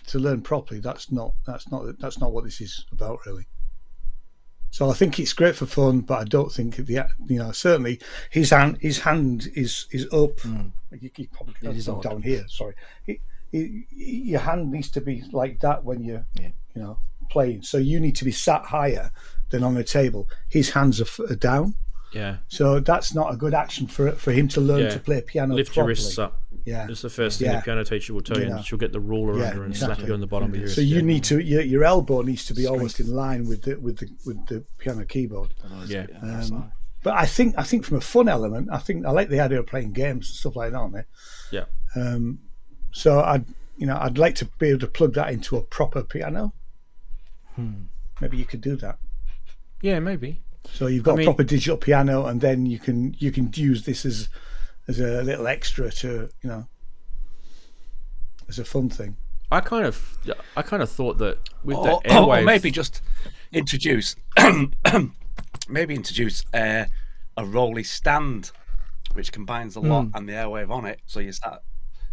Speaker 3: to learn properly, that's not what this is about, really. So I think it's great for fun, but I don't think certainly his hand is up. You probably that's not down here. Sorry, your hand needs to be like that when you're playing. So you need to be sat higher than on a table. His hands are down.
Speaker 1: Yeah.
Speaker 3: So that's not a good action for him to learn to play piano.
Speaker 1: Lift
Speaker 3: properly.
Speaker 1: your wrists up.
Speaker 3: Yeah.
Speaker 1: It's the first thing the piano teacher will tell you. And she'll get the ruler under and slap you on the bottom of your wrist.
Speaker 3: So you need to your elbow needs to be almost in line with the piano keyboard.
Speaker 1: Yeah.
Speaker 3: But I think from a fun element, I like the idea of playing games and stuff like that on it.
Speaker 1: Yeah.
Speaker 3: So I'd like to be able to plug that into a proper piano. Maybe you could do that.
Speaker 1: Yeah, maybe.
Speaker 3: So you've got a proper digital piano, and then you can use this as a little extra to as a fun thing.
Speaker 1: I kind of thought that with the airwave,
Speaker 4: or maybe just introduce a Roli stand, which combines a lot and the airwave on it. So you start.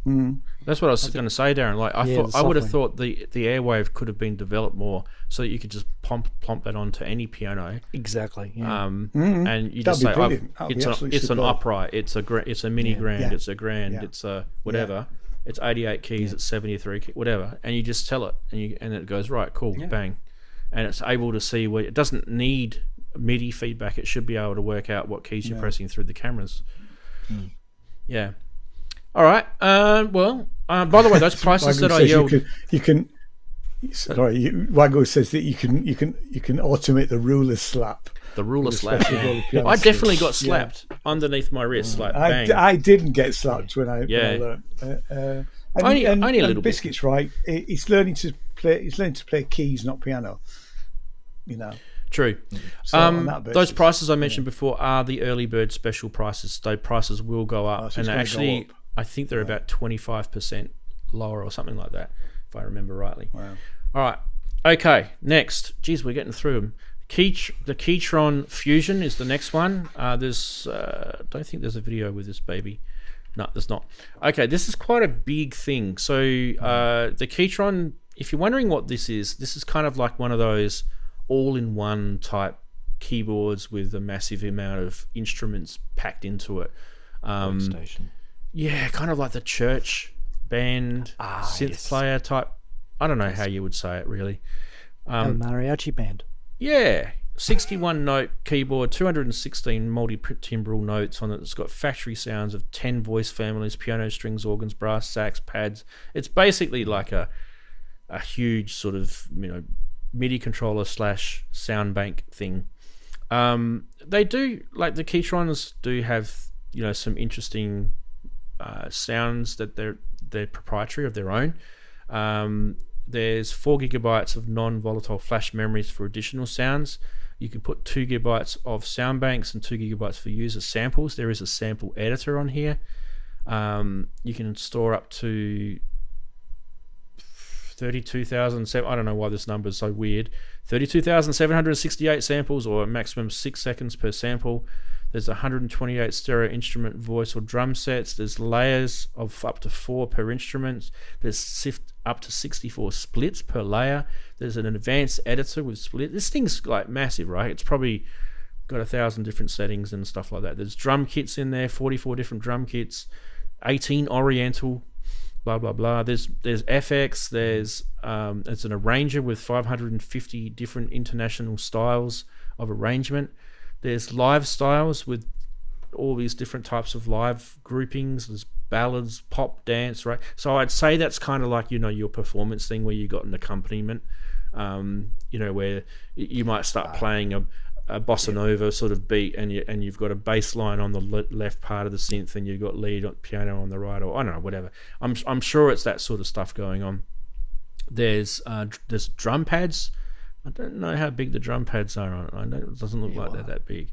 Speaker 1: That's what I was going to say, Darren. Like I would have thought the airwave could have been developed more, so that you could just plump that onto any piano.
Speaker 8: Exactly. Yeah.
Speaker 1: And you just say, it's an
Speaker 3: superb.
Speaker 1: upright, it's a mini grand, it's a grand, it's a whatever. It's 88 keys, it's 73 keys, whatever, and you just tell it, and it goes right, cool, bang, and it's able to see where it doesn't need MIDI feedback. It should be able to work out what keys you're pressing through the cameras. Yeah. All right. Well, by the way, those prices that I yelled,
Speaker 3: you can. Sorry, Wago says that you can automate the ruler slap.
Speaker 1: The ruler slap. Yeah. I definitely got slapped underneath my wrist, like bang.
Speaker 3: I didn't get slapped when I learned.
Speaker 1: Only a little
Speaker 3: Biscuit's bit. Right. He's learning to play keys, not piano.
Speaker 1: True. So those prices I mentioned before are the early bird special prices. Those prices will go up, and actually, I think they're about 25% lower or something like that, if I remember rightly.
Speaker 3: Wow.
Speaker 1: All right. Okay. Next. Geez, we're getting through them. The Ketron Fusion is the next one. There's don't think there's a video with this baby. No, there's not. Okay, this is quite a big thing. So the Ketron, if you're wondering what this is kind of like one of those all-in-one type keyboards with a massive amount of instruments packed into it.
Speaker 8: Station.
Speaker 1: Yeah, kind of like the church band synth player type. I don't know how you would say it really.
Speaker 8: Mariachi band.
Speaker 1: Yeah, 61 note keyboard, 216 multi-timbral notes on it. It's got factory sounds of 10 voice families, piano, strings, organs, brass, sax, pads. It's basically like a huge sort of MIDI controller / sound bank thing. They do, like the Ketrons do have some interesting sounds that they're proprietary of their own. There's 4 gigabytes of non-volatile flash memories for additional sounds. You can put 2 gigabytes of sound banks and 2 gigabytes for user samples. There is a sample editor on here. You can store up to 32,000. I don't know why this number is so weird. 32,768 samples, or a maximum 6 seconds per sample. There's 128 stereo instrument, voice, or drum sets. There's layers of up to 4 per instrument. There's up to 64 splits per layer. There's an advanced editor with split. This thing's like massive, right? It's probably got 1,000 different settings and stuff like that. There's drum kits in there, 44 different drum kits, 18 Oriental, blah blah blah. There's FX. There's it's an arranger with 550 different international styles of arrangement. There's live styles with all these different types of live groupings. There's ballads, pop, dance, right? So I'd say that's kind of like your performance thing where you got an accompaniment, where you might start playing a bossa nova sort of beat, and you've got a bass line on the left part of the synth, and you've got lead piano on the right, or I don't know, whatever. I'm sure it's that sort of stuff going on. There's drum pads. I don't know how big the drum pads are on it. It doesn't look like they're that big.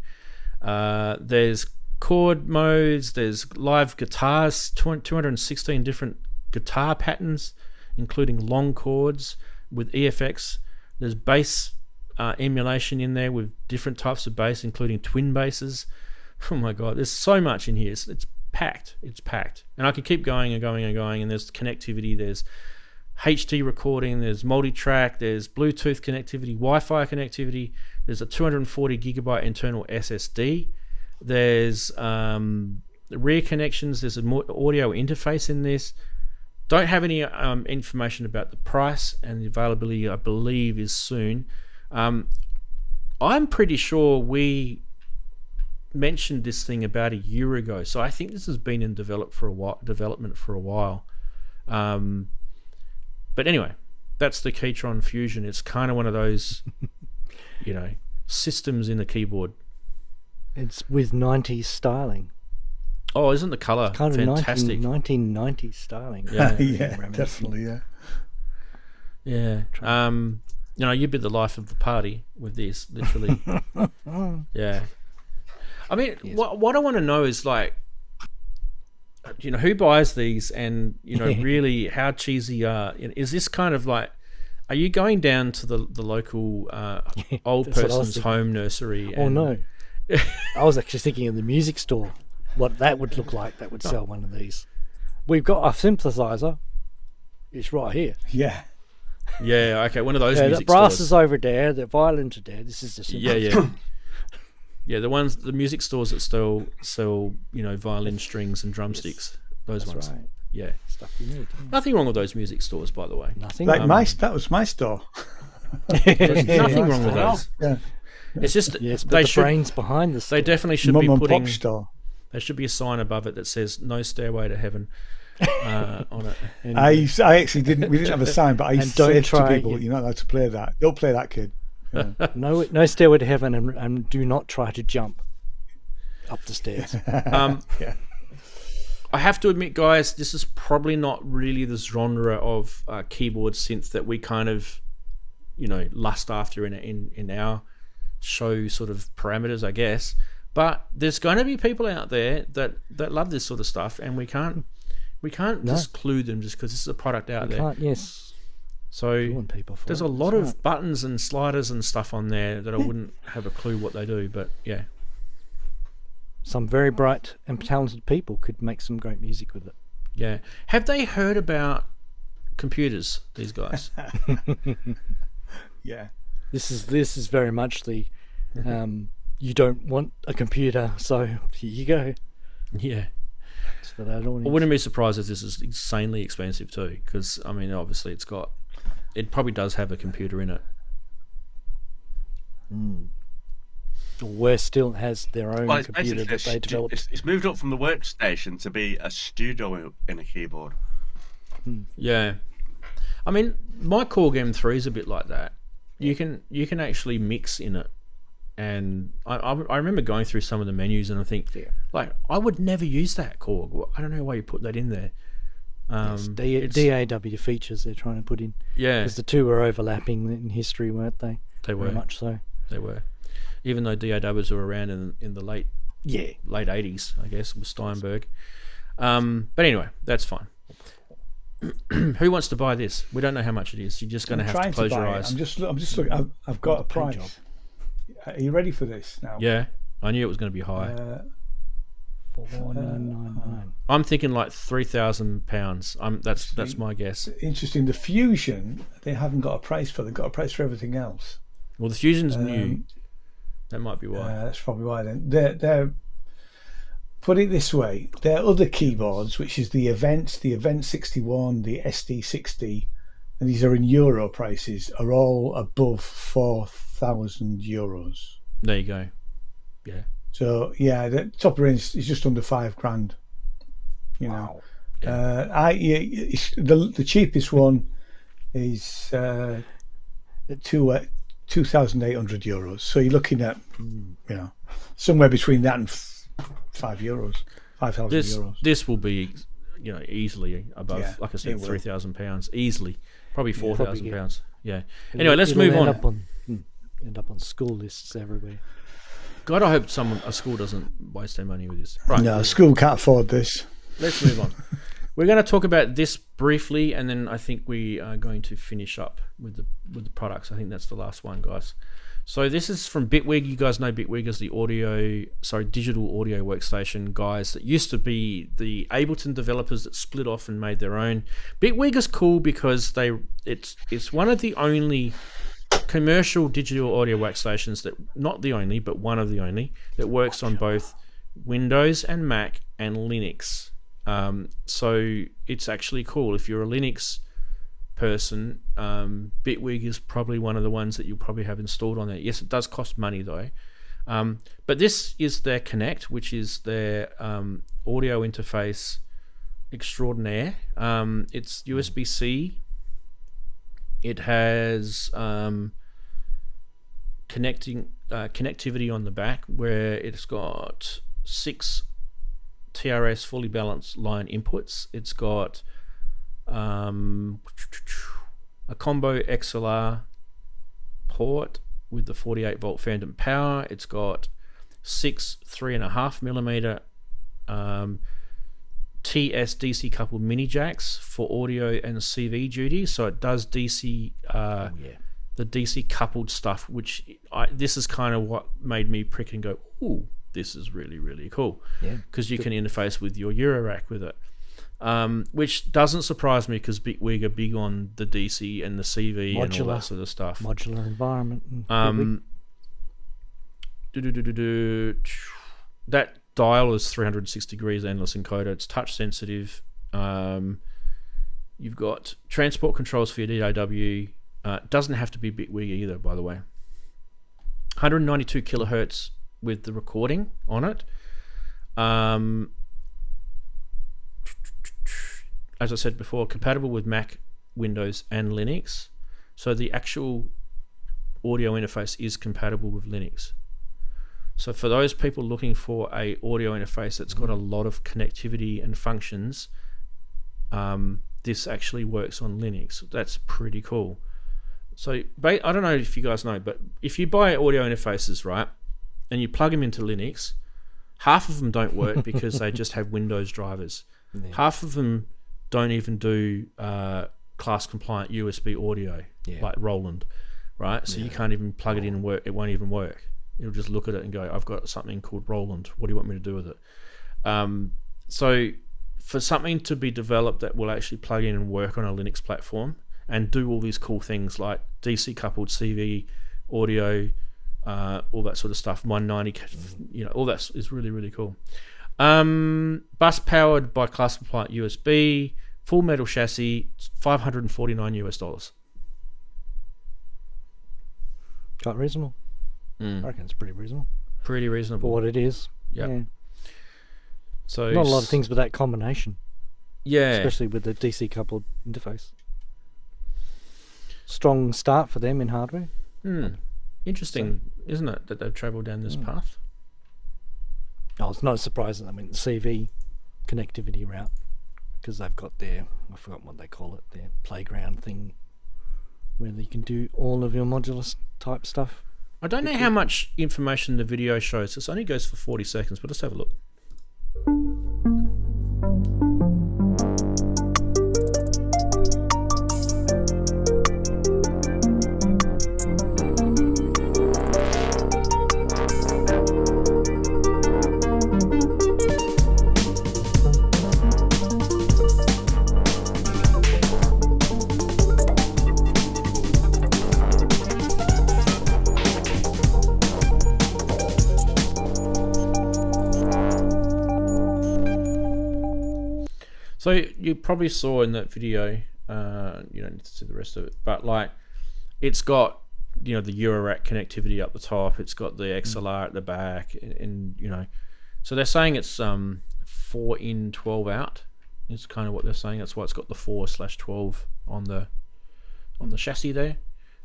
Speaker 1: There's chord modes. There's live guitars, 216 different guitar patterns, including long chords with EFX. There's bass emulation in there with different types of bass, including twin basses. Oh my god, there's so much in here. It's packed. It's packed. And I could keep going and going and going. And there's connectivity. There's HD recording, there's multi-track, there's Bluetooth connectivity, Wi-Fi connectivity, there's a 240 gigabyte internal SSD, there's rear connections, there's an audio interface in this. Don't have any information about the price, and the availability, I believe, is soon. I'm pretty sure we mentioned this thing about a year ago, so I think this has been in development for a while. But anyway, that's the Ketron Fusion. It's kind of one of those, systems in the keyboard.
Speaker 8: It's with 90s styling.
Speaker 1: Oh, isn't the color
Speaker 8: Kind of
Speaker 1: fantastic?
Speaker 8: 1990s styling.
Speaker 1: Yeah,
Speaker 3: Yeah, definitely, yeah.
Speaker 1: Yeah. You'd be the life of the party with this, literally. Yeah. I mean, what I want to know is, like, who buys these, and really how cheesy is this? Kind of like, are you going down to the local old person's home nursery?
Speaker 8: Oh no, I was actually thinking of the music store. What that would look like, that would sell one of these. We've got a synthesizer. It's right here.
Speaker 3: Yeah.
Speaker 1: Yeah, okay, one of those
Speaker 8: the
Speaker 1: music
Speaker 8: brass
Speaker 1: stores.
Speaker 8: is over there, the violins are there. This is the synthesizer.
Speaker 1: Yeah. Yeah, the music stores that still sell, violin strings and drumsticks. Those
Speaker 8: That's
Speaker 1: ones.
Speaker 8: right.
Speaker 1: Yeah.
Speaker 8: Stuff you need. Yeah.
Speaker 1: Nothing wrong with those music stores, by the way.
Speaker 8: Nothing.
Speaker 3: Like that was my store.
Speaker 1: There's nothing wrong with those.
Speaker 3: Yeah.
Speaker 1: It's just
Speaker 8: Yes, but
Speaker 1: they
Speaker 8: the
Speaker 1: should.
Speaker 8: brains behind the
Speaker 1: They definitely should
Speaker 3: Mum
Speaker 1: be
Speaker 3: and
Speaker 1: putting.
Speaker 3: pop store.
Speaker 1: There should be a sign above it that says "No Stairway to Heaven" on it.
Speaker 3: I actually didn't. We didn't have a sign, but I used to
Speaker 8: don't
Speaker 3: say to
Speaker 8: try
Speaker 3: people,
Speaker 8: it.
Speaker 3: "You're not allowed to play that. Don't play that, kid." Yeah.
Speaker 8: No stairway to heaven, and do not try to jump up the stairs.
Speaker 3: Yeah.
Speaker 1: I have to admit, guys, this is probably not really the genre of keyboard synth that we kind of, lust after in our show sort of parameters, I guess. But there's going to be people out there that love this sort of stuff, and we can't exclude them just because this is a product out there.
Speaker 8: Can't, yes.
Speaker 1: So
Speaker 8: People for
Speaker 1: there's
Speaker 8: it.
Speaker 1: a lot
Speaker 8: That's
Speaker 1: of
Speaker 8: right.
Speaker 1: buttons and sliders and stuff on there that I wouldn't have a clue what they do, but yeah.
Speaker 8: Some very bright and talented people could make some great music with it.
Speaker 1: Yeah. Have they heard about computers, these guys?
Speaker 3: Yeah.
Speaker 8: This is very much the you don't want a computer, so here you go.
Speaker 1: Yeah.
Speaker 8: It's for that audience.
Speaker 1: I wouldn't be surprised if this is insanely expensive too, because, I mean, obviously it probably does have a computer in it.
Speaker 8: Where still has their own
Speaker 4: Well, it's
Speaker 8: computer
Speaker 4: basically
Speaker 8: that they developed.
Speaker 4: it's moved up from the workstation to be a studio in a keyboard.
Speaker 1: Yeah. I mean, my Korg M3 is a bit like that. You can actually mix in it. And I remember going through some of the menus, and I think, like, I would never use that Korg. Well, I don't know why you put that in there.
Speaker 8: It's DAW features they're trying to put in.
Speaker 1: Yeah.
Speaker 8: Because the two were overlapping in history, weren't they?
Speaker 1: They were.
Speaker 8: Very much so.
Speaker 1: They were. Even though DAWs were around in the late 80s, I guess, with Steinberg. But anyway, that's fine. Who wants to buy this? We don't know how much it is. You're just going to have to close your eyes.
Speaker 3: I'm just looking. I've got a price. Are you ready for this now?
Speaker 1: Yeah, I knew it was going to be high.
Speaker 8: 4,999.
Speaker 1: I'm thinking like £3,000. That's my guess.
Speaker 3: Interesting. The Fusion, they haven't got a price for. They've got a price for everything else.
Speaker 1: Well, the Fusion's new. That might be why.
Speaker 3: That's probably why. Then they're put it this way: their other keyboards, which is the Event 61, the SD60, and these are in euro prices, are all above 4,000 euros.
Speaker 1: There you go. Yeah.
Speaker 3: So yeah, the top range is just under $5,000. You know, the cheapest one is 2,800 euros. So you're looking at somewhere between that and €5, 5,000 euros.
Speaker 1: This will be easily above, like I said, £3,000 easily, probably £4,000. Yeah. Anyway, let's move on.
Speaker 8: End up on school lists everywhere.
Speaker 1: God, I hope a school doesn't waste their money with this. Right.
Speaker 3: No, school can't afford this.
Speaker 1: Let's move on. we're going to talk about this briefly, and then I think we are going to finish up with the products. I think that's the last one, guys. So this is from Bitwig. You guys know Bitwig as the digital audio workstation guys that used to be the Ableton developers that split off and made their own. Bitwig is cool because it's one of the only commercial digital audio workstations that, not the only, but one of the only, that works on both Windows and Mac and Linux. So it's actually cool. If you're a Linux person, Bitwig is probably one of the ones that you'll probably have installed on there. Yes, it does cost money though. But this is their Connect, which is their audio interface extraordinaire. It's USB-C. It has connectivity on the back, where it's got 6 TRS fully balanced line inputs. It's got a combo XLR port with the 48 volt phantom power. It's got 6 3.5mm TS DC coupled mini jacks for audio and CV duty, so it does DC the DC coupled stuff, which this is kind of what made me prick and go, ooh, this is really, really cool, because you can interface with your eurorack with it, which doesn't surprise me because Bitwig are big on the DC and the CV modular, and all that sort of stuff.
Speaker 8: Modular environment.
Speaker 1: That dial is 360 degrees endless encoder. It's touch sensitive. You've got transport controls for your DAW. Doesn't have to be Bitwig either, by the way. 192 kilohertz with the recording on it. As I said before, compatible with Mac, Windows, and Linux. So the actual audio interface is compatible with Linux. So for those people looking for a audio interface that's got a lot of connectivity and functions, this actually works on Linux. That's pretty cool. So I don't know if you guys know, but if you buy audio interfaces, right, and you plug them into Linux, half of them don't work because they just have Windows drivers. Yeah. Half of them don't even do class compliant USB audio, like Roland, right? So you can't even plug it in and work. It won't even work. It'll just look at it and go, I've got something called Roland. What do you want me to do with it? So for something to be developed that will actually plug in and work on a Linux platform and do all these cool things like DC coupled CV audio, all that sort of stuff, 190, all that is really, really cool. Bus powered by class compliant USB, full metal chassis, $549.
Speaker 8: Quite reasonable. I reckon it's pretty reasonable.
Speaker 1: Pretty reasonable.
Speaker 8: For what it is.
Speaker 1: Yep. Yeah. So
Speaker 8: not a lot of things with that combination.
Speaker 1: Yeah.
Speaker 8: Especially with the DC coupled interface. Strong start for them in hardware.
Speaker 1: Interesting, isn't it, that they've travelled down this path?
Speaker 8: Oh, it's not surprising. I mean, the CV connectivity route, because they've got their, I forgot what they call it, their playground thing, where you can do all of your modular type stuff.
Speaker 1: I don't know how much information the video shows. This only goes for 40 seconds, but let's have a look. So you probably saw in that video, you don't need to see the rest of it, but like it's got, the eurorack connectivity up the top, it's got the XLR at the back, and so they're saying it's 4 in, 12 out is kind of what they're saying. That's why it's got the 4/12 on the chassis there.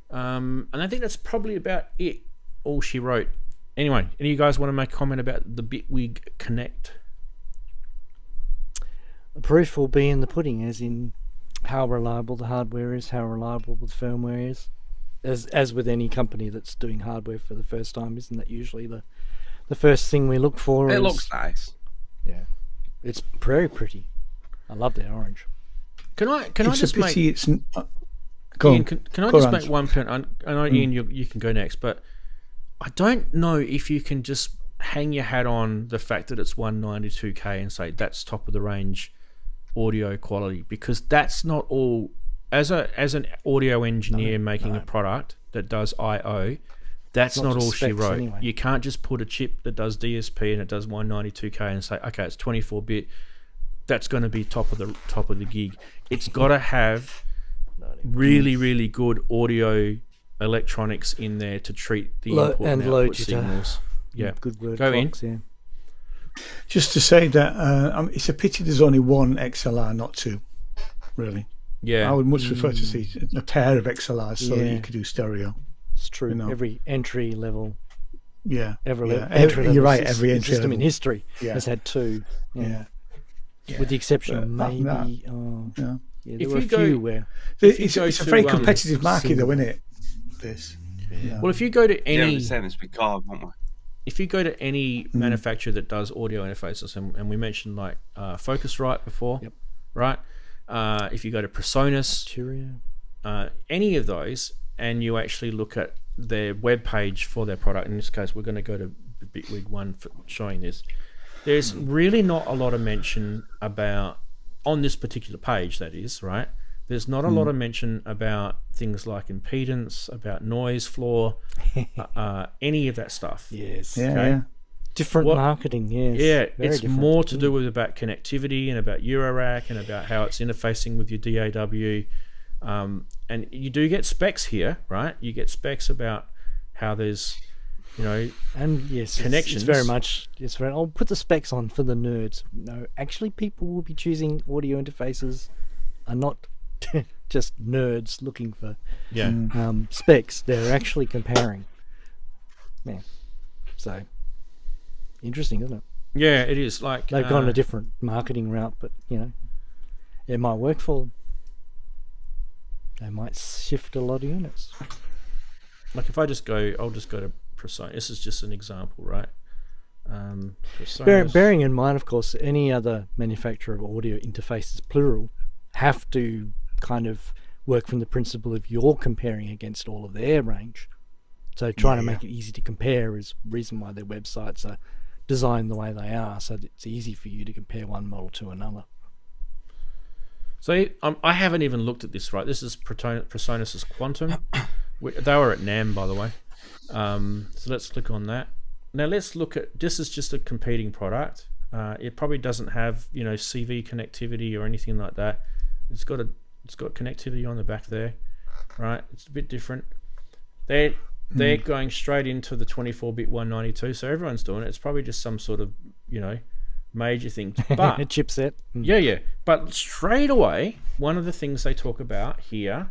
Speaker 1: And I think that's probably about it, all she wrote. Anyway, any of you guys want to make a comment about the Bitwig Connect?
Speaker 8: The proof will be in the pudding, as in how reliable the hardware is, how reliable the firmware is. As with any company that's doing hardware for the first time, isn't that usually the first thing we look for?
Speaker 4: It looks nice.
Speaker 8: Yeah, it's very pretty. I love that orange.
Speaker 1: Can I
Speaker 3: It's
Speaker 1: just
Speaker 3: a pity
Speaker 1: make?
Speaker 3: it's. Go
Speaker 1: Ian,
Speaker 3: on.
Speaker 1: can I
Speaker 3: Go
Speaker 1: just
Speaker 3: on,
Speaker 1: make
Speaker 3: Ange.
Speaker 1: one point? I know, Ian, you can go next, but I don't know if you can just hang your hat on the fact that it's 192K and say that's top of the range audio quality, because that's not all. As an audio engineer making a product that does I/O, that's not all she wrote.
Speaker 8: Anyway.
Speaker 1: You can't just put a chip that does DSP and it does 192K and say, okay, it's 24-bit. That's going to be top of the gig. It's got to have really, really good audio electronics in there to treat the input and output signals. Yeah,
Speaker 8: good word.
Speaker 1: Go
Speaker 8: clocks,
Speaker 1: in.
Speaker 8: Yeah.
Speaker 3: Just to say that it's a pity there's only one XLR, not two. Really.
Speaker 1: Yeah.
Speaker 3: I would much prefer to see a pair of XLRs so that you could do stereo.
Speaker 8: It's true.
Speaker 3: You know.
Speaker 8: Every entry level.
Speaker 3: Yeah.
Speaker 8: Entry
Speaker 3: You're right. Every entry
Speaker 8: system
Speaker 3: level
Speaker 8: in history
Speaker 3: Yeah.
Speaker 8: has had two.
Speaker 3: Yeah.
Speaker 8: With the exception of
Speaker 3: But apart from
Speaker 8: maybe.
Speaker 3: Yeah.
Speaker 8: There were a few where.
Speaker 3: It's a very competitive market, though, isn't it? This. Yeah.
Speaker 1: Well, if you go to
Speaker 4: Yeah,
Speaker 1: any,
Speaker 4: we're saying this with Korg, aren't we?
Speaker 1: if you go to any manufacturer that does audio interfaces, and we mentioned like Focusrite before, right? If you go to PreSonus, any of those, and you actually look at their web page for their product, in this case, we're going to go to Bitwig 1 for showing this. There's really not a lot of mention about, on this particular page, that is, right? There's not a lot of mention about things like impedance, about noise floor, any of that stuff.
Speaker 8: Yes.
Speaker 3: Yeah.
Speaker 8: Different marketing, yes.
Speaker 1: Yeah,
Speaker 8: Very
Speaker 1: it's
Speaker 8: different.
Speaker 1: more to do with about connectivity and about eurorack and about how it's interfacing with your DAW. And you do get specs here, right? You get specs about how there's,
Speaker 8: and yes,
Speaker 1: connections.
Speaker 8: It's very much. I'll put the specs on for the nerds. No, actually, people will be choosing audio interfaces, are not just nerds looking for specs. They're actually comparing. Yeah. So interesting, isn't it?
Speaker 1: Yeah, it is. Like
Speaker 8: They've gone a different marketing route, but it might work for them. They might shift a lot of units.
Speaker 1: Like if I'll just go to PreSonus. This is just an example, right?
Speaker 8: Bearing in mind, of course, any other manufacturer of audio interfaces, plural, have to kind of work from the principle of you're comparing against all of their range. So trying to make it easy to compare is the reason why their websites are designed the way they are, so that it's easy for you to compare one model to another.
Speaker 1: So I haven't even looked at this, right? This is PreSonus's Quantum. They were at NAMM, by the way. So let's click on that. Now let's look at, this is just a competing product. It probably doesn't have CV connectivity or anything like that. It's got connectivity on the back there, right? It's a bit different. They're going straight into the 24-bit 192, so everyone's doing it. It's probably just some sort of major thing. But
Speaker 8: chipset.
Speaker 1: Yeah. But straight away, one of the things they talk about here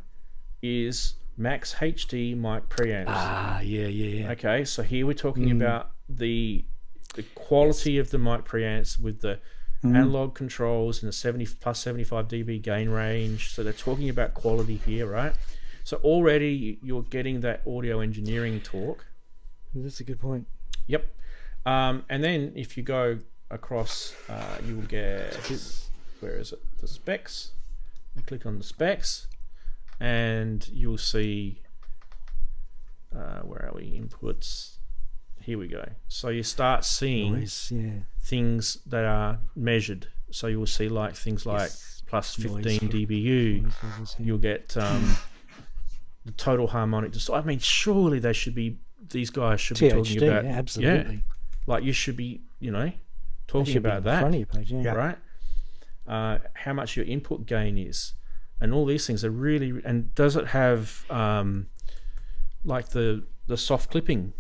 Speaker 1: is max HD mic preamps.
Speaker 8: Yeah.
Speaker 1: Okay, so here we're talking about the quality of the mic preamps with the analog controls and the 70 plus 75 dB gain range. So they're talking about quality here, right? So already you're getting that audio engineering talk.
Speaker 8: That's a good point.
Speaker 1: Yep. And then if you go across, you will get, where is it? The specs. You click on the specs and you'll see, where are we? Inputs. Here we go. So you start seeing things that are measured. So you will see like things like plus 15 dBU. You'll get the total harmonic distortion. I mean, surely they should be. These guys should be talking about.
Speaker 8: Absolutely.
Speaker 1: Like you should be, talking about that.
Speaker 8: Front of your page,
Speaker 1: right? How much your input gain is, and all these things are really. And does it have like the soft clipping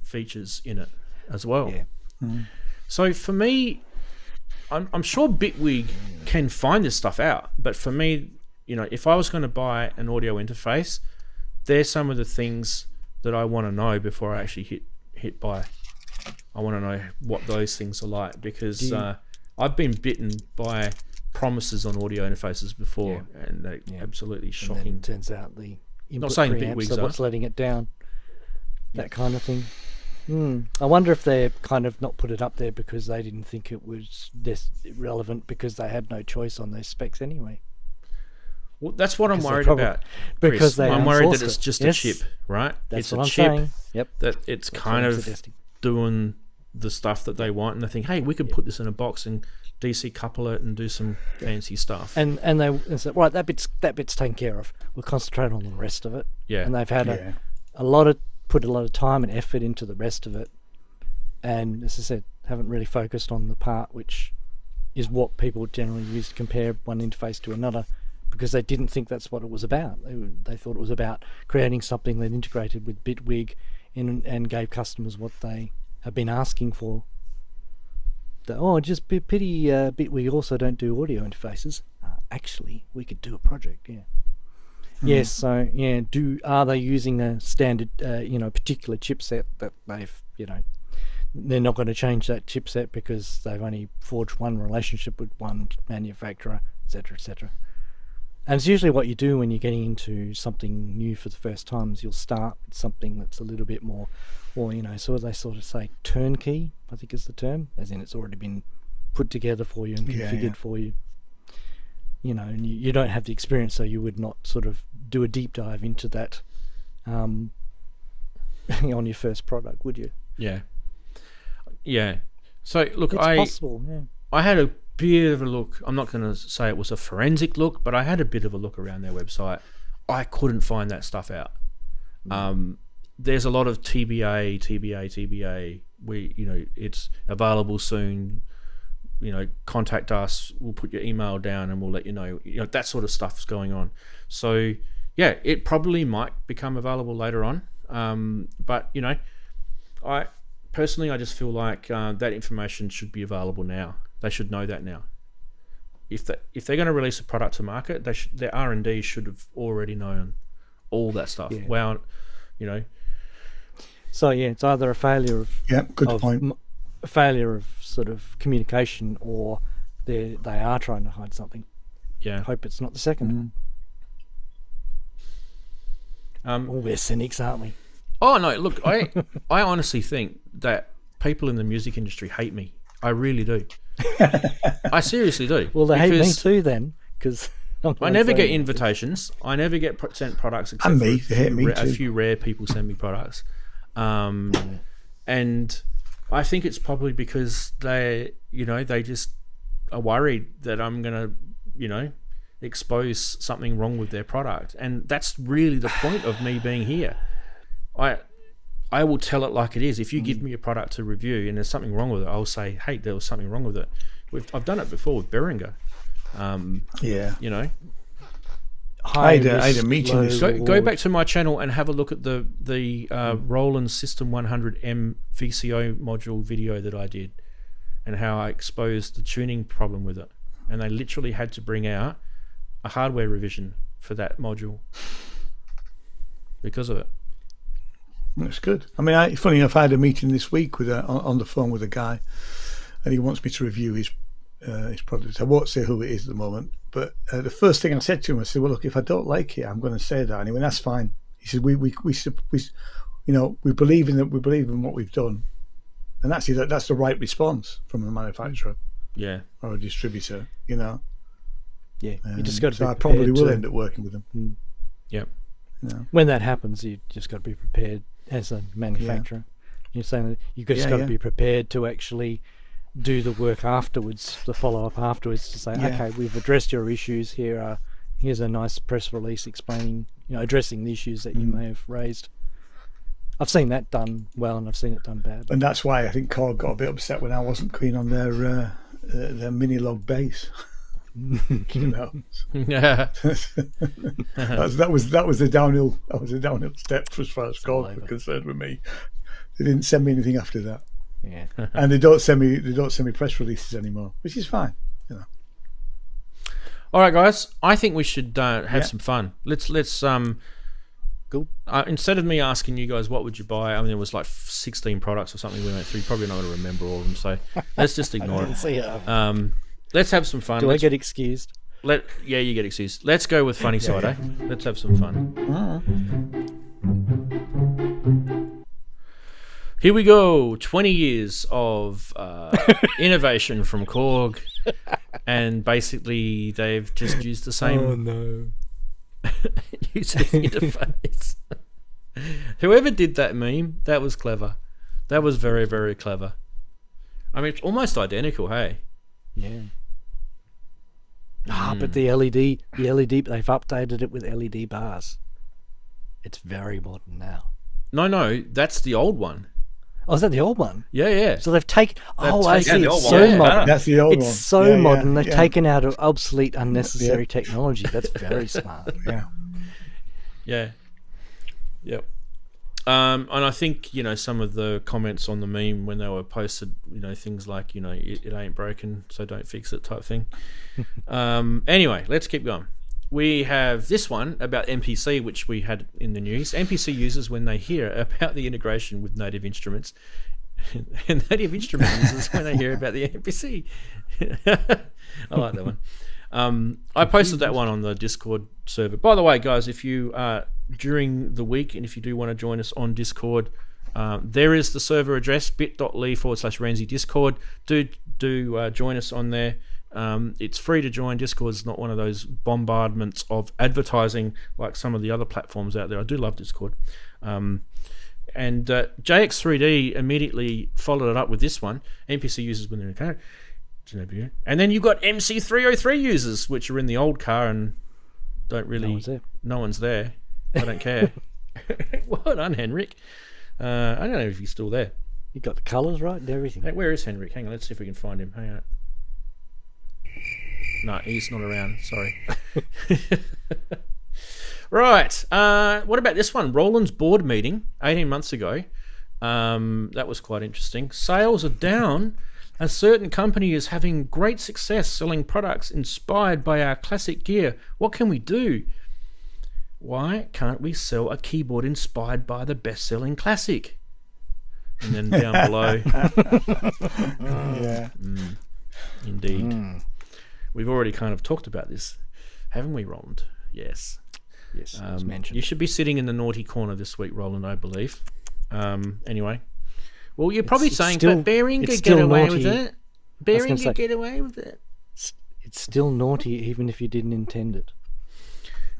Speaker 1: features in it as well? So for me, I'm sure Bitwig can find this stuff out, but for me, if I was going to buy an audio interface, there's some of the things that I want to know before I actually hit buy. I want to know what those things are like, because I've been bitten by promises on audio interfaces before, and they're absolutely shocking.
Speaker 8: And then it turns out the input
Speaker 1: Not saying
Speaker 8: preamps
Speaker 1: Bitwigs
Speaker 8: are
Speaker 1: are.
Speaker 8: what's letting it down. That kind of thing. I wonder if they're kind of not put it up there because they didn't think it was this relevant because they had no choice on those specs anyway.
Speaker 1: Well, that's what I'm worried about.
Speaker 8: Because
Speaker 1: I'm worried that it's just a chip, right?
Speaker 8: That's
Speaker 1: it's
Speaker 8: what
Speaker 1: a
Speaker 8: I'm
Speaker 1: chip
Speaker 8: saying. Yep.
Speaker 1: that it's kind of doing the stuff that they want, and they think, hey, we could put this in a box and DC couple it and do some fancy stuff.
Speaker 8: And they said, right, that bit's taken care of. We'll concentrate on the rest of it.
Speaker 1: Yeah.
Speaker 8: And they've had put a lot of time and effort into the rest of it, and as I said, haven't really focused on the part which is what people generally use to compare one interface to another, because they didn't think that's what it was about. They thought it was about creating something that integrated with Bitwig and gave customers what they have been asking for. Just pity Bitwig also don't do audio interfaces. Actually, we could do a project, yeah. Yes, so yeah, are they using a standard, particular chipset that they've, they're not going to change that chipset because they've only forged one relationship with one manufacturer, etc., etc. And it's usually what you do when you're getting into something new for the first time is you'll start with something that's a little bit more, so they sort of say turnkey, I think is the term, as in it's already been put together for you and configured for you. And you don't have the experience, so you would not sort of do a deep dive into that on your first product, would you?
Speaker 1: Yeah. Yeah. So, look,
Speaker 8: it's possible, yeah.
Speaker 1: I had a bit of a look. I'm not going to say it was a forensic look, but I had a bit of a look around their website. I couldn't find that stuff out. There's a lot of TBA. It's available soon. Contact us, we'll put your email down and we'll let you know. That sort of stuff's going on. So yeah, it probably might become available later on. But I personally just feel like that information should be available now. They should know that now. If they're going to release a product to market, their R&D should have already known all that stuff.
Speaker 3: Yeah.
Speaker 1: Well,
Speaker 8: So yeah, it's either a failure of
Speaker 3: point.
Speaker 8: A failure of sort of communication, or they are trying to hide something.
Speaker 1: Yeah.
Speaker 8: Hope it's not the second. We're cynics, aren't we?
Speaker 1: Oh no! Look, I honestly think that people in the music industry hate me. I really do. I seriously do.
Speaker 8: Well, they hate me too then, because
Speaker 1: I never get invitations. I never get sent products. Except
Speaker 3: and me, they hate me too.
Speaker 1: A few rare people send me products, and I think it's probably because they just are worried that I'm gonna, expose something wrong with their product, and that's really the point of me being here. I will tell it like it is. If you give me a product to review and there's something wrong with it, I'll say, hey, there was something wrong with it. I've done it before with Behringer.
Speaker 3: I had a meeting.
Speaker 1: Go back to my channel and have a look at the Roland System 100M VCO module video that I did, and how I exposed the tuning problem with it. And they literally had to bring out a hardware revision for that module because of it.
Speaker 3: That's good. I mean, funny enough, I had a meeting this week with on the phone with a guy, and he wants me to review his product. I won't say who it is at the moment, but the first thing I said to him, I said, "Well, look, if I don't like it, I'm going to say that." And he went, "That's fine." He said, "We believe in what we've done, and that's the right response from a manufacturer, or a distributor,
Speaker 8: Yeah, you just got to.
Speaker 3: So I probably will end up working with them.
Speaker 1: Yep.
Speaker 8: When that happens, you just got to be prepared as a manufacturer. You're saying that you just got to be prepared to actually do the work afterwards, the follow-up afterwards, to say, okay, we've addressed your issues. Here's a nice press release explaining, addressing the issues that you may have raised. I've seen that done well, and I've seen it done bad.
Speaker 3: And that's why I think Korg got a bit upset when I wasn't keen on their mini log bass.
Speaker 1: Yeah.
Speaker 3: that was the downhill. That was a downhill step as far as Korg were concerned with me. They didn't send me anything after that.
Speaker 8: Yeah.
Speaker 3: And they don't send me press releases anymore, which is fine.
Speaker 1: All right, guys. I think we should have some fun. Let's
Speaker 8: Cool.
Speaker 1: Instead of me asking you guys what would you buy, there was like 16 products or something we went through. You're probably not going to remember all of them, so let's just ignore it. Let's have some fun.
Speaker 8: I get excused?
Speaker 1: You get excused. Let's go with funny side, eh? Let's have some fun. Here we go. 20 years of innovation from Korg, and basically they've just used the same user interface. Whoever did that meme, that was clever. That was very, very clever. I mean, it's almost identical, hey?
Speaker 8: Yeah. But the LED, they've updated it with LED bars. It's very modern now.
Speaker 1: No, that's the old one.
Speaker 8: Oh, is that the old one?
Speaker 1: Yeah.
Speaker 8: So they've taken... Oh, I see.
Speaker 4: the
Speaker 8: It's
Speaker 4: old
Speaker 8: so
Speaker 4: one.
Speaker 8: modern.
Speaker 3: That's the old one.
Speaker 8: It's so modern. They've
Speaker 3: yeah.
Speaker 8: taken out of obsolete, unnecessary technology. That's very smart.
Speaker 3: Yeah.
Speaker 1: Yep. And I think, some of the comments on the meme when they were posted, things like, it ain't broken, so don't fix it type thing. Anyway, let's keep going. We have this one about MPC, which we had in the news. MPC users, when they hear about the integration with native instruments, and native instrument users when they hear about the MPC. I like that one. I posted that one on the Discord server. By the way, guys, if you during the week, and if you do want to join us on Discord, there is the server address, bit.ly/Ranzee Discord. Do join us on there. It's free to join. Discord's not one of those bombardments of advertising like some of the other platforms out there. I do love Discord. And JX3D immediately followed it up with this one. MPC users when they're in car. And then you've got MC303 users, which are in the old car and don't really... No one's there. I don't care. Well done, Henrik. I don't know if he's still there.
Speaker 8: You got the colours right and everything.
Speaker 1: Hey, where is Henrik? Hang on, let's see if we can find him. Hang on. No, he's not around. Sorry. Right. What about this one? Roland's board meeting 18 months ago. That was quite interesting. Sales are down. A certain company is having great success selling products inspired by our classic gear. What can we do? Why can't we sell a keyboard inspired by the best-selling classic? And then down below. Indeed. We've already kind of talked about this, haven't we, Roland? Yes.
Speaker 8: Yes, it was mentioned.
Speaker 1: You should be sitting in the naughty corner this week, Roland, I believe. Anyway. Well, you're probably saying, but Behringer get away with it. Behringer get away with it.
Speaker 8: It's still naughty even if you didn't intend it.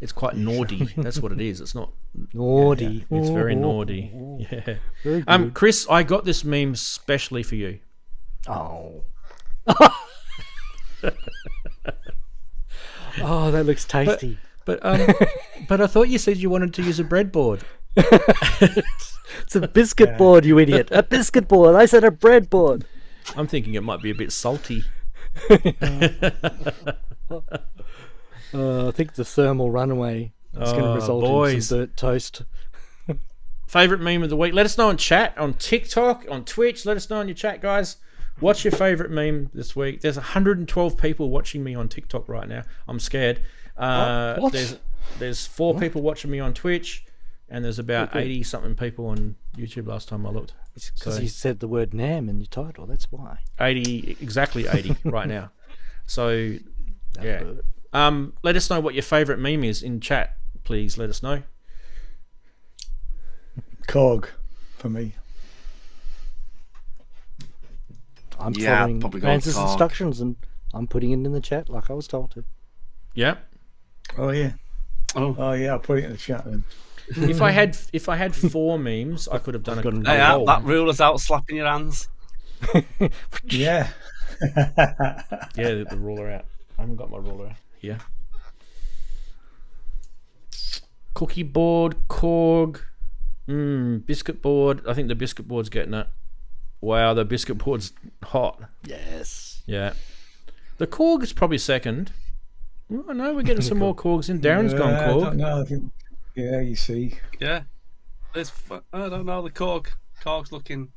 Speaker 1: It's quite naughty. That's what it is. It's not
Speaker 8: naughty.
Speaker 1: It's very naughty. Yeah.
Speaker 8: Very good.
Speaker 1: Chris, I got this meme specially for you.
Speaker 8: Oh. Oh, that looks tasty.
Speaker 1: But I thought you said you wanted to use a breadboard.
Speaker 8: It's a biscuit board, you idiot. A biscuit board. I said a breadboard.
Speaker 1: I'm thinking it might be a bit salty.
Speaker 8: I think the thermal runaway is going to result in some dirt toast.
Speaker 1: Favorite meme of the week? Let us know on chat, on TikTok, on Twitch. Let us know in your chat, guys. What's your favorite meme this week? There's 112 people watching me on TikTok right now. I'm scared.
Speaker 8: What?
Speaker 1: There's 4 people watching me on Twitch, and there's about 80 something people on YouTube last time I looked.
Speaker 8: Because you said the word NAMM in your title. That's why.
Speaker 1: 80, exactly 80 right now. So yeah. Let us know what your favorite meme is in chat, please. Let us know.
Speaker 3: Korg for me.
Speaker 8: I'm following Rancee's instructions and I'm putting it in the chat like I was told to.
Speaker 1: Yeah.
Speaker 3: Oh yeah. Oh yeah. I'll put it in the chat then.
Speaker 1: If I had 4 memes, I could have done a
Speaker 4: that ruler's out slapping your hands.
Speaker 3: Yeah.
Speaker 1: Yeah, the ruler out. I haven't got my ruler out here. Cookie board, Korg, biscuit board. I think the biscuit board's getting it. Wow, the biscuit board's hot.
Speaker 8: Yes.
Speaker 1: Yeah. The Korg is probably second. Oh no, we're getting some more Korgs in. Darren's gone Korg.
Speaker 3: I don't know. I think, yeah, you see.
Speaker 4: Yeah. I don't know, the Korg's looking...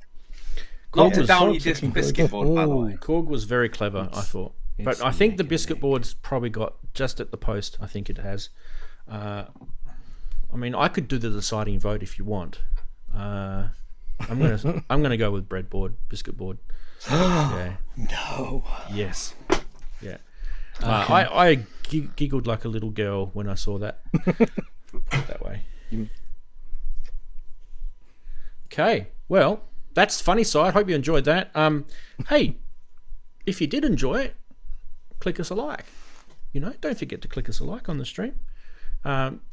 Speaker 1: Korg
Speaker 4: Not down your
Speaker 3: looking
Speaker 4: biscuit board, by the way.
Speaker 1: Korg was very clever, I thought. But I think the biscuit board's probably got just at the post. I think it has. I mean, I could do the deciding vote if you want. I'm gonna go with breadboard, biscuit board. Yeah.
Speaker 8: No.
Speaker 1: Yes. Yeah. I giggled like a little girl when I saw that. That way. Okay. Well, that's funny side. Hope you enjoyed that. Hey, if you did enjoy it, click us a like. You know, don't forget to click us a like on the stream,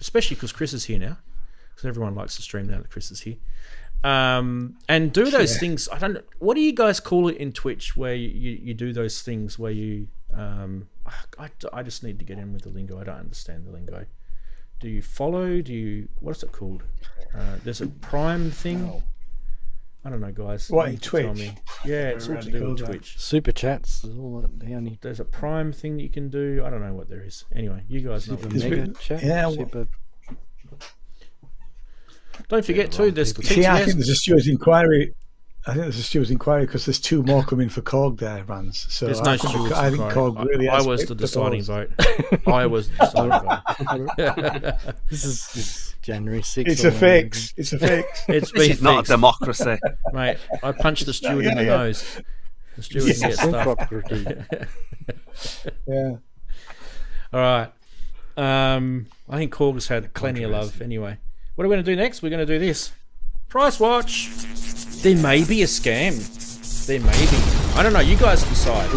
Speaker 1: especially because Chris is here now. Because everyone likes to stream now that Chris is here. And do those things. I don't know. What do you guys call it in Twitch where you do those things where you... I just need to get in with the lingo. I don't understand the lingo. Do you follow? What's it called? There's a prime thing. I don't know, guys.
Speaker 3: What, in Twitch?
Speaker 1: Yeah, it's all to do with Twitch.
Speaker 8: Super chats. All that down.
Speaker 1: There's a prime thing that you can do. I don't know what there is. Anyway, you guys know.
Speaker 8: Super mega chat.
Speaker 3: Yeah.
Speaker 8: Super.
Speaker 1: Don't forget too. There's
Speaker 3: See, I think there's a Stewart's inquiry. Because there's 2 more coming for Korg there, Rans. So
Speaker 1: there's no
Speaker 3: I think Korg really.
Speaker 1: I was the deciding vote. I was the deciding vote.
Speaker 8: This is January 6th.
Speaker 3: It's a fix. It's a fix.
Speaker 1: It's
Speaker 4: This
Speaker 1: been
Speaker 4: is not a
Speaker 1: fixed.
Speaker 4: democracy.
Speaker 1: Mate, I punched the steward in the nose. The steward gets stuff.
Speaker 3: Yeah.
Speaker 1: All right. I think Korg's had plenty of love anyway. What are we going to do next? We're going to do this. Price watch. There may be a scam. There may be. I don't know. You guys decide.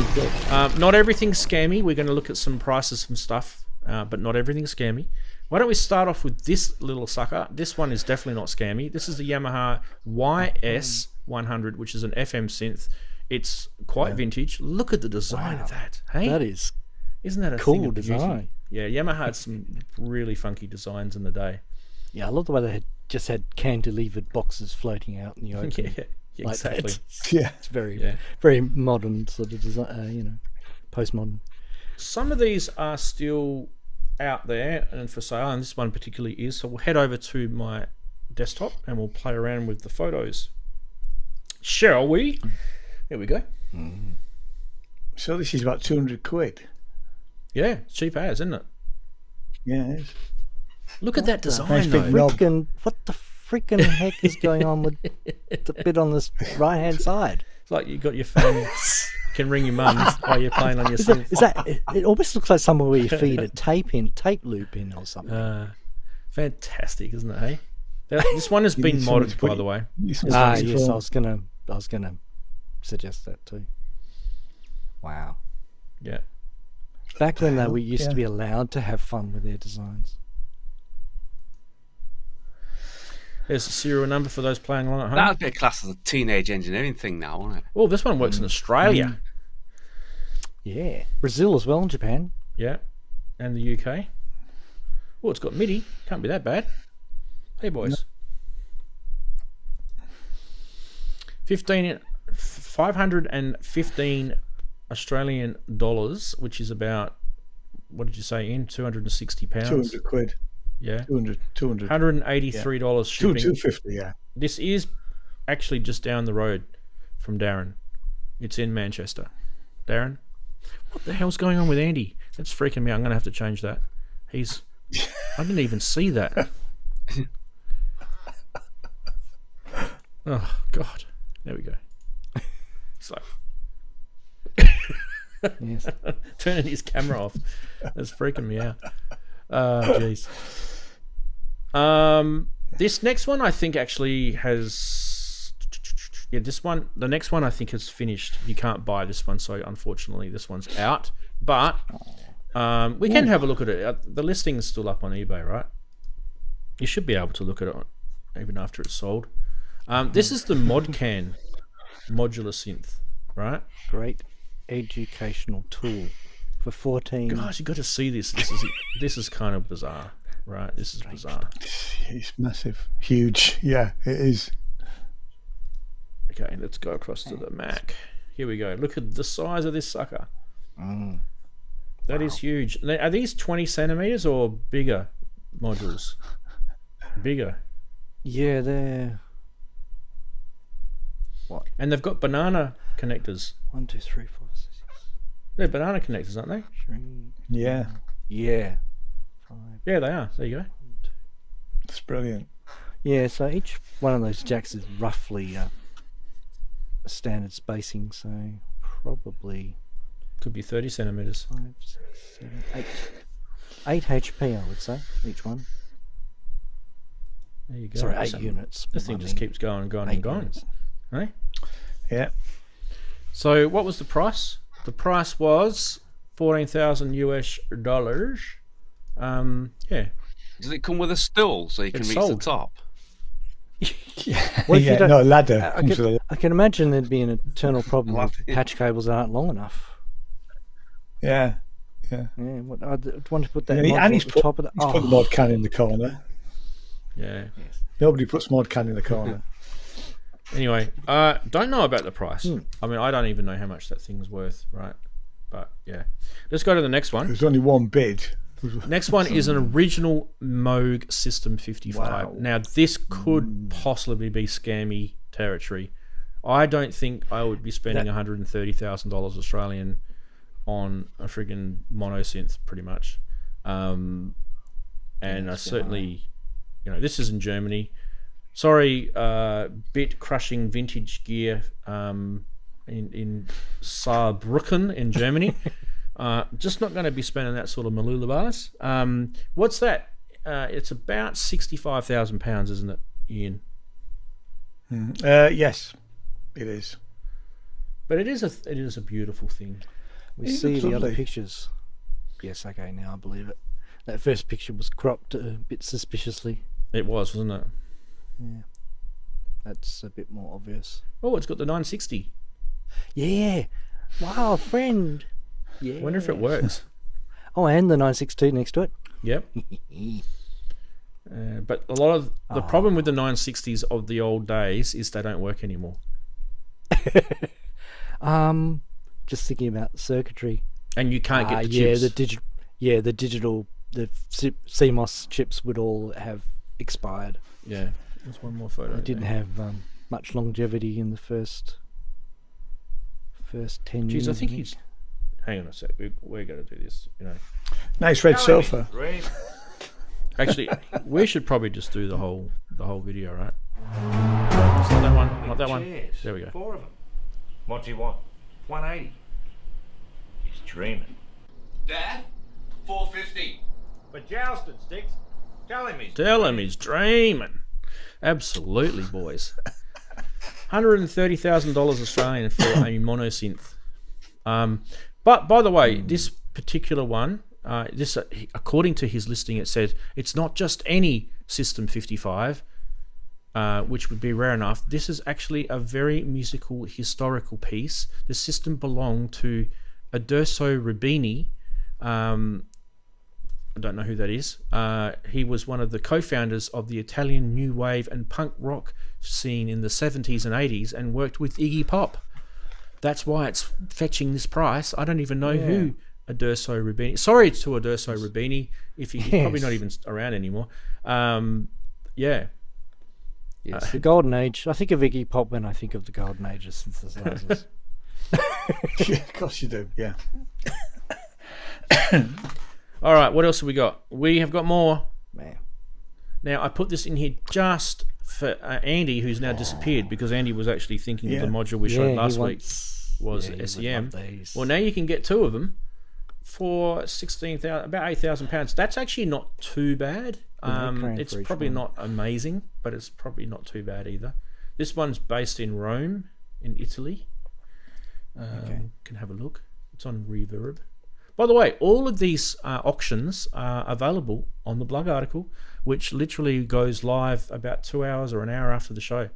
Speaker 1: Not everything's scammy. We're going to look at some prices, some stuff, but not everything's scammy. Why don't we start off with this little sucker? This one is definitely not scammy. This is the Yamaha YS100, which is an FM synth. It's quite vintage. Look at the design of that. Hey,
Speaker 8: That is
Speaker 1: isn't that a
Speaker 8: cool
Speaker 1: thing of beauty?
Speaker 8: design.
Speaker 1: Yeah, Yamaha had some really funky designs in the day.
Speaker 8: Yeah, I love the way they just had cantilevered boxes floating out in the open.
Speaker 1: Yeah,
Speaker 8: like
Speaker 1: exactly.
Speaker 8: that.
Speaker 3: Yeah.
Speaker 8: It's very modern sort of design, postmodern.
Speaker 1: Some of these are still out there and for sale, and this one particularly is. So we'll head over to my desktop and we'll play around with the photos. Shall we? Here we go.
Speaker 3: So this is about 200 quid.
Speaker 1: Yeah, it's cheap as, isn't it?
Speaker 3: Yeah, it is.
Speaker 1: Look at that design,
Speaker 3: Nice big
Speaker 1: though.
Speaker 3: knob.
Speaker 8: What the freaking heck is going on with the bit on this right hand side?
Speaker 1: It's like you got your phone, you can ring your mum while you're playing on your synth.
Speaker 8: Is that? It almost looks like somewhere where you feed a tape loop in or something.
Speaker 1: Fantastic, isn't it? Hey, this one has been modded, by the way.
Speaker 8: Yes, I was gonna suggest that too. Wow.
Speaker 1: Yeah.
Speaker 8: Back then, we used to be allowed to have fun with their designs.
Speaker 1: There's a serial number for those playing along at home.
Speaker 4: That would be a class as a teenage engineering thing now, wouldn't it?
Speaker 1: Oh, this one works in Australia.
Speaker 8: Yeah. Brazil as well, and Japan.
Speaker 1: Yeah. And the UK. Oh, it's got MIDI. Can't be that bad. Hey, boys. 515 Australian dollars, which is about, what did you say, Ian? 260 pounds?
Speaker 3: 200 quid.
Speaker 1: Yeah.
Speaker 3: 200.
Speaker 1: $183 shipping.
Speaker 3: 250, yeah.
Speaker 1: This is actually just down the road from Daren. It's in Manchester. Daren? What the hell's going on with Andy? That's freaking me out. I'm going to have to change that. I didn't even see that. Oh, God. There we go. It's like...
Speaker 8: Yes.
Speaker 1: Turning his camera off. That's freaking me out. Jeez. This next one I think actually has... Yeah, the next one I think has finished. You can't buy this one, so unfortunately this one's out. But we can have a look at it. The listing is still up on eBay, right? You should be able to look at it even after it's sold. This is the ModCan modular synth, right?
Speaker 8: Great educational tool for 14.
Speaker 1: Guys, you got to see this. This is kind of bizarre, right? This is bizarre.
Speaker 3: It's massive, huge. Yeah, it is.
Speaker 1: Okay, let's go across to the Mac. Here we go. Look at the size of this sucker. That is huge. Are these 20 centimeters or bigger modules? Bigger.
Speaker 8: Yeah, they're... What?
Speaker 1: And they've got banana connectors.
Speaker 8: 1, 2, 3, 4, 6.
Speaker 1: They're banana connectors, aren't they?
Speaker 8: 3.
Speaker 3: Yeah.
Speaker 8: Yeah. 5.
Speaker 1: Yeah, they are. There you go.
Speaker 3: It's brilliant.
Speaker 8: Yeah, so each one of those jacks is roughly a standard spacing, so probably...
Speaker 1: Could be 30 centimeters.
Speaker 8: 5, 6, 7, 8. 8 HP, I would say, each one.
Speaker 1: There you go.
Speaker 8: Sorry, 8 units.
Speaker 1: This thing just keeps going and going and going. Hey?
Speaker 3: Yeah.
Speaker 1: So what was the price? The price was $14,000 US. Yeah.
Speaker 4: Does it come with a stool so you can
Speaker 1: It's
Speaker 4: reach
Speaker 1: sold.
Speaker 4: the top?
Speaker 8: Well, if you
Speaker 3: Yeah,
Speaker 8: don't-
Speaker 3: no, ladder.
Speaker 8: I can imagine there'd be an eternal problem
Speaker 4: Love
Speaker 8: with
Speaker 4: it.
Speaker 8: patch cables that aren't long enough.
Speaker 3: Yeah.
Speaker 8: Yeah, I'd want to put that
Speaker 3: And
Speaker 8: module
Speaker 3: he's
Speaker 8: at the
Speaker 3: put,
Speaker 8: top of the.
Speaker 3: he's put the mod can in the corner.
Speaker 1: Yeah.
Speaker 3: Nobody puts mod can in the corner.
Speaker 1: Anyway, don't know about the price. I mean, I don't even know how much that thing's worth, right? But yeah. Let's go to the next one.
Speaker 3: There's only one bid.
Speaker 1: Next one is an original Moog System 55.
Speaker 3: Wow.
Speaker 1: Now, this could possibly be scammy territory. I don't think I would be spending $130,000 Australian on a friggin' mono synth, pretty much. And I certainly, this is in Germany. Sorry, bit crushing vintage gear in Saarbrücken in Germany. Just not going to be spending that sort of Malula bars. What's that? It's about £65,000, isn't it, Ian?
Speaker 3: Yes, it is.
Speaker 1: But it is a beautiful thing.
Speaker 8: We
Speaker 3: It
Speaker 8: see
Speaker 3: looks
Speaker 8: the other
Speaker 3: lovely.
Speaker 8: pictures. Yes, okay, now I believe it. That first picture was cropped a bit suspiciously.
Speaker 1: It was, wasn't it?
Speaker 8: Yeah, that's a bit more obvious.
Speaker 1: Oh, it's got the 960.
Speaker 8: Yeah, wow, friend. Yeah.
Speaker 1: Wonder if it works.
Speaker 8: Oh, and the 962 next to it.
Speaker 1: Yep. But a lot of the problem with the 960s of the old days is they don't work anymore.
Speaker 8: Just thinking about the circuitry.
Speaker 1: And you can't get the chips.
Speaker 8: The digital, the CMOS chips would all have expired.
Speaker 1: Yeah. There's one more photo.
Speaker 8: They didn't have much longevity in the first 10 years.
Speaker 1: Jeez, I think he's. Hang on a sec. We're going to do this.
Speaker 3: Nice red sofa.
Speaker 1: Actually, we should probably just do the whole video, right? It's not that one. Not that one.
Speaker 11: Chairs,
Speaker 1: There we go.
Speaker 11: 4 of them. What do you want? 180. He's dreaming.
Speaker 12: Dad, 450.
Speaker 11: For jousting sticks, tell him he's
Speaker 1: Tell him he's dreaming. Absolutely, boys. $130,000 Australian for a mono synth. But by the way, this particular one, according to his listing, it said it's not just any System 55, which would be rare enough. This is actually a very musical, historical piece. The system belonged to Aderso Rubini. I don't know who that is. He was one of the co-founders of the Italian new wave and punk rock scene in the 70s and 80s and worked with Iggy Pop. That's why it's fetching this price. I don't even know who Aderso Rubini. Sorry to Aderso Rubini if he's probably not even around anymore. Yeah.
Speaker 8: Yes, the golden age. I think of Iggy Pop when I think of the golden age of synthesizers.
Speaker 3: Yeah, of course you do. Yeah.
Speaker 1: All right, what else have we got? We have got more.
Speaker 8: Man.
Speaker 1: Now, I put this in here just for Andy, who's now disappeared, because Andy was actually thinking of the module we showed last week was SEM. Well, now you can get two of them for about £8,000. That's actually not too bad. It's probably not amazing, but it's probably not too bad either. This one's based in Rome, in Italy. Can have a look. It's on Reverb. By the way, all of these auctions are available on the blog article, which literally goes live about 2 hours or an hour after the show.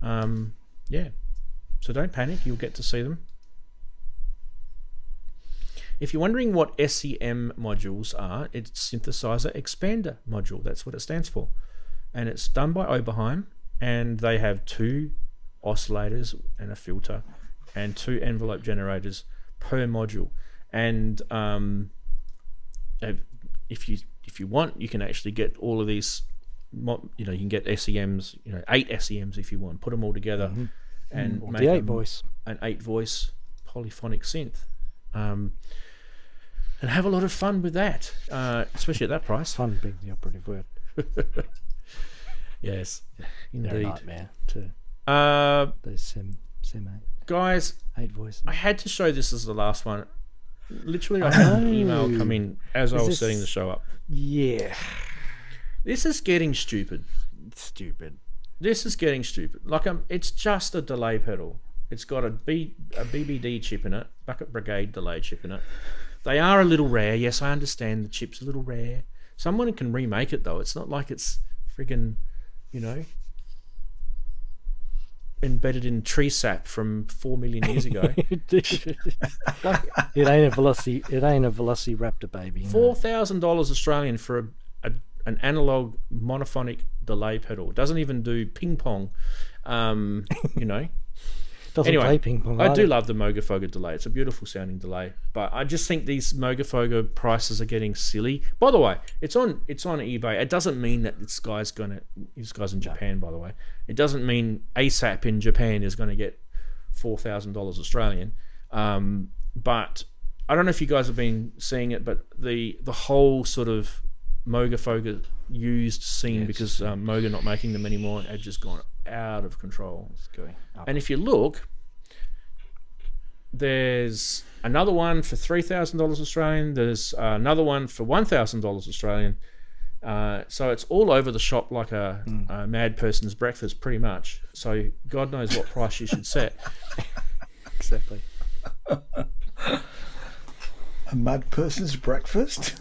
Speaker 1: Yeah, so don't panic, you'll get to see them. If you're wondering what SEM modules are, it's Synthesizer Expander Module. That's what it stands for. And it's done by Oberheim, and they have 2 oscillators and a filter and 2 envelope generators per module. And if you want, you can actually get all of these. You can get SEMs. 8 SEMs if you want. Put them all together and make
Speaker 8: the 8-voice,
Speaker 1: an 8-voice polyphonic synth, and have a lot of fun with that. Especially at that price.
Speaker 8: Fun being the operative word.
Speaker 1: Yes, indeed.
Speaker 8: They're a nightmare too. Those Sem 8.
Speaker 1: Guys,
Speaker 8: 8 voices.
Speaker 1: I had to show this as the last one. Literally, I had an email come in as I was setting the show up.
Speaker 8: Yeah.
Speaker 1: This is getting stupid.
Speaker 8: Stupid.
Speaker 1: This is getting stupid. Like, it's just a delay pedal. It's got a BBD chip in it, Bucket Brigade delay chip in it. They are a little rare. Yes, I understand the chip's a little rare. Someone can remake it, though. It's not like it's friggin', you know, embedded in tree sap from 4 million years ago.
Speaker 8: It ain't a Velociraptor, baby.
Speaker 1: $4,000 Australian for an analog monophonic delay pedal. It doesn't even do ping pong, you know.
Speaker 8: Doesn't play ping pong.
Speaker 1: I do love the Mogafoga delay. It's a beautiful sounding delay, but I just think these Mogafoga prices are getting silly. By the way, it's on eBay. It doesn't mean that this guy's in Japan. By the way, it doesn't mean ASAP in Japan is going to get $4,000 Australian. But I don't know if you guys have been seeing it, but the whole sort of Mogafoga used scene, because Moga not making them anymore, had just gone out of control.
Speaker 8: It's going up.
Speaker 1: And if you look, there's another one for $3,000 Australian. There's another one for $1,000 Australian. So it's all over the shop like a mad person's breakfast, pretty much. So God knows what price you should set.
Speaker 8: Exactly.
Speaker 3: A mad person's breakfast?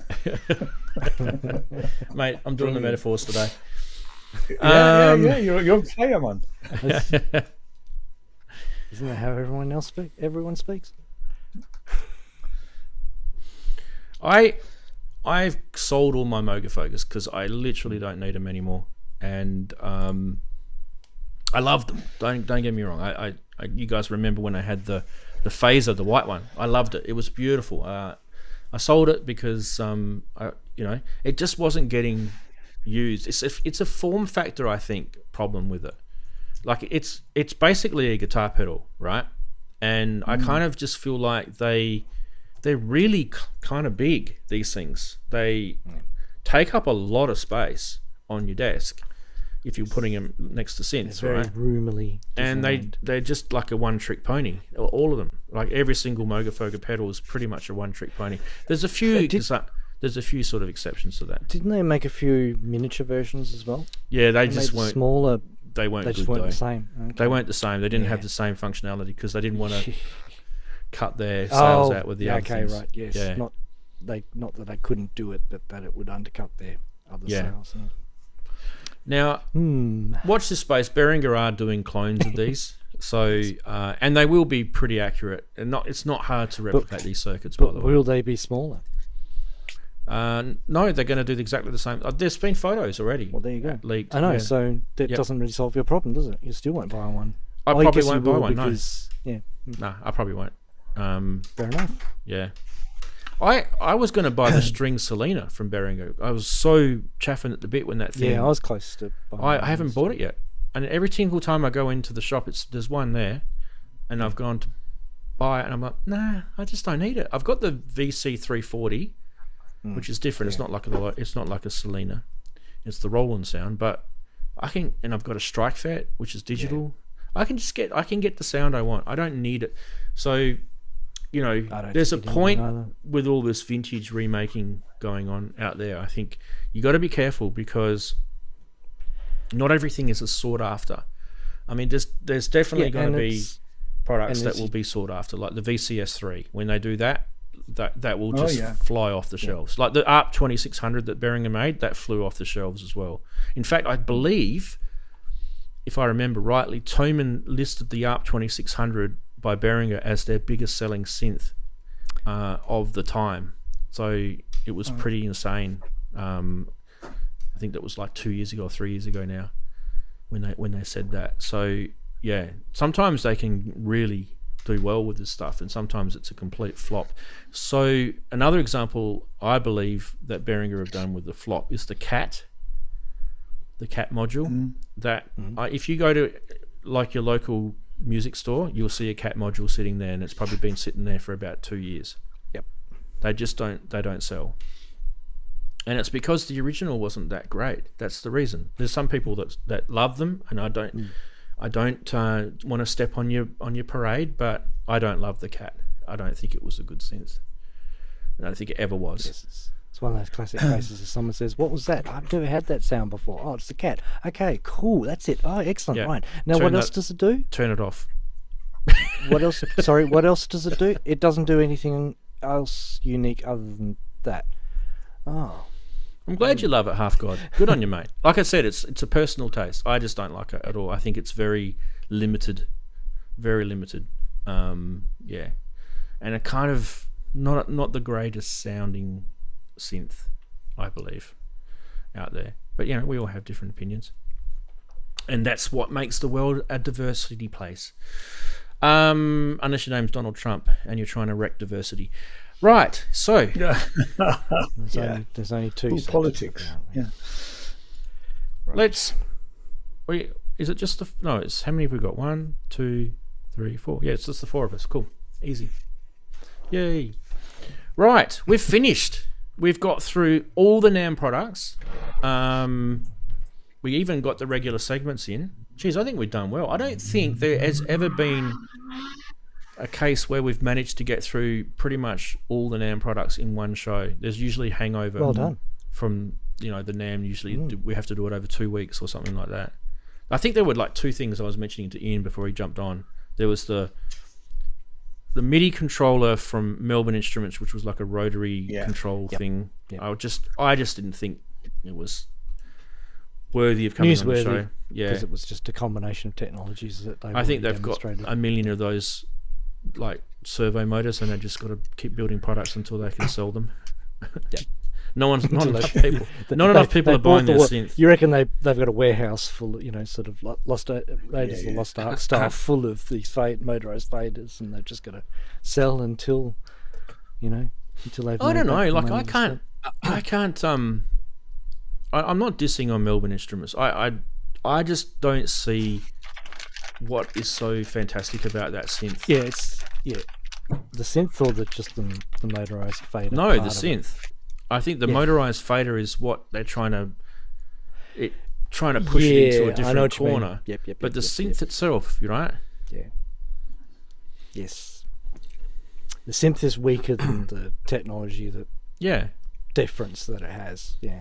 Speaker 1: Mate, I'm doing the metaphors today.
Speaker 3: Yeah, you're a player, man.
Speaker 8: Isn't that how everyone speaks?
Speaker 1: I've sold all my Mogafogas because I literally don't need them anymore, and I love them. Don't get me wrong. I you guys remember when I had the phaser, the white one? I loved it. It was beautiful. I sold it because it just wasn't getting used. It's a form factor, I think, problem with it. Like, it's basically a guitar pedal, right? And I kind of just feel like they're really kind of big, these things. They take up a lot of space on your desk if you're putting them next to synths,
Speaker 8: it's very
Speaker 1: right?
Speaker 8: roomily designed.
Speaker 1: And they're just like a one-trick pony, all of them. Like, every single Mogafoga pedal is pretty much a one-trick pony. There's a few sort of exceptions to that.
Speaker 8: Didn't they make a few miniature versions as well?
Speaker 1: Yeah, they just weren't
Speaker 8: smaller.
Speaker 1: They weren't.
Speaker 8: They just weren't the same. Okay.
Speaker 1: They weren't the same. They didn't have the same functionality because they didn't want to cut their sales out with the other things.
Speaker 8: Right. Yes.
Speaker 1: Yeah.
Speaker 8: Not that they couldn't do it, but that it would undercut their other sales. Yeah.
Speaker 1: Now, watch this space. Behringer are doing clones of these, so and they will be pretty accurate. And it's not hard to replicate these circuits. By the way,
Speaker 8: will they be smaller?
Speaker 1: No, they're going to do exactly the same. There's been photos already.
Speaker 8: Well, there you go.
Speaker 1: Leaked.
Speaker 8: I know. So that doesn't really solve your problem, does it? You still won't buy one.
Speaker 1: I probably won't buy one.
Speaker 8: Because, no.
Speaker 1: No, I probably won't.
Speaker 8: Fair enough.
Speaker 1: Yeah. I was going to buy the string Selena from Behringer. I was so chaffing at the bit when that thing.
Speaker 8: Yeah, I was close to buying
Speaker 1: I haven't bought it yet. And every single time I go into the shop, there's one there, and I've gone to buy it, and I'm like, nah, I just don't need it. I've got the VC340, which is different. Yeah. It's not like a Selena. It's the Roland sound, but and I've got a Strike Fet, which is digital. Yeah. I can get the sound I want. I don't need it. So, there's a point with all this vintage remaking going on out there. I think you got to be careful because not everything is as sought after. I mean, there's definitely going to be products that will be sought after, like the VCS3. When they do that will just fly off the shelves. Like the ARP 2600 that Behringer made, that flew off the shelves as well. In fact, I believe, if I remember rightly, Thomann listed the ARP 2600 by Behringer as their biggest selling synth of the time. So it was pretty insane. I think that was like 2 years ago or 3 years ago now when they said that. So yeah, sometimes they can really do well with this stuff, and sometimes it's a complete flop. So another example I believe that Behringer have done with the flop is the cat module. That if you go to like your local music store, you'll see a cat module sitting there, and it's probably been sitting there for about 2 years.
Speaker 8: Yep. They
Speaker 1: don't sell, and it's because the original wasn't that great. That's the reason. There's some people that love them, and I don't want to step on your parade, but I don't love the cat. I don't think it was a good synth. I don't think it ever was.
Speaker 8: Yes, It's one of those classic cases if someone says, "What was that? I've never had that sound before." Oh, it's the cat. Okay, cool. That's it. Oh, excellent.
Speaker 1: Yeah.
Speaker 8: Right. Now, what else does it do?
Speaker 1: Turn it off.
Speaker 8: What else? Sorry, what else does it do? It doesn't do anything else unique other than that. Oh.
Speaker 1: I'm glad you love it, Half God. Good on you, mate. Like I said, it's a personal taste. I just don't like it at all. I think it's very limited. Very limited. Yeah. And a kind of not the greatest sounding synth, I believe, out there. But we all have different opinions, and that's what makes the world a diversity place. Unless your name's Donald Trump and you're trying to wreck diversity, right? So
Speaker 8: there's only two.
Speaker 3: Politics. Yeah.
Speaker 8: Right.
Speaker 1: Is it just no? It's how many have we got? 1, 2, 3, 4. Yeah, it's just the 4 of us. Cool, easy. Yay! Right, we've finished. We've got through all the NAMM products. We even got the regular segments in. Geez, I think we've done well. I don't think there has ever been a case where we've managed to get through pretty much all the NAMM products in one show. There's usually hangover from the NAMM. Usually we have to do it over 2 weeks or something like that. I think there were like 2 things I was mentioning to Ian before he jumped on. There was the MIDI controller from Melbourne Instruments, which was like a rotary control thing. Yep. I just didn't think it was worthy of coming on the show. Yeah,
Speaker 8: because it was just a combination of technologies that
Speaker 1: I think they've got a million of those like servo motors, and they just got to keep building products until they can sell them. Not enough people are buying their synth.
Speaker 8: You reckon they've got a warehouse full, sort of Lost Ark style, full of these motorized faders, and they've just got to sell until they've.
Speaker 1: I don't know. Like I can't. I'm not dissing on Melbourne Instruments. I just don't see what is so fantastic about that synth.
Speaker 8: The synth or just the motorized fader.
Speaker 1: No, the synth. I think the motorized fader is what they're trying to push it into a different corner. But the synth itself, you're right?
Speaker 8: Yeah. Yes. The synth is weaker than the technology difference that it has. Yeah.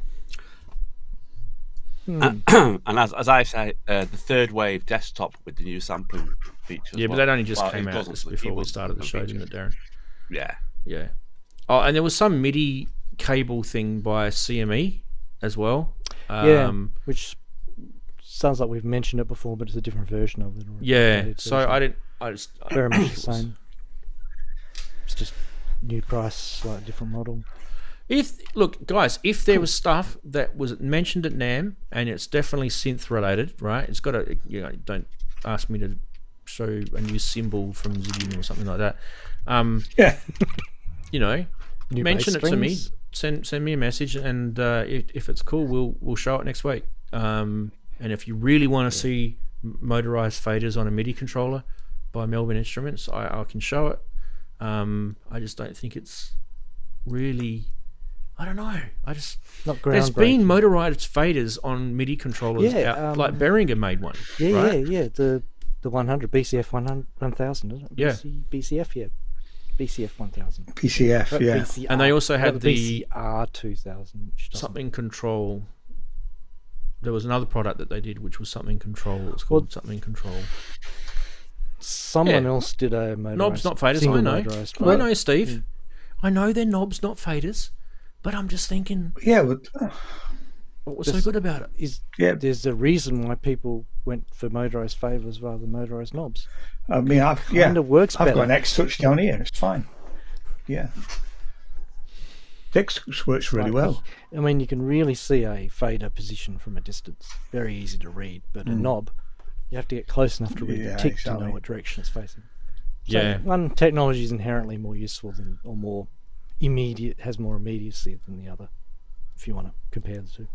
Speaker 4: And as I say, the third wave desktop with the new sampling features.
Speaker 1: Yeah, but that only just came out before we started the show, didn't it, Darren?
Speaker 4: Yeah.
Speaker 1: Yeah. Oh, and there was some MIDI cable thing by CME as well.
Speaker 8: Which sounds like we've mentioned it before, but it's a different version of it.
Speaker 1: I just
Speaker 8: very much the same. It's just new price, slightly different model.
Speaker 1: Look, guys, if there was stuff that was mentioned at NAMM and it's definitely synth related, right? It's got to, don't ask me to show a new symbol from Zidium or something like that. Mention it to me. Send me a message, and if it's cool, we'll show it next week. And if you really want to see motorized faders on a MIDI controller by Melbourne Instruments, I can show it. I just don't think it's really. I don't know. There's been motorized faders on MIDI controllers like Behringer made one.
Speaker 8: The 100 BCF 1000, isn't it?
Speaker 1: Yeah.
Speaker 8: BCF 1000.
Speaker 3: PCF, yeah.
Speaker 8: BCR.
Speaker 1: And they also had
Speaker 8: the BCR 2000, which
Speaker 1: something control. There was another product that they did, which was something control. It's called something control.
Speaker 8: Someone else did a motorized.
Speaker 1: Knobs, not faders. I know, Steve. I know they're knobs, not faders. But I'm just thinking.
Speaker 3: Yeah.
Speaker 1: What was so good about it?
Speaker 8: There's a reason why people went for motorized faders rather than motorized knobs.
Speaker 3: I mean, I've
Speaker 8: works better.
Speaker 3: I've got an X-Touch down here. It's fine. Yeah. The X-Touch works really well.
Speaker 8: I mean, you can really see a fader position from a distance. Very easy to read, but a knob, you have to get close enough to read the tick to know what direction it's facing. So one technology is inherently more useful than, or more immediate, has more immediacy than the other, if you want to compare the two.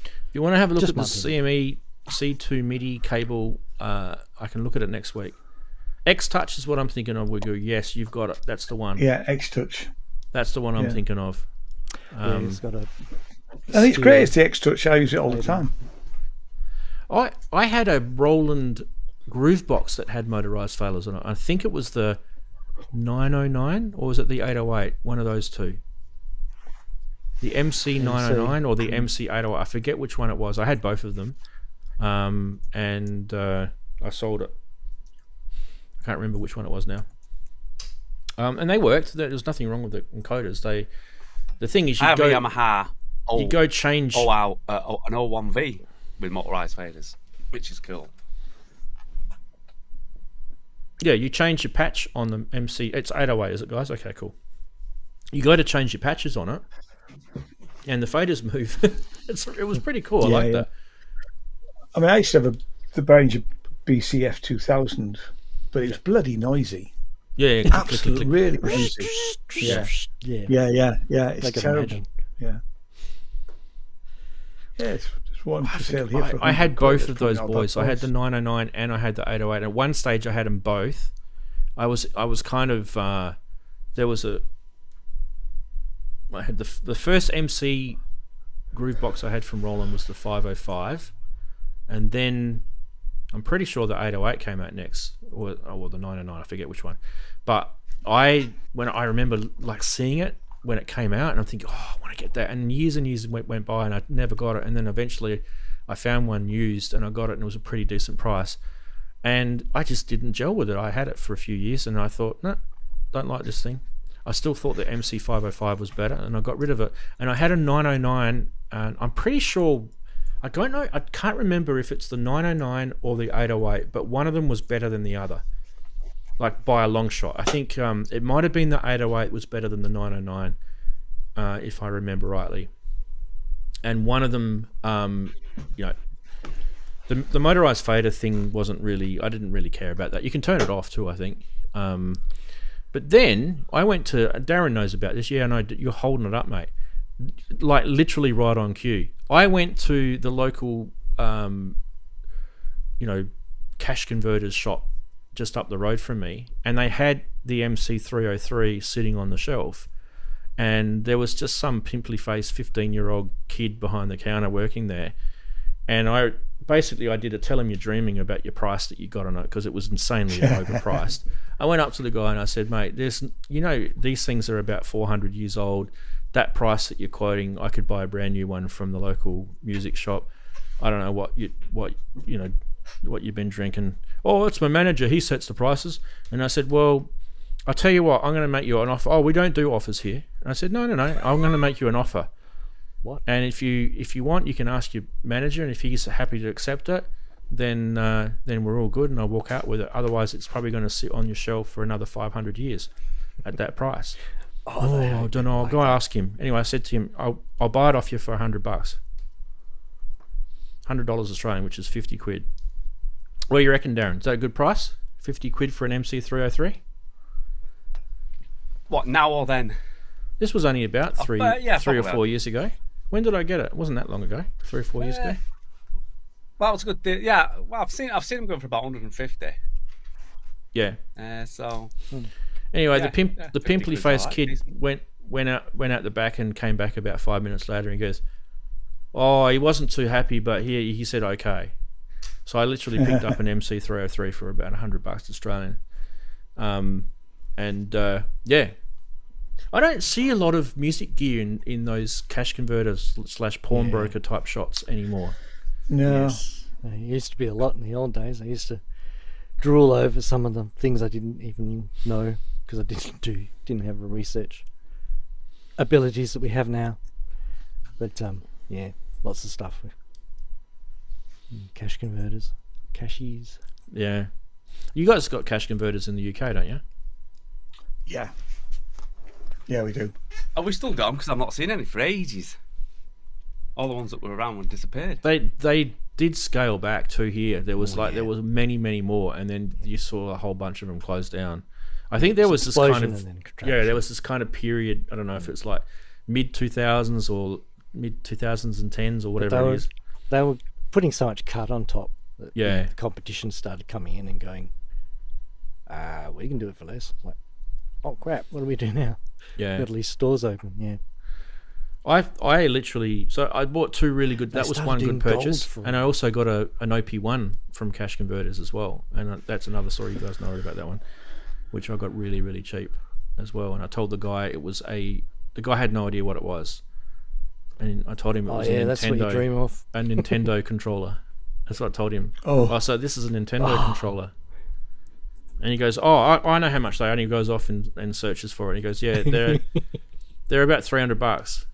Speaker 1: If you want to have a look at the CME C2 MIDI cable, I can look at it next week. X-Touch is what I'm thinking of. We go, yes, you've got it. That's the one.
Speaker 3: Yeah, X-Touch.
Speaker 1: That's the one I'm thinking of.
Speaker 8: It's got a.
Speaker 3: I think it's great. It's the X-Touch. I use it all the time.
Speaker 1: I had a Roland Groove Box that had motorized failers on it. I think it was the 909 or was it the 808? One of those two. the MC909 or the MC808. I forget which one it was. I had both of them, and I sold it. I can't remember which one it was now. And they worked. There was nothing wrong with the encoders. The thing is,
Speaker 4: I have a Yamaha.
Speaker 1: You go change.
Speaker 4: Oh wow, an 01V with motorized faders, which is cool.
Speaker 1: Yeah, you change your patch on the MC. It's 808, is it, guys? Okay, cool. You go to change your patches on it, and the faders move. It was pretty cool. I like that.
Speaker 3: I mean, I used to have the Behringer BCF 2000, but it was bloody noisy.
Speaker 1: Yeah,
Speaker 3: absolutely, really noisy. Yeah. It's terrible. Yeah. Yeah, it's one for sale here.
Speaker 1: I had both of those boys. I had the 909 and I had the 808. At one stage, I had them both. I was kind of there was I had the first MC groove box I had from Roland was the 505, and then I'm pretty sure the 808 came out next, or the 909. I forget which one. But I remember like seeing it when it came out, and I'm thinking, oh, I want to get that. And years went by, and I never got it. And then eventually, I found one used, and I got it, and it was a pretty decent price. And I just didn't gel with it. I had it for a few years, and I thought, no, don't like this thing. I still thought the MC505 was better, and I got rid of it. And I had a 909, and I'm pretty sure, I don't know, I can't remember if it's the 909 or the 808, but one of them was better than the other, like by a long shot. I think it might have been the 808 was better than the 909, if I remember rightly. And one of them, the motorized fader thing wasn't really, I didn't really care about that. You can turn it off too, I think. But then I went to, Daren knows about this. Yeah, I know, you're holding it up, mate. Like literally right on cue. I went to the local, cash converters shop just up the road from me, and they had the MC303 sitting on the shelf, and there was just some pimply-faced 15-year-old kid behind the counter working there, and I did a tell him you're dreaming about your price that you got on it, because it was insanely overpriced. I went up to the guy and I said, mate, these things are about 400 years old. That price that you're quoting, I could buy a brand new one from the local music shop. I don't know what you've been drinking. Oh, it's my manager, he sets the prices. And I said, well, I'll tell you what, I'm going to make you an offer. Oh, we don't do offers here. And I said, no, I'm going to make you an offer.
Speaker 8: What?
Speaker 1: And if you want, you can ask your manager, and if he's happy to accept it, then we're all good, and I'll walk out with it. Otherwise, it's probably going to sit on your shelf for another 500 years at that price. I don't know. I'll go ask him. Anyway, I said to him, I'll buy it off you for $100. $100 Australian, which is 50 quid. What do you reckon, Daren? Is that a good price? 50 quid for an MC303?
Speaker 4: What, now or then?
Speaker 1: This was only about three or 4 years ago. When did I get it? It wasn't that long ago. 3 or 4 years ago.
Speaker 4: Well, it was a good deal. Yeah, well, I've seen them going for about 150.
Speaker 1: Yeah.
Speaker 4: Anyway,
Speaker 1: the pimply faced kid went out the back and came back about 5 minutes later and goes, oh, he wasn't too happy, but he said okay. So I literally picked up an MC303 for about $100 Australian. I don't see a lot of music gear in those cash converters / pawnbroker type shots anymore.
Speaker 3: No.
Speaker 8: Yes. There used to be a lot in the old days. I used to drool over some of the things I didn't even know, because I didn't have the research abilities that we have now. But lots of stuff with cash converters, cashies.
Speaker 1: Yeah, you guys got cash converters in the UK, don't you?
Speaker 3: Yeah, we do.
Speaker 4: Oh, we still got them, because I've not seen any for ages. All the ones that were around disappeared.
Speaker 1: They did scale back to here. There was there was many more, and then you saw a whole bunch of them close down. I think there was this kind of period. I don't know if it's like mid 2000s or mid 2010s or whatever it is.
Speaker 8: They were putting so much cut on top that
Speaker 1: the
Speaker 8: competition started coming in and going, we can do it for less. It's like, oh crap, what do we do now?
Speaker 1: Yeah,
Speaker 8: got to leave stores open. Yeah.
Speaker 1: I literally, so I bought two really good, that was one good purchase, and I also got an OP1 from Cash Converters as well, and that's another story, you guys know about that one, which I got really cheap as well. And I told the guy the guy had no idea what it was, And I told him it was a Nintendo.
Speaker 8: That's what you dream of.
Speaker 1: A Nintendo controller. That's what I told him.
Speaker 3: Oh.
Speaker 1: So this is a Nintendo controller. And he goes, oh, I know how much they are. And he goes off and searches for it. And he goes, yeah, they're about $300.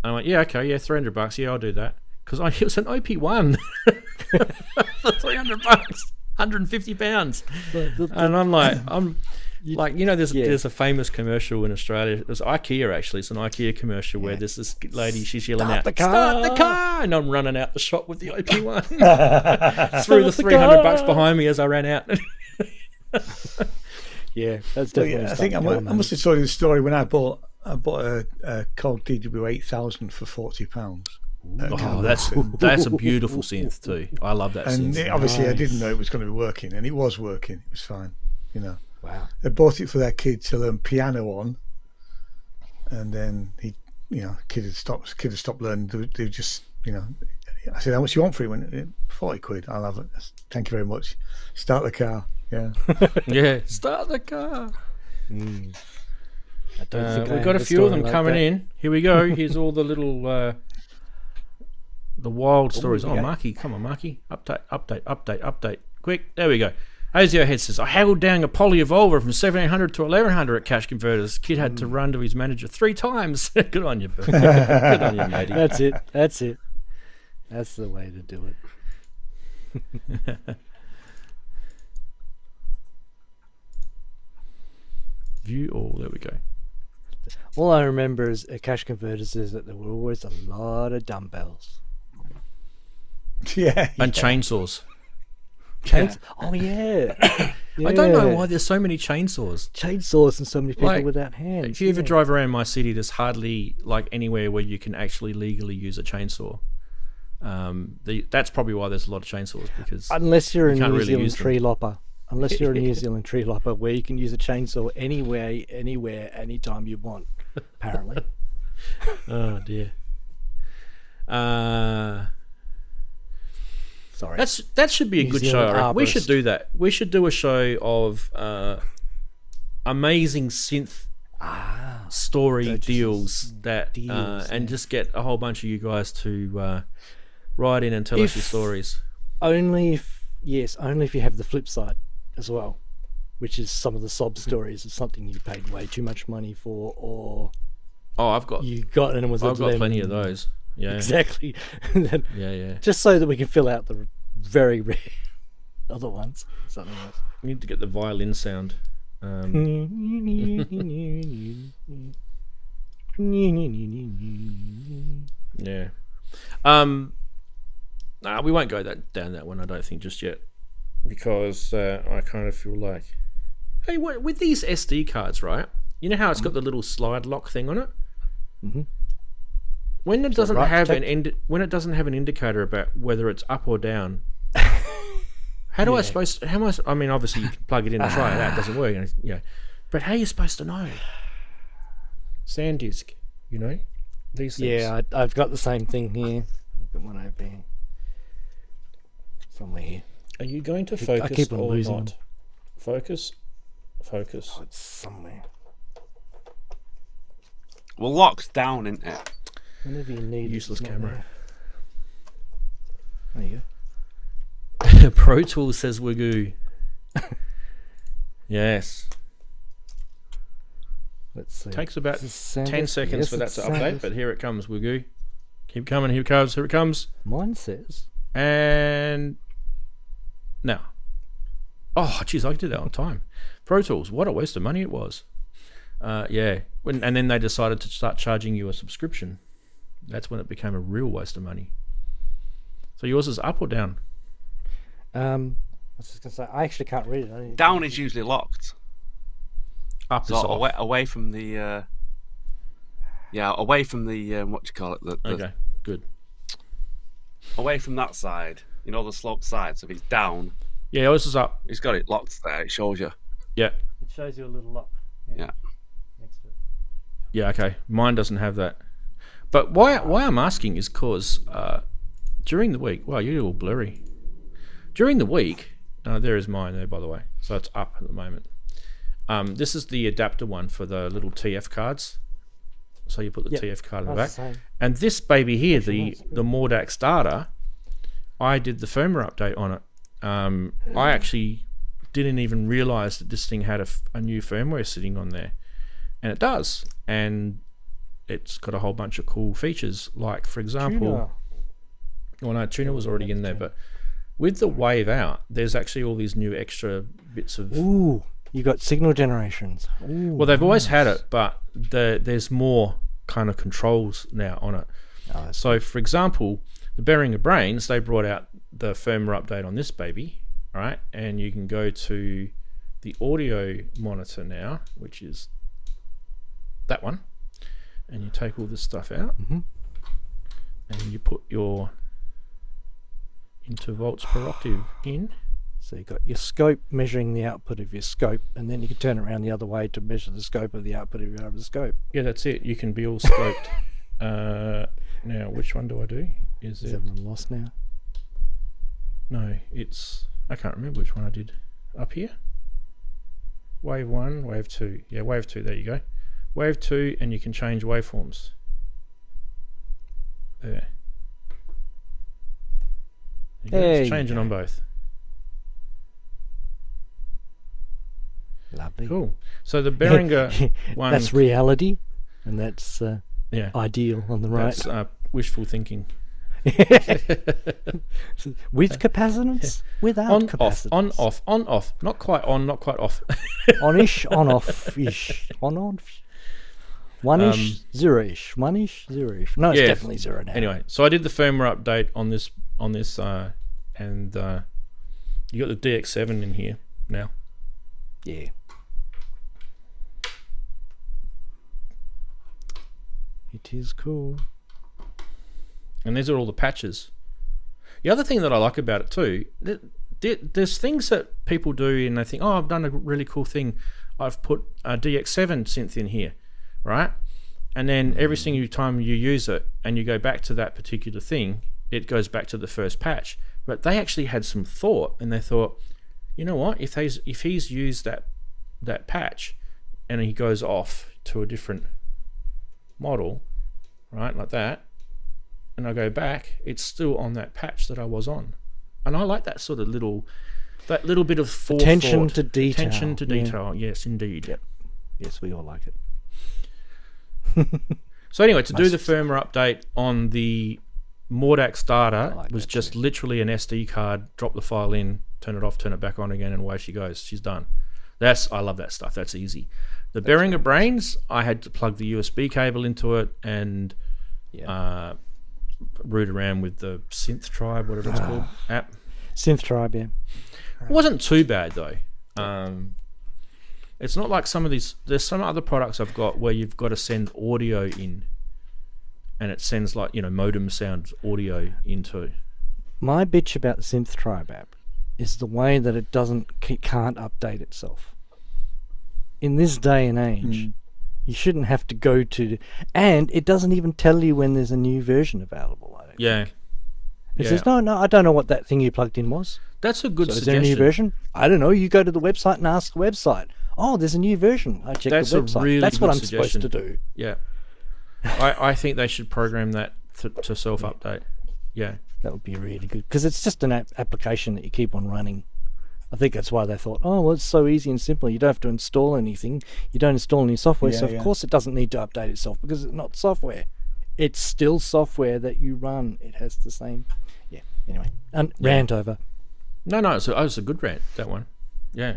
Speaker 1: And I went, yeah, okay, yeah, $300. Yeah, I'll do that. Because it was an OP1 for $300, 150 pounds. And I'm like, there's a famous commercial in Australia. There's IKEA, actually. It's an IKEA commercial where there's this lady, she's yelling out, start the car! And I'm running out the shop with the OP1. Threw the $300 behind me as I ran out.
Speaker 8: Yeah, that's definitely.
Speaker 3: I think I must have told you the story when I bought a Korg DW8000 for £40.
Speaker 1: Oh, that's a beautiful synth too. I love that synth.
Speaker 3: And obviously, I didn't know it was going to be working, and it was working. It was fine,
Speaker 8: Wow.
Speaker 3: They bought it for their kid to learn piano on, and then kid had stopped learning. They just, I said, how much you want for it? He went, 40 quid. I'll have it. Thank you very much. Start the car. Yeah.
Speaker 1: Yeah. Start the car.
Speaker 8: Mm.
Speaker 1: We've got a few of them coming in. Here we go. Here's all the little, the wild stories. Oh, Marky, come on, Marky. Update. Quick. There we go. ASIO Head says, I haggled down a Poly Evolver from 1700 to 1100 at Cash Converters. Kid had to run to his manager 3 times. Good on you, Bert. Good on you, matey.
Speaker 8: That's it. That's the way to do it.
Speaker 1: View all. There we go.
Speaker 8: All I remember is at Cash Converters is that there were always a lot of dumbbells.
Speaker 3: Yeah.
Speaker 1: And chainsaws.
Speaker 8: Oh yeah.
Speaker 1: I don't know why there's so many chainsaws.
Speaker 8: Chainsaws and so many people without hands.
Speaker 1: If you ever drive around my city, there's hardly anywhere where you can actually legally use a chainsaw. That's probably why there's a lot of chainsaws, because
Speaker 8: unless you're a New Zealand tree lopper. Unless you're a New Zealand tree lopper, where you can use a chainsaw anywhere, anytime you want, apparently.
Speaker 1: Oh dear.
Speaker 8: Sorry.
Speaker 1: That should be a good show. Right? We should do that. We should do a show of amazing synth story deals and just get a whole bunch of you guys to write in and tell us your stories.
Speaker 8: Only if you have the flip side as well, which is some of the sob stories of something you paid way too much money for, or
Speaker 1: I've got plenty of those. Yeah,
Speaker 8: exactly.
Speaker 1: Yeah.
Speaker 8: Just so that we can fill out the very rare other ones. Something else.
Speaker 1: We need to get the violin sound. Yeah. We won't go down that one, I don't think, just yet, because I kind of feel like, hey, with these SD cards, right? You know how it's got the little slide lock thing on it?
Speaker 8: Mm-hmm.
Speaker 1: When it doesn't have an indicator about whether it's up or down, how am I? I mean, obviously you can plug it in and try it out. It doesn't work, but how are you supposed to know? SanDisk, these things.
Speaker 8: Yeah, I've got the same thing here. I've got one over here. Somewhere here.
Speaker 1: Are you going to focus?
Speaker 8: I keep on losing
Speaker 1: not? Focus.
Speaker 8: Oh, it's somewhere.
Speaker 4: Well, locked down, isn't it?
Speaker 8: Whenever you need
Speaker 1: useless camera.
Speaker 8: There you go.
Speaker 1: Pro Tools says Wagoo. Yes.
Speaker 8: Let's see.
Speaker 1: Takes about 10 seconds for that to update, but here it comes, Wagoo. Keep coming, here it comes.
Speaker 8: Mine says.
Speaker 1: And now. Oh, geez, I did that on time. Pro Tools, what a waste of money it was. Yeah. And then they decided to start charging you a subscription. That's when it became a real waste of money. So yours is up or down?
Speaker 8: I was just going to say, I actually can't read it.
Speaker 4: Down is usually locked.
Speaker 1: Up is off.
Speaker 4: Away from the... away from the... what do you call it?
Speaker 1: Okay, good.
Speaker 4: Away from that side, the sloped side. So if it's down...
Speaker 1: Yeah, yours is up.
Speaker 4: It's got it locked there. It shows you.
Speaker 1: Yeah.
Speaker 8: It shows you a little lock.
Speaker 4: Yeah.
Speaker 8: Next to it.
Speaker 1: Yeah, okay. Mine doesn't have that. But why I'm asking is because during the week... Wow, you're all blurry. During the week... there is mine there, by the way. So it's up at the moment. This is the adapter one for the little TF cards. So you put the
Speaker 8: Yep,
Speaker 1: TF card in the
Speaker 8: that's
Speaker 1: back.
Speaker 8: the same.
Speaker 1: And this baby here, the Mordax starter, I did the firmware update on it. I actually didn't even realize that this thing had a new firmware sitting on there, and it does. And it's got a whole bunch of cool features, like, for example, well, no, tuner was already in there, but with the wave out, there's actually all these new extra bits of.
Speaker 8: Ooh, you got signal generations. Ooh,
Speaker 1: well, they've always had it, but there's more kind of controls now on it.
Speaker 8: Oh,
Speaker 1: so, for example, the Behringer Brains, they brought out the firmware update on this baby, all right? And you can go to the audio monitor now, which is that one, and you take all this stuff out, and you put your intervolts per octave in.
Speaker 8: So you've got your scope measuring the output of your scope, and then you can turn it around the other way to measure the scope of the output of your other scope.
Speaker 1: Yeah, that's it. You can be all scoped. Now, which one do I do? Is
Speaker 8: everyone lost now?
Speaker 1: No, it's... I can't remember which one I did. Up here? Wave 1, wave 2. Yeah, wave 2, there you go. Wave 2, and you can change waveforms. There. You go. It's changing on both.
Speaker 8: Lovely.
Speaker 1: Cool. So the Behringer one...
Speaker 8: That's reality, and that's
Speaker 1: yeah,
Speaker 8: ideal on the right.
Speaker 1: That's wishful thinking.
Speaker 8: With capacitance, without
Speaker 1: on,
Speaker 8: capacitance.
Speaker 1: On, off. Not quite on, not quite off.
Speaker 8: On-ish, on-off-ish. On-off. One-ish, zero-ish. One-ish, zero-ish. No, it's definitely zero now.
Speaker 1: Anyway, so I did the firmware update on this, and you got the DX7 in here now.
Speaker 8: Yeah. It is cool.
Speaker 1: And these are all the patches. The other thing that I like about it too, there's things that people do and they think, oh, I've done a really cool thing. I've put a DX7 synth in here, right? And then every single time you use it and you go back to that particular thing, it goes back to the first patch. But they actually had some thought, and they thought, you know what? If he's used that patch and he goes off to a different model, right, like that, and I go back, it's still on that patch that I was on. And I like that sort of little bit of forethought.
Speaker 8: Attention to detail.
Speaker 1: Attention to detail, yes, indeed.
Speaker 8: Yep. Yes, we all like it.
Speaker 1: So anyway, to do the firmware update on the Mordax starter was just
Speaker 8: too.
Speaker 1: literally an SD card, drop the file in, turn it off, turn it back on again, and away she goes. She's done. I love that stuff. That's easy. The Behringer Brains, I had to plug the USB cable into it and root around with the Synth Tribe, whatever it's called, app.
Speaker 8: Synth Tribe, yeah.
Speaker 1: It wasn't too bad though. It's not like some of these. There's some other products I've got where you've got to send audio in, and it sends like modem sound audio into.
Speaker 8: My bitch about the Synth Tribe app is the way that it can't update itself. In this day and age, you shouldn't have to go to, and it doesn't even tell you when there's a new version available. I don't think. It says, no, I don't know what that thing you plugged in was.
Speaker 1: That's a good
Speaker 8: suggestion. Is
Speaker 1: suggestion.
Speaker 8: there a new version? I don't know. You go to the website and ask the website. Oh, there's a new version. I check the website.
Speaker 1: Really
Speaker 8: That's what I'm
Speaker 1: suggestion.
Speaker 8: supposed to do.
Speaker 1: Yeah. I think they should program that to self-update. Yeah.
Speaker 8: That would be really good. Because it's just an application that you keep on running. I think that's why they thought, oh, well, it's so easy and simple. You don't have to install anything. You don't install any software. So, of course, it doesn't need to update itself because it's not software. It's still software that you run. It has the same. Yeah. Anyway, rant over.
Speaker 1: No, so it's a good rant, that one. Yeah.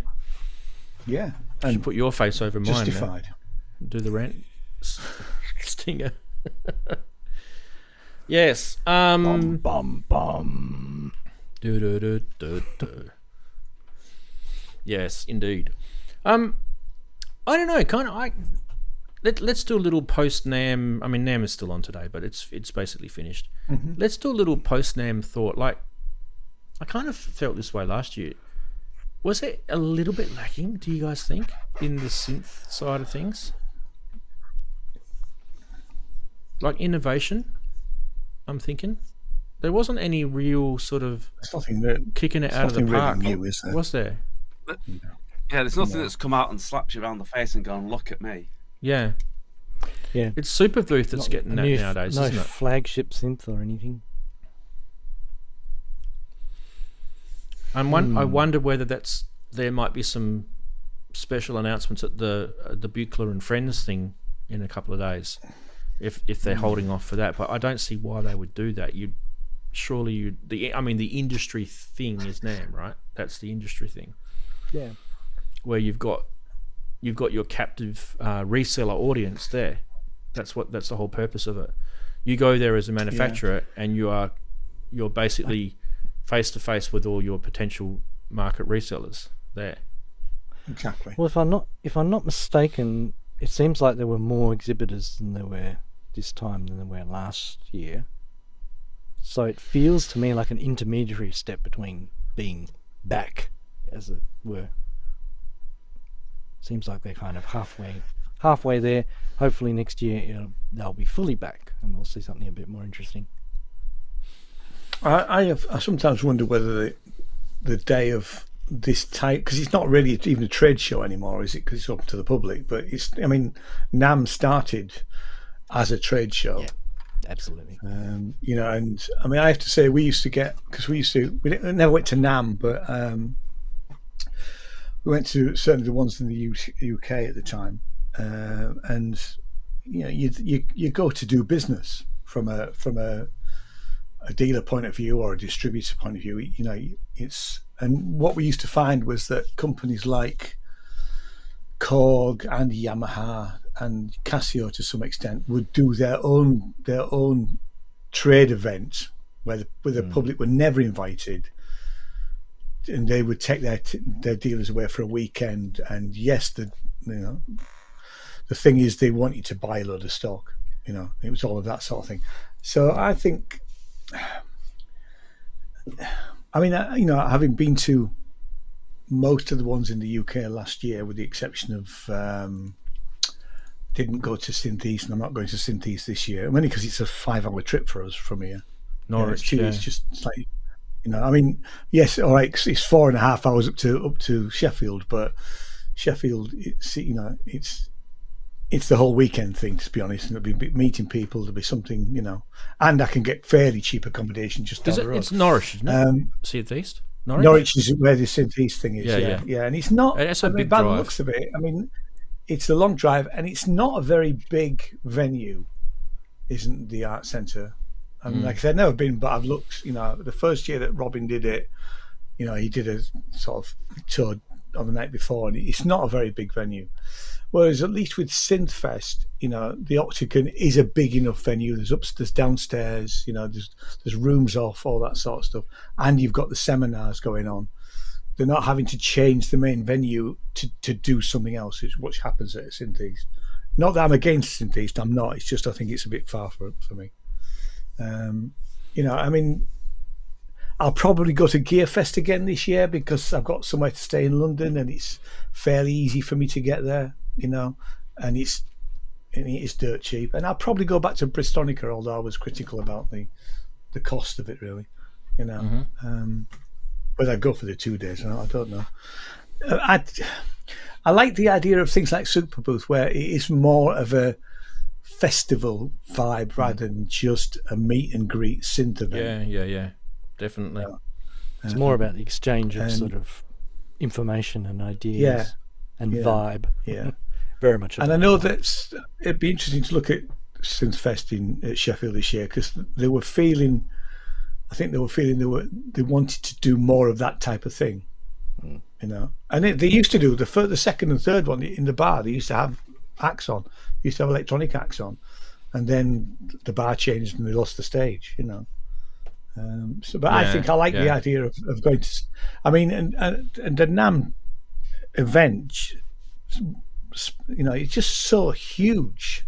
Speaker 3: Yeah.
Speaker 1: You should put your face over mine.
Speaker 3: Justified.
Speaker 1: Now. Do the rant stinger. Yes.
Speaker 8: Bum, bum, bum.
Speaker 1: Yes, indeed. I don't know. Let's do a little post NAMM. I mean, NAMM is still on today, but it's basically finished. Let's do a little post NAMM thought. Like, I kind of felt this way last year. Was it a little bit lacking, do you guys think, in the synth side of things? Like innovation, I'm thinking. There wasn't any real sort of kicking it out of the park.
Speaker 3: Really new, is there?
Speaker 1: Was there?
Speaker 4: Yeah, there's nothing that's come out and slapped you around the face and gone, look at me.
Speaker 1: Yeah.
Speaker 8: Yeah,
Speaker 1: It's Super Booth that's getting that nowadays,
Speaker 8: no
Speaker 1: isn't it?
Speaker 8: flagship synth or anything.
Speaker 1: I wonder whether there might be some special announcements at the Buchler and Friends thing in a couple of days, if they're holding off for that. But I don't see why they would do that. The industry thing is NAMM, right? That's the industry thing.
Speaker 8: Yeah,
Speaker 1: where you've got your captive reseller audience there. That's the whole purpose of it. You go there as a manufacturer, and you're basically face to face with all your potential market resellers there.
Speaker 3: Exactly.
Speaker 8: Well, if I'm not mistaken, it seems like there were more exhibitors than there were this time than there were last year. So it feels to me like an intermediary step between being back, as it were. Seems like they're kind of halfway there. Hopefully next year they'll be fully back, and we'll see something a bit more interesting.
Speaker 3: I sometimes wonder whether the day of this type, because it's not really even a trade show anymore, is it? Because it's open to the public. But NAMM started as a trade show.
Speaker 8: Yeah, absolutely.
Speaker 3: And I have to say, we used to get, because we never went to NAMM, but we went to certainly the ones in the UK at the time, and you go to do business from a dealer point of view or a distributor point of view. And what we used to find was that companies like Korg and Yamaha and Casio to some extent would do their own trade event where the public were never invited, and they would take their dealers away for a weekend. And yes, the thing is, they want you to buy a load of stock. It was all of that sort of thing. So I think, having been to most of the ones in the UK last year, with the exception of didn't go to Synths, and I'm not going to Synths this year, only because it's a 5-hour trip for us from here.
Speaker 1: Norwich,
Speaker 3: it's just like, yes, all right, it's 4.5 hours up to Sheffield, but Sheffield, it's the whole weekend thing, to be honest, and it'll be meeting people. There'll be something, and I can get fairly cheap accommodation just down the road.
Speaker 1: It's Norwich, isn't it? Synth East.
Speaker 3: Norwich is where the Synth East thing is. Yeah. And it's not.
Speaker 1: It's a big
Speaker 3: by
Speaker 1: drive.
Speaker 3: The looks of it, it's a long drive, and it's not a very big venue, isn't the art centre? Like I said, I've never been, but I've looked. The first year that Robin did it, he did a sort of tour on the night before, and it's not a very big venue. Whereas at least with Synthfest, the Octagon is a big enough venue. There's downstairs, there's rooms off, all that sort of stuff, and you've got the seminars going on. They're not having to change the main venue to do something else, which happens at Synth East. Not that I'm against Synth East, I'm not. It's just I think it's a bit far for me. I'll probably go to Gearfest again this year because I've got somewhere to stay in London, and it's fairly easy for me to get there, and it's dirt cheap. And I'll probably go back to Bristonica, although I was critical about the cost of it, really, whether I'd go for the 2 days or not, I don't know. I like the idea of things like Super Booth, where it is more of a festival vibe rather than just a meet and greet synth event.
Speaker 1: Yeah, definitely.
Speaker 8: It's more about the exchange of sort of information and ideas and vibe.
Speaker 3: Yeah,
Speaker 8: very much.
Speaker 3: And I know that it'd be interesting to look at Synthfest at Sheffield this year, because they were feeling they wanted to do more of that type of thing, And they used to do the second and third one in the bar. They used to have acts on. They used to have electronic acts on, and then the bar changed and they lost the stage. I think I like the idea of going to. And the NAMM event, it's just so huge,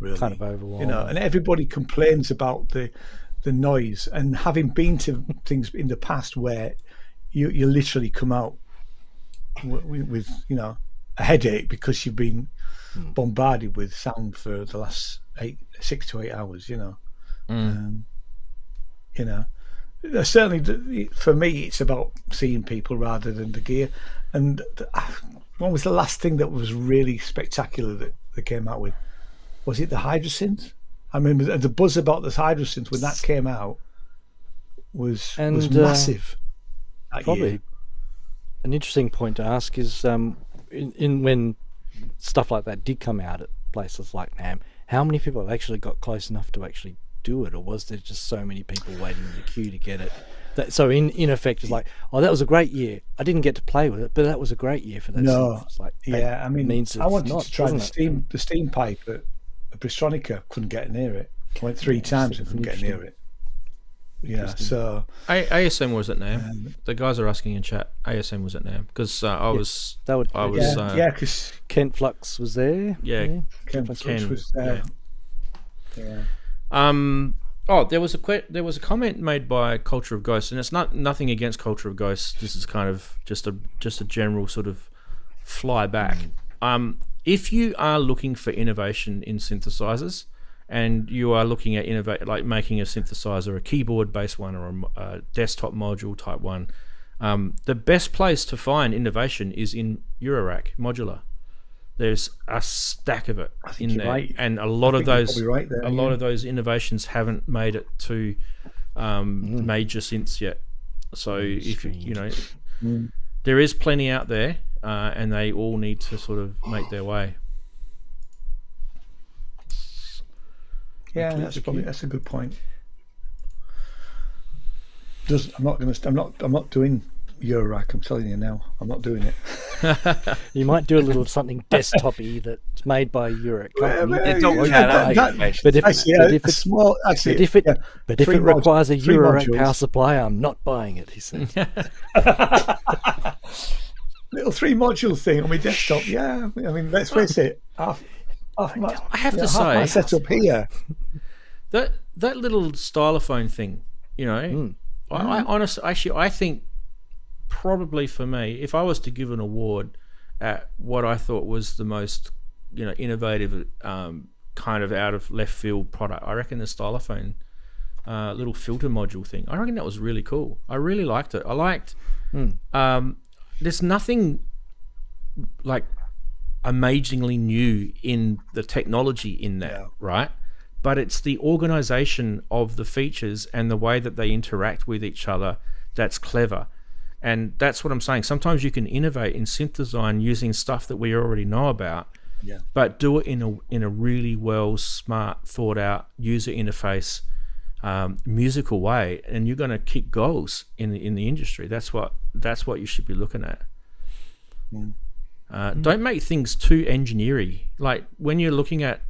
Speaker 3: really,
Speaker 8: kind of overwhelming.
Speaker 3: And everybody complains about the noise. And having been to things in the past where you literally come out with a headache because you've been bombarded with sound for the last 6 to 8 hours. Certainly for me it's about seeing people rather than the gear. And when was the last thing that was really spectacular that they came out with? was it the Hydrasynth? I remember the buzz about this Hydrasynth when that came out was massive.
Speaker 8: Probably
Speaker 3: year.
Speaker 8: an interesting point to ask is in when stuff like that did come out at places like NAMM, how many people actually got close enough to actually do it, or was there just so many people waiting in the queue to get it? So in effect, it's like, oh, that was a great year. I didn't get to play with it, but that was a great year for that.
Speaker 3: No,
Speaker 8: it's like,
Speaker 3: yeah, I mean,
Speaker 8: means
Speaker 3: I wanted
Speaker 8: not,
Speaker 3: to try the
Speaker 8: doesn't
Speaker 3: steam pipe at Bristronica. Couldn't get near it. I went 3 times and couldn't get near it. Yeah, so
Speaker 1: ASM was at NAMM. The guys are asking in chat. ASM was at NAMM because because
Speaker 8: Kent Flux was there.
Speaker 1: Yeah,
Speaker 3: Kent Flux was there. Yeah.
Speaker 1: There was a comment made by Culture of Ghosts, and it's nothing against Culture of Ghosts. This is kind of just a general sort of fly back. If you are looking for innovation in synthesizers, and you are looking at making a synthesizer, a keyboard-based one, or a desktop module type one, the best place to find innovation is in Eurorack modular. There's a stack of it in there,
Speaker 3: right.
Speaker 1: and a lot of those
Speaker 3: lot
Speaker 1: of those innovations haven't made it to major synths yet. So if you know, there is plenty out there, and they all need to sort of make their way.
Speaker 3: Yeah, that's a good point. I'm not doing Eurorack. I'm telling you now, I'm not doing it.
Speaker 8: You might do a little something desktop-y that's made by Eurorack. But if it requires a Eurorack power supply, I'm not buying it. He said.
Speaker 3: Little 3-module thing on my desktop. Yeah, I mean, let's face it. I
Speaker 1: have to say,
Speaker 3: my setup here.
Speaker 1: That little stylophone thing, you know, I honestly, actually, I think probably for me, if I was to give an award at what I thought was the most, innovative, kind of out of left field product, I reckon the stylophone little filter module thing. I reckon that was really cool. I really liked it. I liked. There's nothing like amazingly new in the technology in that, right? But it's the organization of the features and the way that they interact with each other that's clever. And that's what I'm saying. Sometimes you can innovate in synth design using stuff that we already know about, but do it in a really well, smart, thought out user interface, musical way, and you're going to kick goals in the industry. That's what you should be looking at. Don't make things too engineering. Like when you're looking at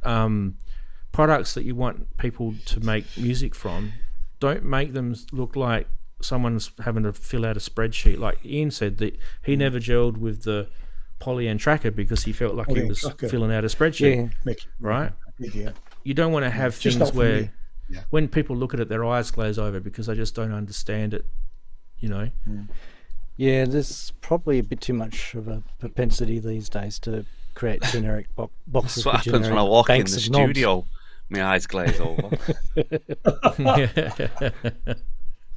Speaker 1: products that you want people to make music from, don't make them look like someone's having to fill out a spreadsheet. Like Ian said, that he never gelled with the Polyend tracker because he felt like he was filling out a spreadsheet, right? You don't want to have things where when people look at it, their eyes glaze over because they just don't understand it,
Speaker 8: Yeah, there's probably a bit too much of a propensity these days to create generic boxes.
Speaker 4: That's what happens when I walk in the studio. My eyes glaze over.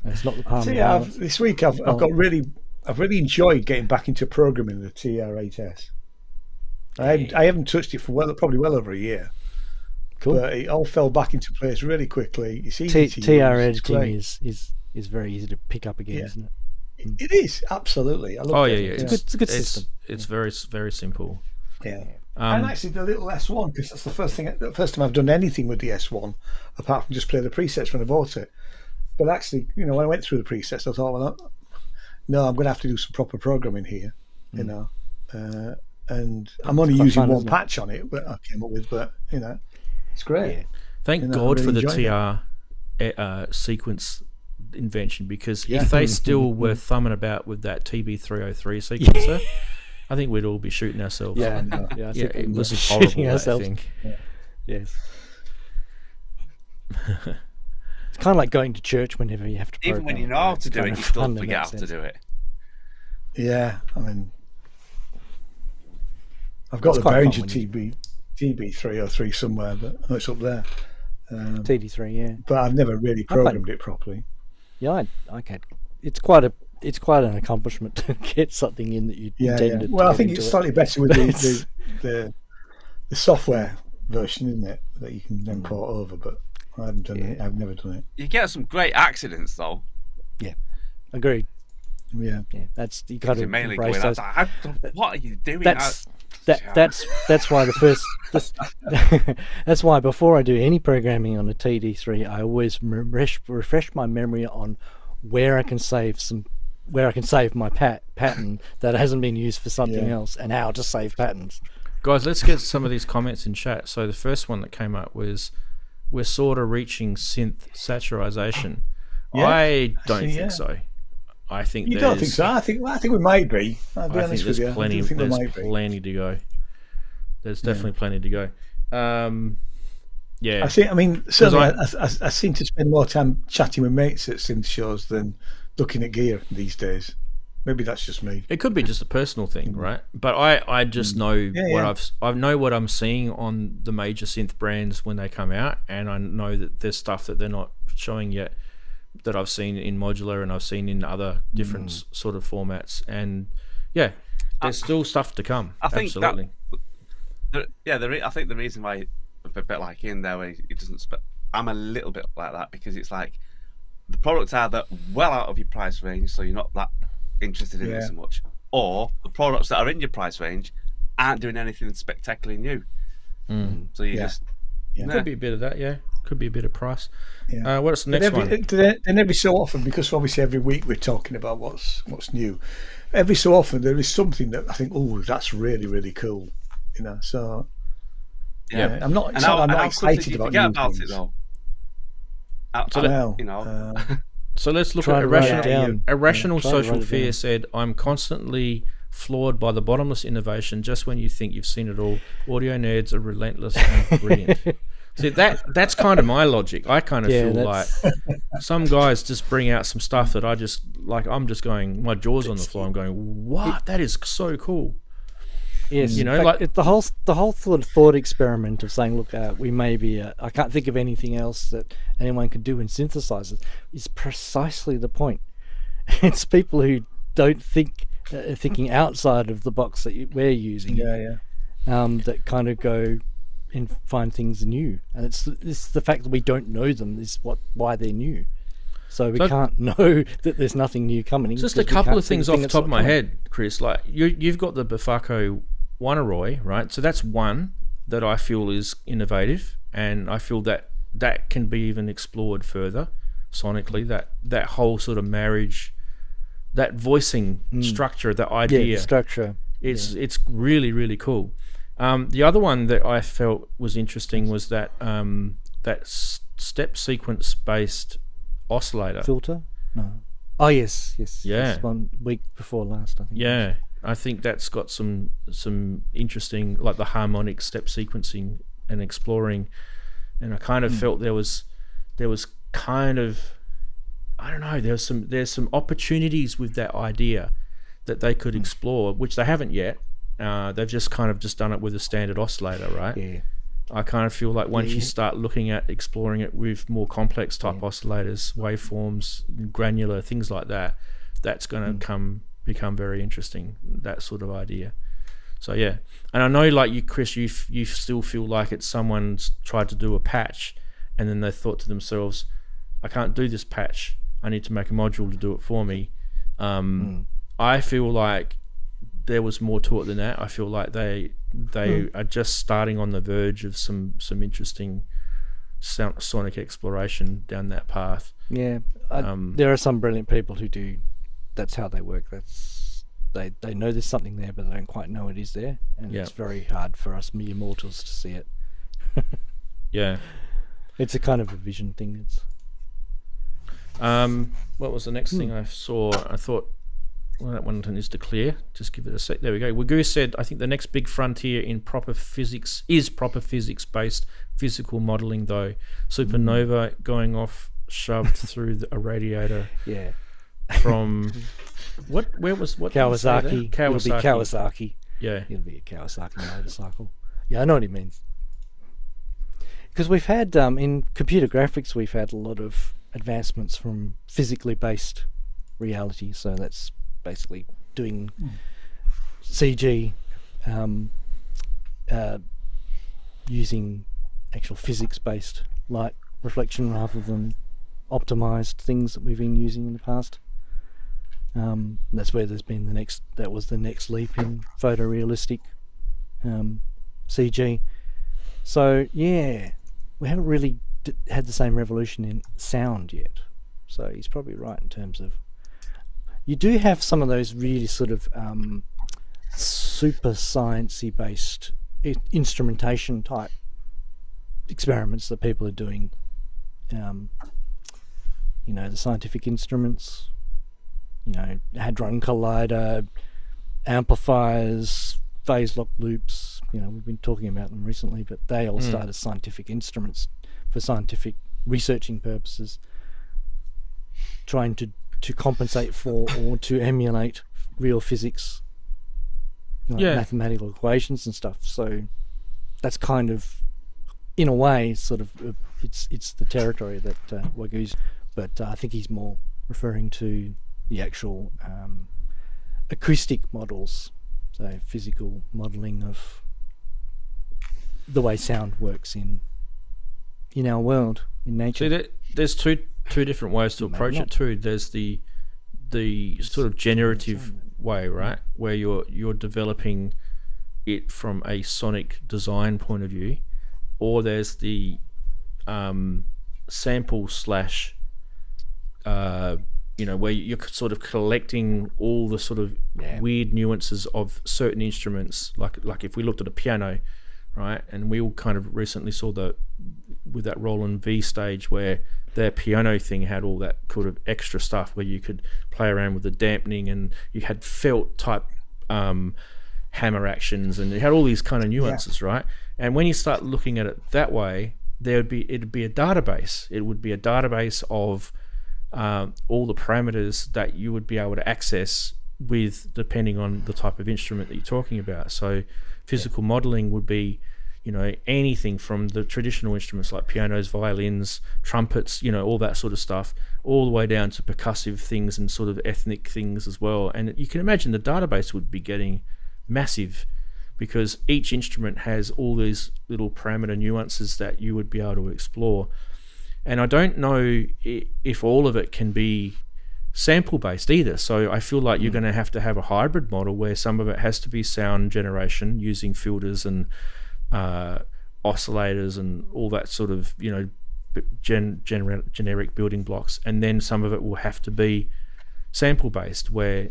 Speaker 8: It's not the palm.
Speaker 3: This week I've really enjoyed getting back into programming the TR-8S. I haven't touched it for probably well over a year.
Speaker 8: Cool.
Speaker 3: But it all fell back into place really quickly. It's easy to
Speaker 8: TR
Speaker 3: use.
Speaker 8: editing is very easy to pick up again, isn't it?
Speaker 3: It is, absolutely. I love it.
Speaker 8: It's a good system.
Speaker 1: It's very, very simple.
Speaker 3: Yeah. And actually the little S1, because that's the first time I've done anything with the S1 apart from just play the presets when I bought it. But actually, when I went through the presets, I thought, well, no, I'm going to have to do some proper programming here, and I'm only using one patch on it that I came up with, but it's great.
Speaker 1: Thank God for the TR sequence invention, because if they still were thumbing about with that TB303 sequencer, I think we'd all be shooting ourselves. It was horrible. I think.
Speaker 8: Yes. It's kind of like going to church whenever you have to program.
Speaker 4: Even when you know how to do it, you still forget how to do it.
Speaker 3: Yeah, I mean, I've got the Behringer TB303 somewhere, but it's up there.
Speaker 8: TD3, yeah.
Speaker 3: But I've never really programmed it properly.
Speaker 8: Yeah, I can. It's quite an accomplishment to get something in that you intended.
Speaker 3: Well, I think it's slightly better with the software version, isn't it? that you can then port over, but I haven't done it. I've never done it.
Speaker 4: You get some great accidents though.
Speaker 8: Yeah, agreed.
Speaker 3: Yeah,
Speaker 8: that's you got to
Speaker 4: mainly
Speaker 8: embrace
Speaker 4: going,
Speaker 8: those.
Speaker 4: what are you doing?
Speaker 8: That's why that's why before I do any programming on a TD3, I always refresh my memory on where I can save my pattern that hasn't been used for something else, and how to save patterns.
Speaker 1: Guys, let's get some of these comments in chat. So the first one that came up was, we're sort of reaching synth saturation. I don't think so. I think
Speaker 3: you don't think so. I think we might be. I'll be honest with you.
Speaker 1: There's plenty to go. There's definitely plenty to go. Yeah.
Speaker 3: I mean, certainly I seem to spend more time chatting with mates at synth shows than looking at gear these days. Maybe that's just me.
Speaker 1: It could be just a personal thing, right? But I just know I know what I'm seeing on the major synth brands when they come out, and I know that there's stuff that they're not showing yet that I've seen in modular and I've seen in other different sort of formats, and there's still stuff to come.
Speaker 4: I think
Speaker 1: absolutely.
Speaker 4: I think the reason why a bit like in there where it doesn't. I'm a little bit like that because it's like the products are that well out of your price range, so you're not that interested in it so much, or the products that are in your price range aren't doing anything spectacularly new. So you just
Speaker 1: could be a bit of that, could be a bit of price. What's the next one?
Speaker 3: And every so often, because obviously every week we're talking about what's new, every so often there is something that I think, oh, that's really, really cool, so I'm not excited about new things.
Speaker 4: It though.
Speaker 1: So let's look at Irrational Social Fear said, I'm constantly floored by the bottomless innovation just when you think you've seen it all. Audio nerds are relentless and brilliant. See, that's kind of my logic. I kind of feel like some guys just bring out some stuff that I just, like, I'm just going, my jaw's on the floor. I'm going, what? That is so cool.
Speaker 8: Yes, the whole sort of thought experiment of saying, look, we may be, I can't think of anything else that anyone could do in synthesizers is precisely the point. It's people who don't thinking outside of the box that we're using, that kind of go and find things new, and it's the fact that we don't know them is why they're new. So we can't know that there's nothing new coming.
Speaker 1: Just a couple of things off the top of my head, Chris. Like you've got the Bufako Wanaroi, right? So that's one that I feel is innovative, and I feel that can be even explored further sonically. That whole sort of marriage, that voicing structure, that idea, it's really, really cool. The other one that I felt was interesting was that that step sequence based oscillator
Speaker 8: filter. No. Oh yes.
Speaker 1: Yeah.
Speaker 8: This one week before last, I think.
Speaker 1: Yeah, I think that's got some interesting, like the harmonic step sequencing and exploring, and I kind of felt there was kind of, I don't know, there's some opportunities with that idea that they could explore, which they haven't yet. They've just kind of done it with a standard oscillator, right?
Speaker 8: Yeah.
Speaker 1: I kind of feel like once you start looking at exploring it with more complex type oscillators, waveforms, granular things like that, that's going to become very interesting. That sort of idea. So and I know, like you, Chris, you still feel like it's someone's tried to do a patch, and then they thought to themselves, I can't do this patch. I need to make a module to do it for me. I feel like there was more to it than that. I feel like they are just starting on the verge of some interesting sonic exploration down that path.
Speaker 8: Yeah, there are some brilliant people who do. That's how they work. They know there's something there, but they don't quite know it is there, and it's very hard for us mere mortals to see it. It's a kind of a vision thing.
Speaker 1: What was the next thing I saw? I thought, well, that one needs to clear. Just give it a sec. There we go. Wagoo said, I think the next big frontier in proper physics physics-based physical modelling, though. Supernova going off, shoved through a radiator.
Speaker 8: Yeah.
Speaker 1: From what
Speaker 8: Kawasaki. It'll be Kawasaki.
Speaker 1: Yeah.
Speaker 8: It'll be a Kawasaki motorcycle. Yeah, I know what he means. Because we've had, in computer graphics, we've had a lot of advancements from physically based reality. So that's basically doing CG, using actual physics-based light reflection rather than optimized things that we've been using in the past. That's where there's been that was the next leap in photorealistic CG. So yeah, we haven't really had the same revolution in sound yet. So he's probably right in terms of, you do have some of those really sort of super sciencey based instrumentation type experiments that people are doing. You know, the scientific instruments, you know, hadron collider, amplifiers, phase lock loops. You know, we've been talking about them recently, but they all start as scientific instruments for scientific researching purposes, trying to compensate for or to emulate real physics, like mathematical equations and stuff. So that's kind of, in a way, sort of it's the territory that Wagu's, but I think he's more referring to the actual acoustic models, so physical modelling of the way sound works in our world, in nature.
Speaker 1: See, there's two different ways to approach it too. There's the sort of generative way, right, where you're developing it from a sonic design point of view, or there's the sample slash you know, where you're sort of collecting all the sort of weird nuances of certain instruments, like if we looked at a piano, right, and we all kind of recently saw with that Roland V-Stage where their piano thing had all that sort of extra stuff where you could play around with the dampening, and you had felt type hammer actions, and you had all these kind of nuances, right? And when you start looking at it that way, it'd be a database. It would be a database of all the parameters that you would be able to access with, depending on the type of instrument that you're talking about. So physical modeling would be, you know, anything from the traditional instruments like pianos, violins, trumpets, you know, all that sort of stuff, all the way down to percussive things and sort of ethnic things as well. And you can imagine the database would be getting massive, because each instrument has all these little parameter nuances that you would be able to explore. And I don't know if all of it can be sample based either. So I feel like you're going to have a hybrid model where some of it has to be sound generation using filters and oscillators and all that sort of, you know, generic building blocks, and then some of it will have to be sample based, where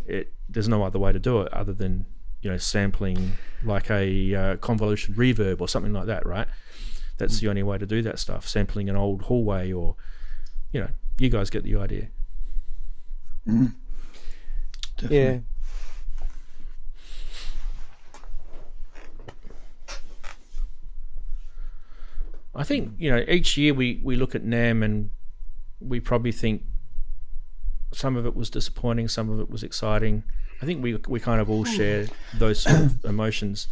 Speaker 1: there's no other way to do it other than, you know, sampling like a convolution reverb or something like that, right? That's the only way to do that stuff, sampling an old hallway, or, you know, you guys get the idea.
Speaker 3: Yeah.
Speaker 1: I think, you know, each year we look at NAMM and we probably think some of it was disappointing, some of it was exciting. I think we kind of all share those sort of emotions.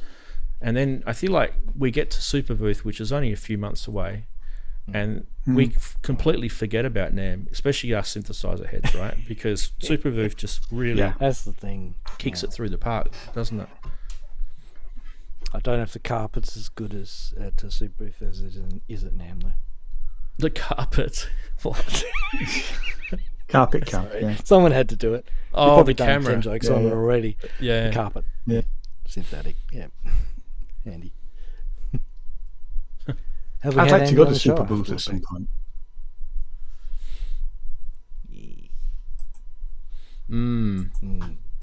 Speaker 1: And then I feel like we get to Super Booth, which is only a few months away, and we completely forget about NAMM, especially us synthesizer heads, right? Because Super Booth just really
Speaker 8: that's the thing,
Speaker 1: kicks it through the park, doesn't it?
Speaker 8: I don't know if the carpet's as good as at Super Booth as it is at NAMM though.
Speaker 1: The carpet? What?
Speaker 3: Carpet camp. Yeah.
Speaker 8: Someone had to do it.
Speaker 1: Oh,
Speaker 8: We've probably
Speaker 1: the
Speaker 8: done
Speaker 1: camera.
Speaker 8: 10 jokes on it already.
Speaker 1: Yeah.
Speaker 8: The carpet.
Speaker 3: Yeah.
Speaker 8: SynthAddict. Yeah. Handy.
Speaker 3: I'd like to go to Super Booth at some point.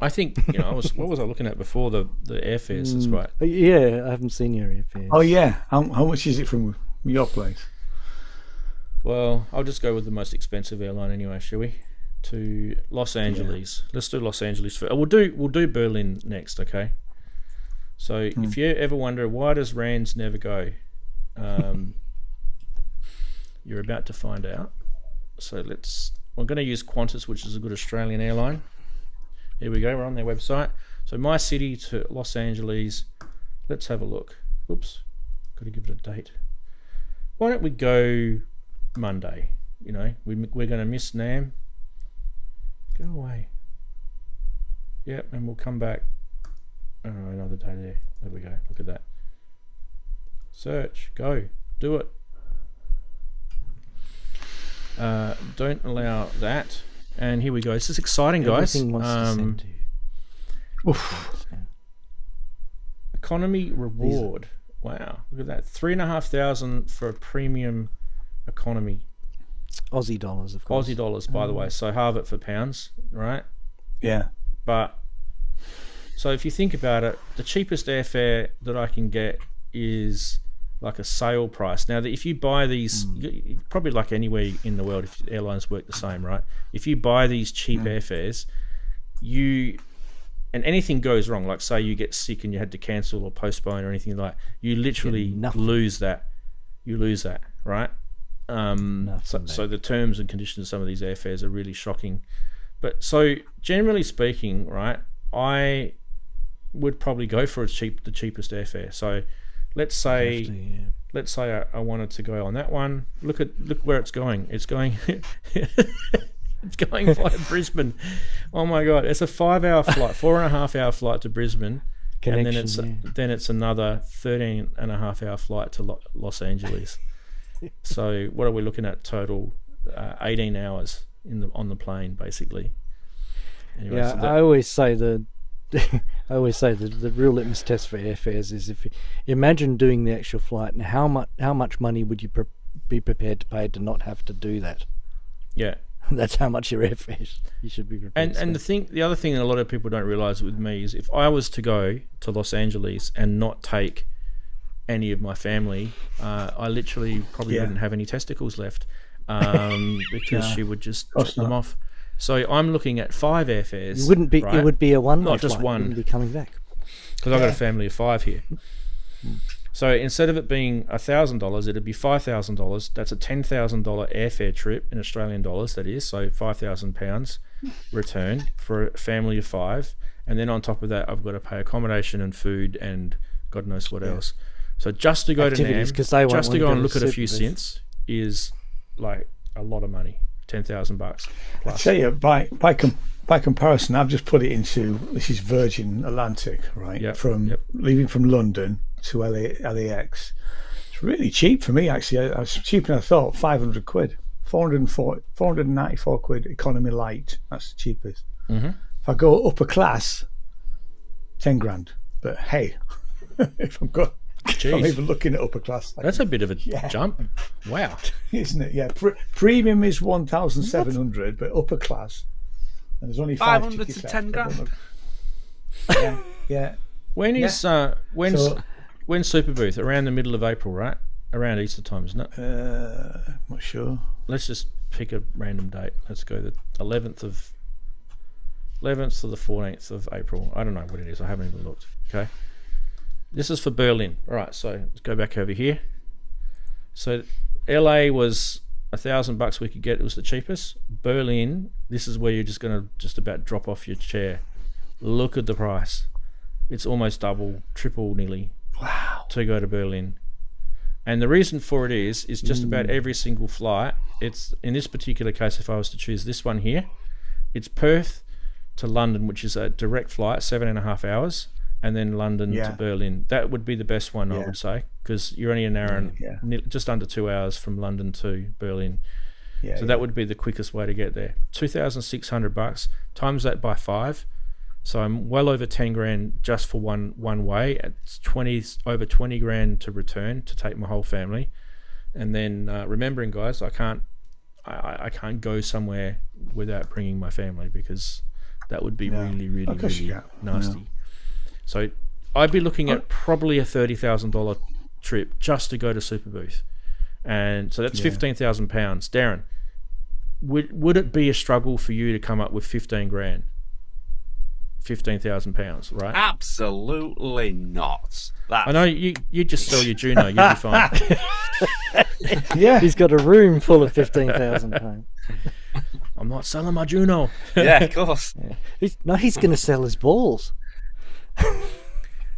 Speaker 1: I think, you know, what was I looking at before the airfares? That's right.
Speaker 8: Yeah, I haven't seen your airfares.
Speaker 3: Oh yeah, how much is it from your place?
Speaker 1: Well, I'll just go with the most expensive airline anyway, shall we? To Los Angeles. Let's do Los Angeles first. We'll do Berlin next, okay? So if you ever wonder why does Rands never go, you're about to find out. So we're going to use Qantas, which is a good Australian airline. Here we go, we're on their website. So my city to Los Angeles, let's have a look. Oops, got to give it a date. Why don't we go Monday? You know, we're going to miss NAMM. Go away. Yep, and we'll come back. Oh, another day there. There we go. Look at that. Search. Go. Do it. Don't allow that. And here we go. This is exciting, guys.
Speaker 8: Everything wants to send to you.
Speaker 3: Oof.
Speaker 1: Economy reward. Wow, look at that. 3,500 for a premium economy.
Speaker 8: Aussie dollars, of course.
Speaker 1: Aussie dollars, by the way. So halve it for pounds, right?
Speaker 3: Yeah.
Speaker 1: But so if you think about it, the cheapest airfare that I can get is like a sale price. Now, if you buy these, probably like anywhere in the world, if airlines work the same, right? If you buy these cheap airfares, and anything goes wrong, like say you get sick and you had to cancel or postpone or anything like that, you literally lose that. You lose that, right? So the terms and conditions of some of these airfares are really shocking. But so generally speaking, right, I would probably go for the cheapest airfare. So let's say I wanted to go on that one. Look where it's going. It's going it's going via Brisbane. Oh my god, it's a 5-hour flight, 4.5-hour flight to Brisbane. And then it's another 13.5-hour flight to Los Angeles. So what are we looking at total? 18 hours on the plane, basically. Anyway,
Speaker 8: yeah,
Speaker 1: so
Speaker 8: I always say the real litmus test for airfares is if you imagine doing the actual flight, and how much money would you be prepared to pay to not have to do that?
Speaker 1: Yeah,
Speaker 8: that's how much your airfare you should be prepared.
Speaker 1: And the other thing that a lot of people don't realize with me is if I was to go to Los Angeles and not take any of my family, I literally probably wouldn't have any testicles left, because she would just chop them off. So I'm looking at 5 airfares.
Speaker 8: You wouldn't be.
Speaker 1: Right?
Speaker 8: It would be a one-way
Speaker 1: not just
Speaker 8: flight.
Speaker 1: one.
Speaker 8: You wouldn't be coming back.
Speaker 1: Because I've got a family of 5 here. So instead of it being $1,000, it'd be $5,000. That's a $10,000 airfare trip in Australian dollars. That is, so £5,000 return for a family of 5, and then on top of that, I've got to pay accommodation and food and God knows what else. So just to go to NAMM, just to go and look at a few synths is like a lot of money. $10,000 plus.
Speaker 3: I tell you, by comparison, I've just put it into, this is Virgin Atlantic, right? Leaving from London to LAX. It's really cheap for me, actually. I was cheaper than I thought. 500 quid, 494 quid economy light. That's the cheapest. If I go upper class, 10 grand. But hey, if I'm even looking at upper class.
Speaker 1: That's a bit of a jump. Wow.
Speaker 3: Isn't it? Yeah. Premium is 1,700, but upper class, and there's only
Speaker 4: 500 to 10 grand.
Speaker 3: Yeah.
Speaker 1: When's Super Booth? Around the middle of April, right? Around Easter time, isn't it?
Speaker 3: Not sure.
Speaker 1: Let's just pick a random date. Let's go the 11th to the 14th of April. I don't know what it is. I haven't even looked. Okay. This is for Berlin. All right, so let's go back over here. So LA was $1,000 we could get. It was the cheapest. Berlin, this is where you're just going to just about drop off your chair. Look at the price. It's almost double, triple nearly.
Speaker 3: Wow.
Speaker 1: To go to Berlin. And the reason for it is just about every single flight. It's, in this particular case, if I was to choose this one here, it's Perth to London, which is a direct flight, 7.5 hours. And then London to Berlin. That would be the best one, I would say, because you're only an hour and just under 2 hours from London to Berlin. So that would be the quickest way to get there. $2,600. Times that by 5, so I'm well over 10 grand just for one way. It's over 20 grand to return to take my whole family. And then remembering, guys, I can't go somewhere without bringing my family because that would be really nasty.
Speaker 3: Yeah.
Speaker 1: So I'd be looking at probably a $30,000 trip just to go to Super Booth, and so that's £15,000. Daren, would it be a struggle for you to come up with 15 grand? £15,000, right?
Speaker 4: Absolutely not.
Speaker 1: I know you just sell your Juno, you'll be fine.
Speaker 8: Yeah, he's got a room full of £15,000.
Speaker 1: I'm not selling my Juno.
Speaker 4: Yeah, of course.
Speaker 8: He's going to sell his balls.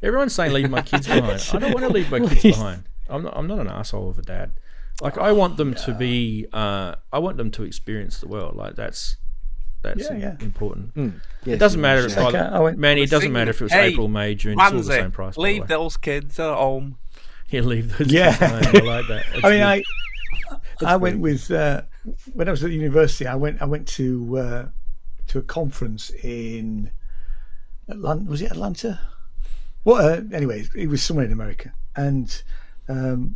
Speaker 1: Everyone's saying leave my kids behind. I don't want to leave my kids behind. I'm not an asshole of a dad. Like I want them to be. I want them to experience the world. Like that's important. It doesn't matter. Manny, it doesn't matter if it was April, May, June. It's all the same price.
Speaker 4: Leave those kids at home.
Speaker 1: You leave those.
Speaker 3: Yeah.
Speaker 1: Behind. I like that.
Speaker 3: I mean,
Speaker 1: good.
Speaker 3: I went with when I was at university. I went to a conference in Atlanta. Was it Atlanta? Well, anyway, it was somewhere in America, and I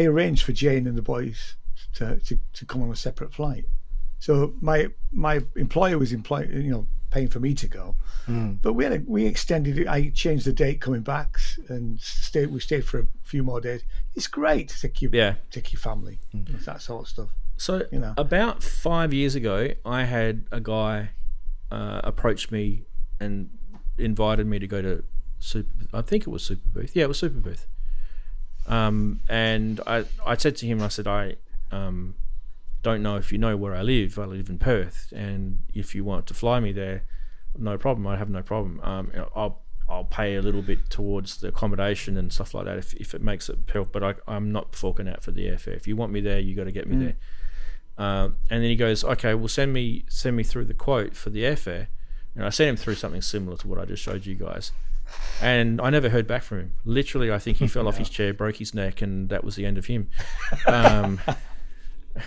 Speaker 3: arranged for Jane and the boys to come on a separate flight. So my employer was paying for me to go, but we extended it. I changed the date coming back, and we stayed for a few more days. It's great to take your family, that sort of stuff.
Speaker 1: So about 5 years ago, I had a guy approach me and invited me to go to I think it was Super Booth. Yeah, it was Super Booth. And I said to him, I said, I don't know if you know where I live. I live in Perth, and if you want to fly me there, no problem. I have no problem. I'll pay a little bit towards the accommodation and stuff like that if it makes it help. But I'm not forking out for the airfare. If you want me there, you got to get me there. And then he goes, okay, well send me through the quote for the airfare. And I sent him through something similar to what I just showed you guys. And I never heard back from him. Literally, I think he fell off his chair, broke his neck, and that was the end of him.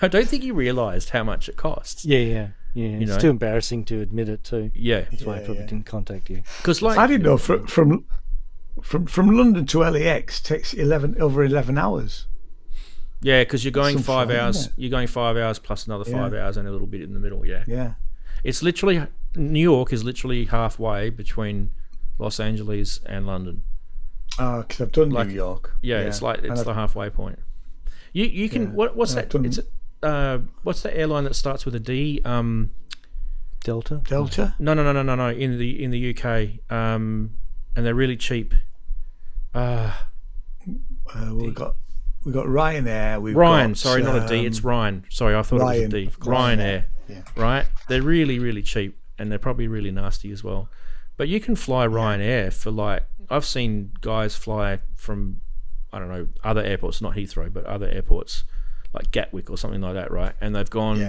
Speaker 1: I don't think he realised how much it costs.
Speaker 8: Yeah. It's too embarrassing to admit it too.
Speaker 1: Yeah,
Speaker 8: that's why I probably didn't contact you.
Speaker 1: Because
Speaker 3: I didn't know from London to LAX takes over 11 hours.
Speaker 1: Yeah, because you're going 5 hours. You're going 5 hours plus another 5 hours and a little bit in the middle. Yeah. It's literally New York is literally halfway between Los Angeles and London.
Speaker 3: Oh, because I've done New York.
Speaker 1: Yeah, it's the halfway point. You can what's that? It's what's the airline that starts with a D?
Speaker 8: Delta.
Speaker 1: No. In the UK, and they're really cheap.
Speaker 3: We've got Ryanair.
Speaker 1: Ryan, sorry, not a D. It's Ryan. Sorry, I thought it was a D. Ryanair.
Speaker 3: Yeah.
Speaker 1: Right? They're really, really cheap, and they're probably really nasty as well. But you can fly Ryanair for I've seen guys fly from, I don't know, other airports, not Heathrow, but other airports like Gatwick or something like that, right? And they've gone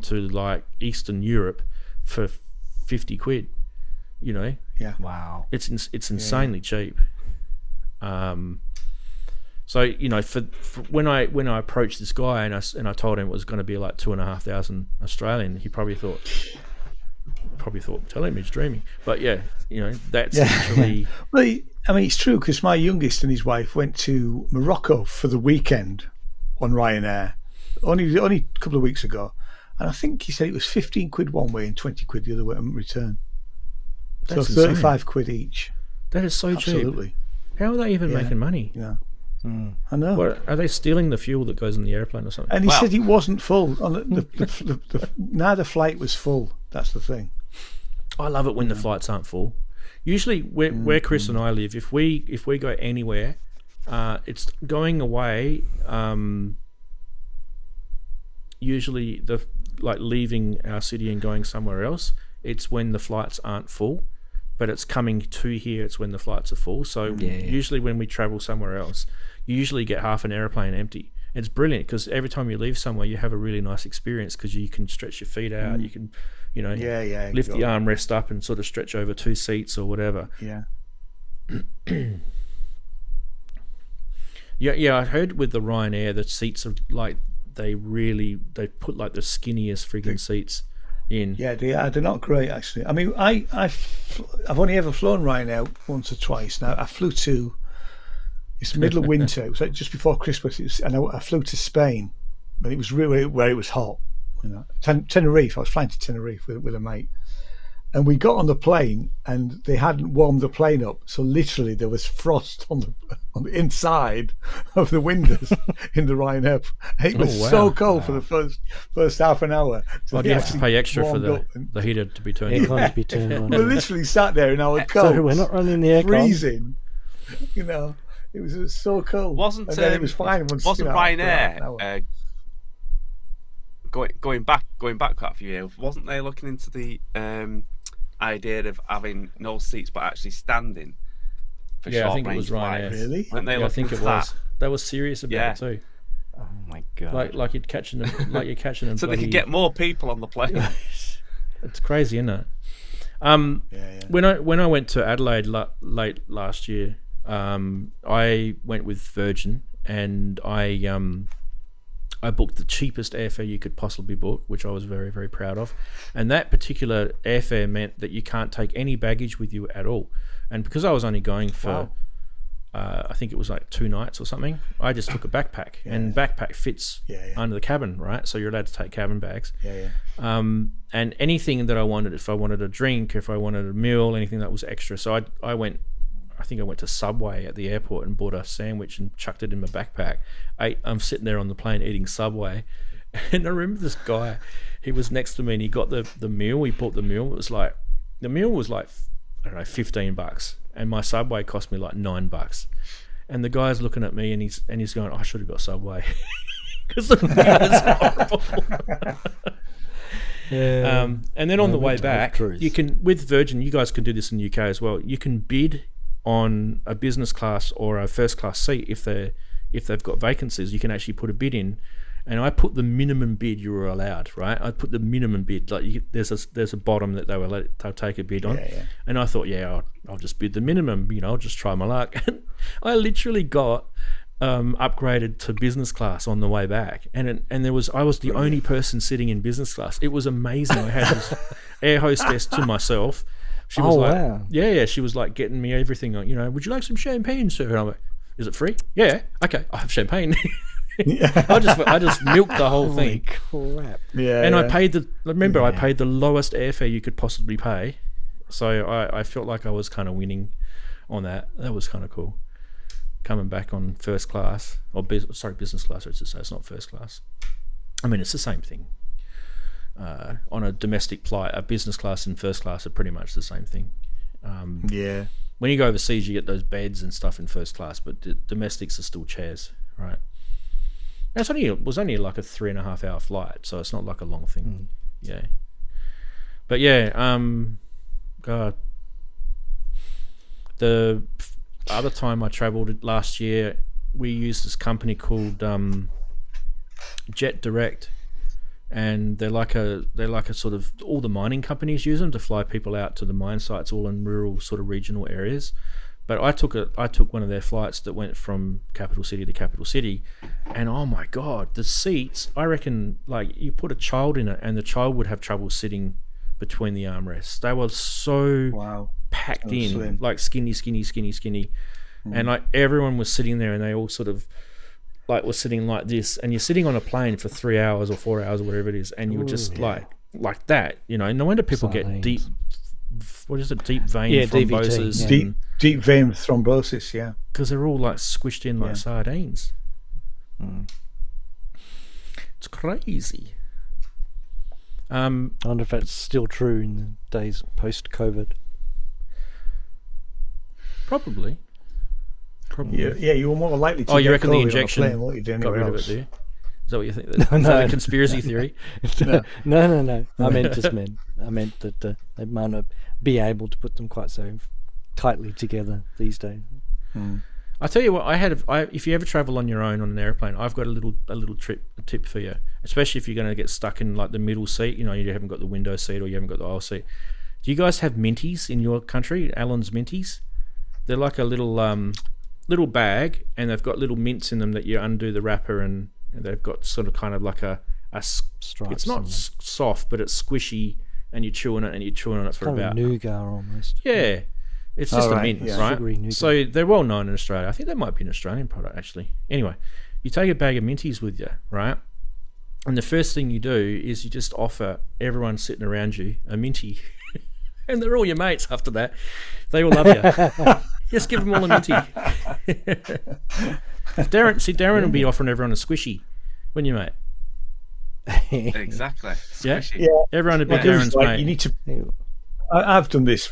Speaker 1: to Eastern Europe for 50 quid,
Speaker 3: Yeah.
Speaker 8: Wow.
Speaker 1: It's insanely cheap. So for when I approached this guy and I told him it was going to be like 2,500 Australian, he probably thought tell him he's dreaming. But that's literally.
Speaker 3: Well, I mean, it's true because my youngest and his wife went to Morocco for the weekend on Ryanair only a couple of weeks ago, and I think he said it was 15 quid one way and 20 quid the other way in return.
Speaker 1: That's
Speaker 3: so 35 quid each.
Speaker 1: That is so
Speaker 3: Absolutely.
Speaker 1: cheap. How are they even making money?
Speaker 3: Yeah. I know.
Speaker 1: What, are they stealing the fuel that goes in the airplane or something?
Speaker 3: And he said it wasn't full. On neither flight was full. That's the thing.
Speaker 1: I love it when the flights aren't full. Usually, where Chris and I live, if we go anywhere, it's going away. Usually, leaving our city and going somewhere else. It's when the flights aren't full, but it's coming to here. It's when the flights are full. So usually, when we travel somewhere else, you usually get half an airplane empty. It's brilliant because every time you leave somewhere, you have a really nice experience because you can stretch your feet out. You can, lift the armrest up and sort of stretch over two seats or whatever.
Speaker 3: Yeah.
Speaker 1: Yeah. I heard with the Ryanair, the seats are they put the skinniest friggin' seats in.
Speaker 3: Yeah, they're not great actually. I mean, I've only ever flown Ryanair once or twice. Now I flew to. It's the middle of winter. It was just before Christmas, and I flew to Spain, but it was really where it was hot. Tenerife. I was flying to Tenerife with a mate, and we got on the plane, and they hadn't warmed the plane up, so literally there was frost on the inside of the windows in the Ryanair. It was so cold for the first half an hour. So
Speaker 1: do you have to pay extra for the heater to be turned on?
Speaker 8: To be turned on.
Speaker 3: We literally sat there in our coats.
Speaker 8: So we're not running the aircon.
Speaker 3: Freezing. It was so cold.
Speaker 4: Wasn't
Speaker 3: it was fine.
Speaker 4: Wasn't Ryanair going back quite a few years? Wasn't they looking into the idea of having no seats but actually standing for short
Speaker 1: I think it was
Speaker 4: Ryanair.
Speaker 3: Really?
Speaker 4: Weren't they
Speaker 1: I think it was. They were serious about it too.
Speaker 8: Oh my god!
Speaker 1: Like you're catching them.
Speaker 4: So they could get more people on the plane.
Speaker 1: It's crazy, isn't it? When I went to Adelaide late last year. I went with Virgin, and I booked the cheapest airfare you could possibly book, which I was very, very proud of. And that particular airfare meant that you can't take any baggage with you at all. And because I was only going for, I think it was like 2 nights or something, I just took a backpack, and backpack fits under the cabin, right? So you're allowed to take cabin bags. And anything that I wanted, if I wanted a drink, if I wanted a meal, anything that was extra. So I went to Subway at the airport and bought a sandwich and chucked it in my backpack. I'm sitting there on the plane eating Subway, and I remember this guy, he was next to me, and he got the meal. He bought the meal. The meal was like, I don't know, $15, and my Subway cost me like $9. And the guy's looking at me, and he's going, I should have got Subway, because the meal was horrible. And then on the way back, you can, with Virgin, you guys can do this in the UK as well. You can bid on a business class or a first class seat if they've got vacancies. You can actually put a bid in, and I put the minimum bid you were allowed. Right, I put the minimum bid. Like there's a bottom that they'll take a bid on, and I thought, I'll just bid the minimum. I'll just try my luck. And I literally got upgraded to business class on the way back, and I was the only person sitting in business class. It was amazing. I had this air hostess to myself. She was she was like getting me everything. Would you like some champagne, sir? And I'm like, is it free? Yeah, okay, I have champagne. I just milked the whole thing.
Speaker 8: Crap.
Speaker 1: And I paid I paid the lowest airfare you could possibly pay, so I felt like I was kind of winning on that. That was kind of cool. Coming back on first class, or business class, or it's not first class. I mean, it's the same thing. On a domestic flight, a business class and first class are pretty much the same thing. When you go overseas, you get those beds and stuff in first class, but domestics are still chairs, right? And it was only like a 3.5 hour flight, so it's not like a long thing. But God, the other time I travelled last year, we used this company called Jet Direct. And they're like a sort of, all the mining companies use them to fly people out to the mine sites, all in rural sort of regional areas. But I took one of their flights that went from capital city to capital city, and oh my God, the seats, I reckon, like, you put a child in it and the child would have trouble sitting between the armrests. They were so packed in, slim. Like skinny. And like everyone was sitting there, and they all sort of like was sitting like this, and you're sitting on a plane for 3 hours or 4 hours or whatever it is, and you're just like that, no wonder people get deep, what is it, deep vein thrombosis,
Speaker 3: deep vein thrombosis,
Speaker 1: because they're all like squished in like sardines. It's crazy.
Speaker 8: I wonder if that's still true in the days post-COVID.
Speaker 1: Probably.
Speaker 3: You were more likely to.
Speaker 1: Oh, you reckon
Speaker 3: COVID
Speaker 1: the injection
Speaker 3: on a plane, what you do
Speaker 1: got rid of it,
Speaker 3: else.
Speaker 1: do you? Is that what you think? Is that a conspiracy theory?
Speaker 8: No. I meant that they might not be able to put them quite so tightly together these days.
Speaker 1: I tell you what, if you ever travel on your own on an airplane, I've got a little tip for you, especially if you're going to get stuck in like the middle seat. You haven't got the window seat or you haven't got the aisle seat. Do you guys have minties in your country? Allen's minties. They're like a little bag, and they've got little mints in them that you undo the wrapper, and they've got sort of kind of like a stripe. It's not soft, but it's squishy, and you're chewing on it for
Speaker 8: kind
Speaker 1: about
Speaker 8: of nougat almost.
Speaker 1: Yeah, it's just a mint, right? So they're well known in Australia. I think they might be an Australian product actually. Anyway, you take a bag of minties with you, right? And the first thing you do is you just offer everyone sitting around you a minty, and they're all your mates after that. They all love you. Just give them all a minty. Daren will be offering everyone a squishy, wouldn't you, mate?
Speaker 4: Exactly.
Speaker 1: Squishy. Everyone would be Darren's mate.
Speaker 3: You need to. I've done this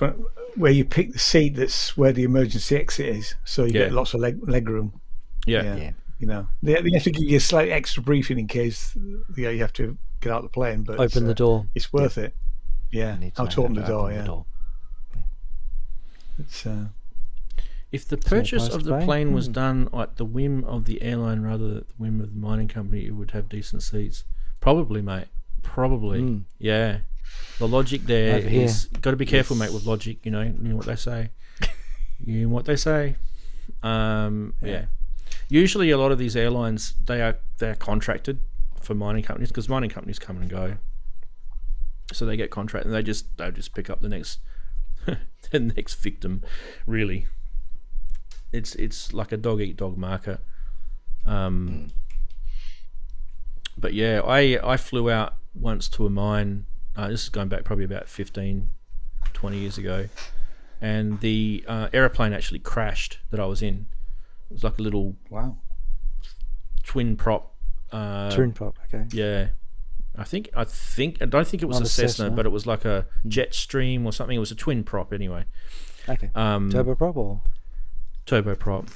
Speaker 3: where you pick the seat that's where the emergency exit is, so you get lots of leg room.
Speaker 1: Yeah.
Speaker 3: They have to give you a slight extra briefing in case you have to get out of the plane, but
Speaker 8: open the door.
Speaker 3: It's worth it. Yeah, how to open the door. It's.
Speaker 1: If the purchase of the plane was done at the whim of the airline rather than the whim of the mining company, it would have decent seats. Probably, mate. Probably. Yeah. The logic there is, got to be careful, mate, with logic. You know what they say. Yeah. Usually, a lot of these airlines they're contracted for mining companies because mining companies come and go, so they get contracted and they just pick up the next the next victim. Really, it's like a dog eat dog market. But yeah, I flew out once to a mine. This is going back probably about 15, 20 years ago, and the aeroplane actually crashed that I was in. It was like a little twin prop.
Speaker 8: Twin prop, okay.
Speaker 1: Yeah, I don't think it was
Speaker 8: Not
Speaker 1: a
Speaker 8: a
Speaker 1: Cessna,
Speaker 8: Cessna.
Speaker 1: but it was like a Jetstream or something. It was a twin prop anyway.
Speaker 8: Okay. Turboprop or?
Speaker 1: Turboprop,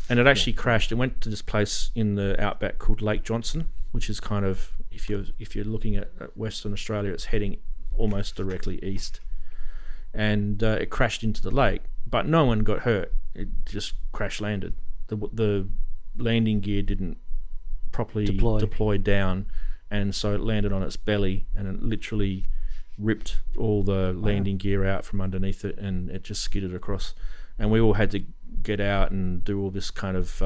Speaker 1: and it actually crashed. It went to this place in the outback called Lake Johnson, which is kind of, if you're looking at Western Australia, it's heading almost directly east, and it crashed into the lake, but no one got hurt. It just crash landed. The landing gear didn't properly deploy down, and so it landed on its belly, and it literally ripped all the landing gear out from underneath it, and it just skidded across, and we all had to get out and do all this kind of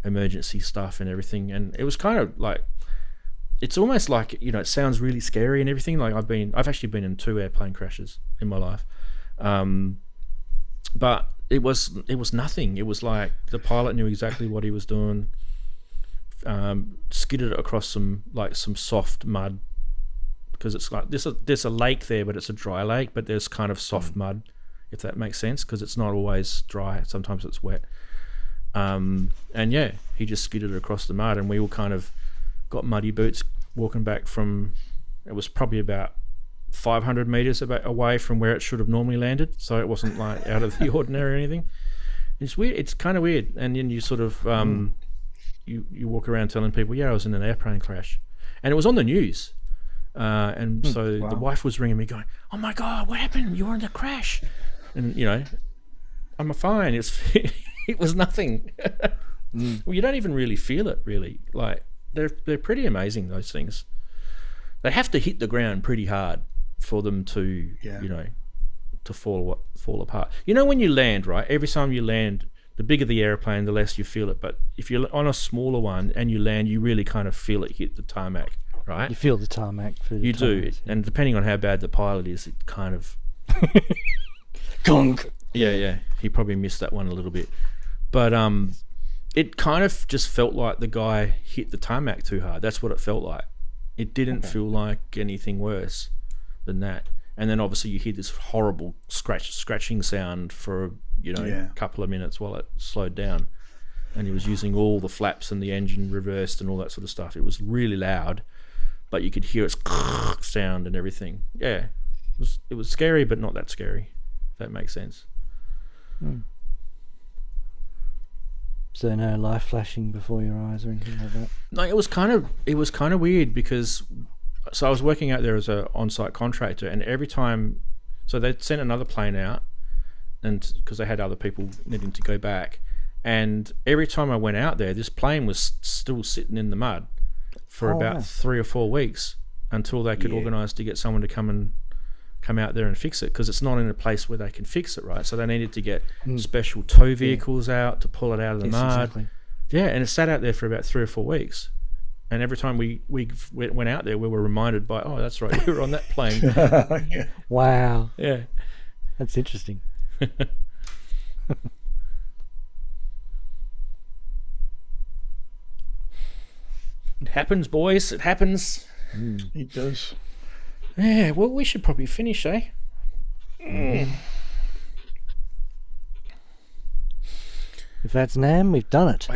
Speaker 1: emergency stuff and everything. And it was kind of like, it's almost like, it sounds really scary and everything. Like I've actually been in 2 airplane crashes in my life, but it was nothing. It was like the pilot knew exactly what he was doing. Skidded across some soft mud, because it's like there's a lake there, but it's a dry lake, but there's kind of soft mud, if that makes sense, because it's not always dry. Sometimes it's wet. And yeah, he just skidded across the mud, and we all kind of got muddy boots walking back from, it was probably about 500 meters away from where it should have normally landed, so it wasn't like out of the ordinary or anything. It's weird. It's kind of weird. And then you sort of you walk around telling people, yeah, I was in an airplane crash, and it was on the news. And so the wife was ringing me going, oh my God, what happened? You were in the crash. And I'm fine. It was nothing. Well, you don't even really feel it, really. Like they're pretty amazing, those things. They have to hit the ground pretty hard for them to to fall apart. When you land, right? Every time you land, the bigger the airplane, the less you feel it. But if you're on a smaller one and you land, you really kind of feel it hit the tarmac, right?
Speaker 8: You feel the tarmac.
Speaker 1: You do, and depending on how bad the pilot is, it kind of
Speaker 8: gong.
Speaker 1: Yeah, he probably missed that one a little bit, but it kind of just felt like the guy hit the tarmac too hard. That's what it felt like. It didn't feel like anything worse than that. And then obviously you hear this horrible scratching sound for a couple of minutes while it slowed down, and he was using all the flaps and the engine reversed and all that sort of stuff. It was really loud, but you could hear its sound and everything. Yeah, it was scary, but not that scary, if that makes sense.
Speaker 8: So no light flashing before your eyes or anything like that?
Speaker 1: No, it was kind of weird, because so I was working out there as an on-site contractor, and every time, so they'd sent another plane out, and because they had other people needing to go back, and every time I went out there, this plane was still sitting in the mud for about 3 or 4 weeks until they could organise to get someone to come out there and fix it, because it's not in a place where they can fix it, right? So they needed to get special tow vehicles out to pull it out of the mud.
Speaker 8: Exactly.
Speaker 1: Yeah, and it sat out there for about 3 or 4 weeks. And every time we went out there, we were reminded by, oh, that's right, we were on that plane.
Speaker 8: Wow.
Speaker 1: Yeah.
Speaker 8: That's interesting.
Speaker 1: It happens, boys. It happens.
Speaker 3: It does.
Speaker 1: Yeah, well, we should probably finish, eh?
Speaker 8: If that's NAMM, we've done it.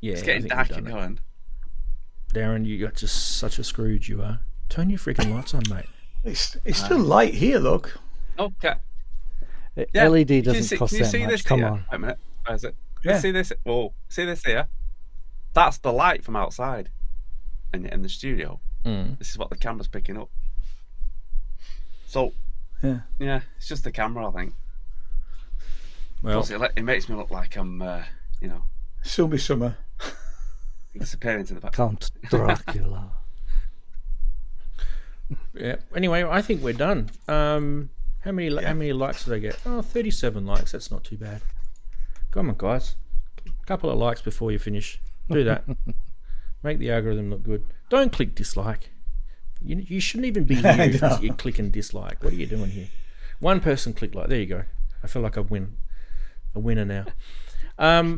Speaker 4: It's getting dark in Holland.
Speaker 1: Daren, you got just such a Scrooge you are. Turn your freaking lights on, mate.
Speaker 3: It's still light here, look.
Speaker 4: Okay.
Speaker 8: LED doesn't cost that much.
Speaker 4: This
Speaker 8: Come
Speaker 4: here?
Speaker 8: on.
Speaker 4: Wait a minute. Where is it?
Speaker 3: Yeah.
Speaker 4: See this? Oh, see this here? That's the light from outside in the studio. This is what the camera's picking up. So, yeah, it's just the camera, I think.
Speaker 1: Well,
Speaker 4: plus it makes me look like I'm,
Speaker 3: Still be summer.
Speaker 4: disappearing to the back.
Speaker 8: Count Dracula.
Speaker 1: Yeah. Anyway, I think we're done. How many likes did I get? Oh, 37 likes. That's not too bad. Come on, guys. A couple of likes before you finish. Do that. Make the algorithm look good. Don't click dislike. You shouldn't even be here if you click and dislike. What are you doing here? One person clicked like. There you go. I feel like a winner now.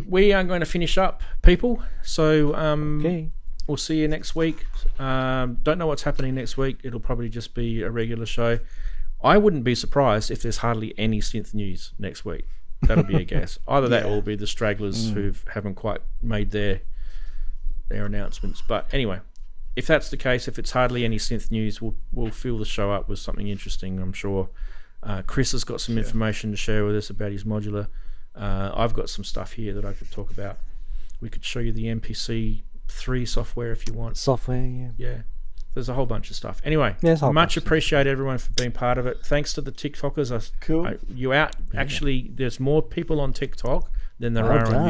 Speaker 1: We are going to finish up, people. So
Speaker 8: Okay.
Speaker 1: we'll see you next week. Don't know what's happening next week. It'll probably just be a regular show. I wouldn't be surprised if there's hardly any synth news next week. That'll be a guess. Either that or it'll be the stragglers who haven't quite made their announcements. But anyway, if that's the case, if it's hardly any synth news, we'll fill the show up with something interesting, I'm sure. Chris has got some information to share with us about his modular. I've got some stuff here that I could talk about. We could show you the MPC 3 software if you want.
Speaker 8: Software,
Speaker 1: Yeah. There's a whole bunch of stuff. Anyway,
Speaker 8: There's a whole
Speaker 1: much
Speaker 8: bunch of
Speaker 1: appreciate everyone for being part of it. Thanks to the TikTokers.
Speaker 3: Cool.
Speaker 1: You out. Actually, there's more people on TikTok than there
Speaker 8: Well
Speaker 1: are
Speaker 8: done.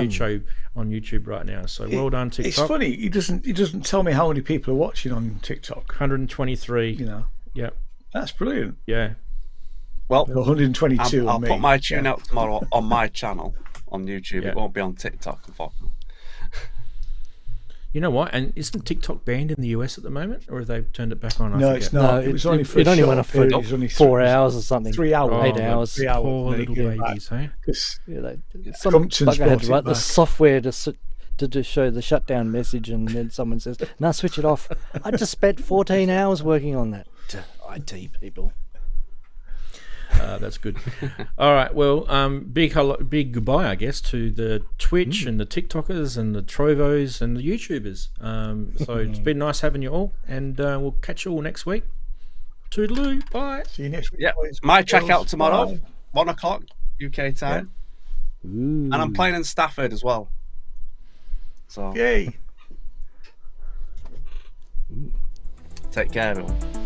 Speaker 1: on YouTube right now. So well done, TikTok.
Speaker 3: It's funny. He doesn't tell me how many people are watching on TikTok.
Speaker 1: 123.
Speaker 3: You know.
Speaker 1: Yep.
Speaker 3: That's brilliant.
Speaker 1: Yeah.
Speaker 4: Well,
Speaker 3: 122.
Speaker 4: I'll
Speaker 3: on me.
Speaker 4: put my tune out tomorrow on my channel on YouTube.
Speaker 1: Yeah.
Speaker 4: It won't be on TikTok, unfortunately.
Speaker 1: You know what? And isn't TikTok banned in the US at the moment, or have they turned it back on? I
Speaker 3: No,
Speaker 1: forget.
Speaker 3: it's not. It was only for
Speaker 8: it
Speaker 3: a
Speaker 8: only
Speaker 3: short
Speaker 8: went off for
Speaker 3: period. It was only
Speaker 8: 4 hours or something.
Speaker 3: 3 hours.
Speaker 8: 8 hours.
Speaker 3: 3 hours.
Speaker 1: Poor
Speaker 3: and then
Speaker 1: little
Speaker 3: it came back.
Speaker 1: babies, eh?
Speaker 3: 'Cause
Speaker 8: Some
Speaker 3: Compton's
Speaker 8: bugger had
Speaker 3: brought
Speaker 8: to
Speaker 3: it
Speaker 8: write the
Speaker 3: back.
Speaker 8: software to show the shutdown message, and then someone says, "Now switch it off." I just spent 14 hours working on that. IT people.
Speaker 1: That's good. All right. Well, big goodbye, I guess, to the Twitch and the TikTokers and the Trovos and the YouTubers. So it's been nice having you all, and we'll catch you all next week. Toodaloo. Bye.
Speaker 3: See you next week.
Speaker 4: Yeah,
Speaker 3: boys.
Speaker 4: my checkout
Speaker 3: Girls.
Speaker 4: tomorrow,
Speaker 3: Bye.
Speaker 4: 1 o'clock UK time, and I'm playing in Stafford as well. So
Speaker 3: Yay.
Speaker 4: take care, everyone.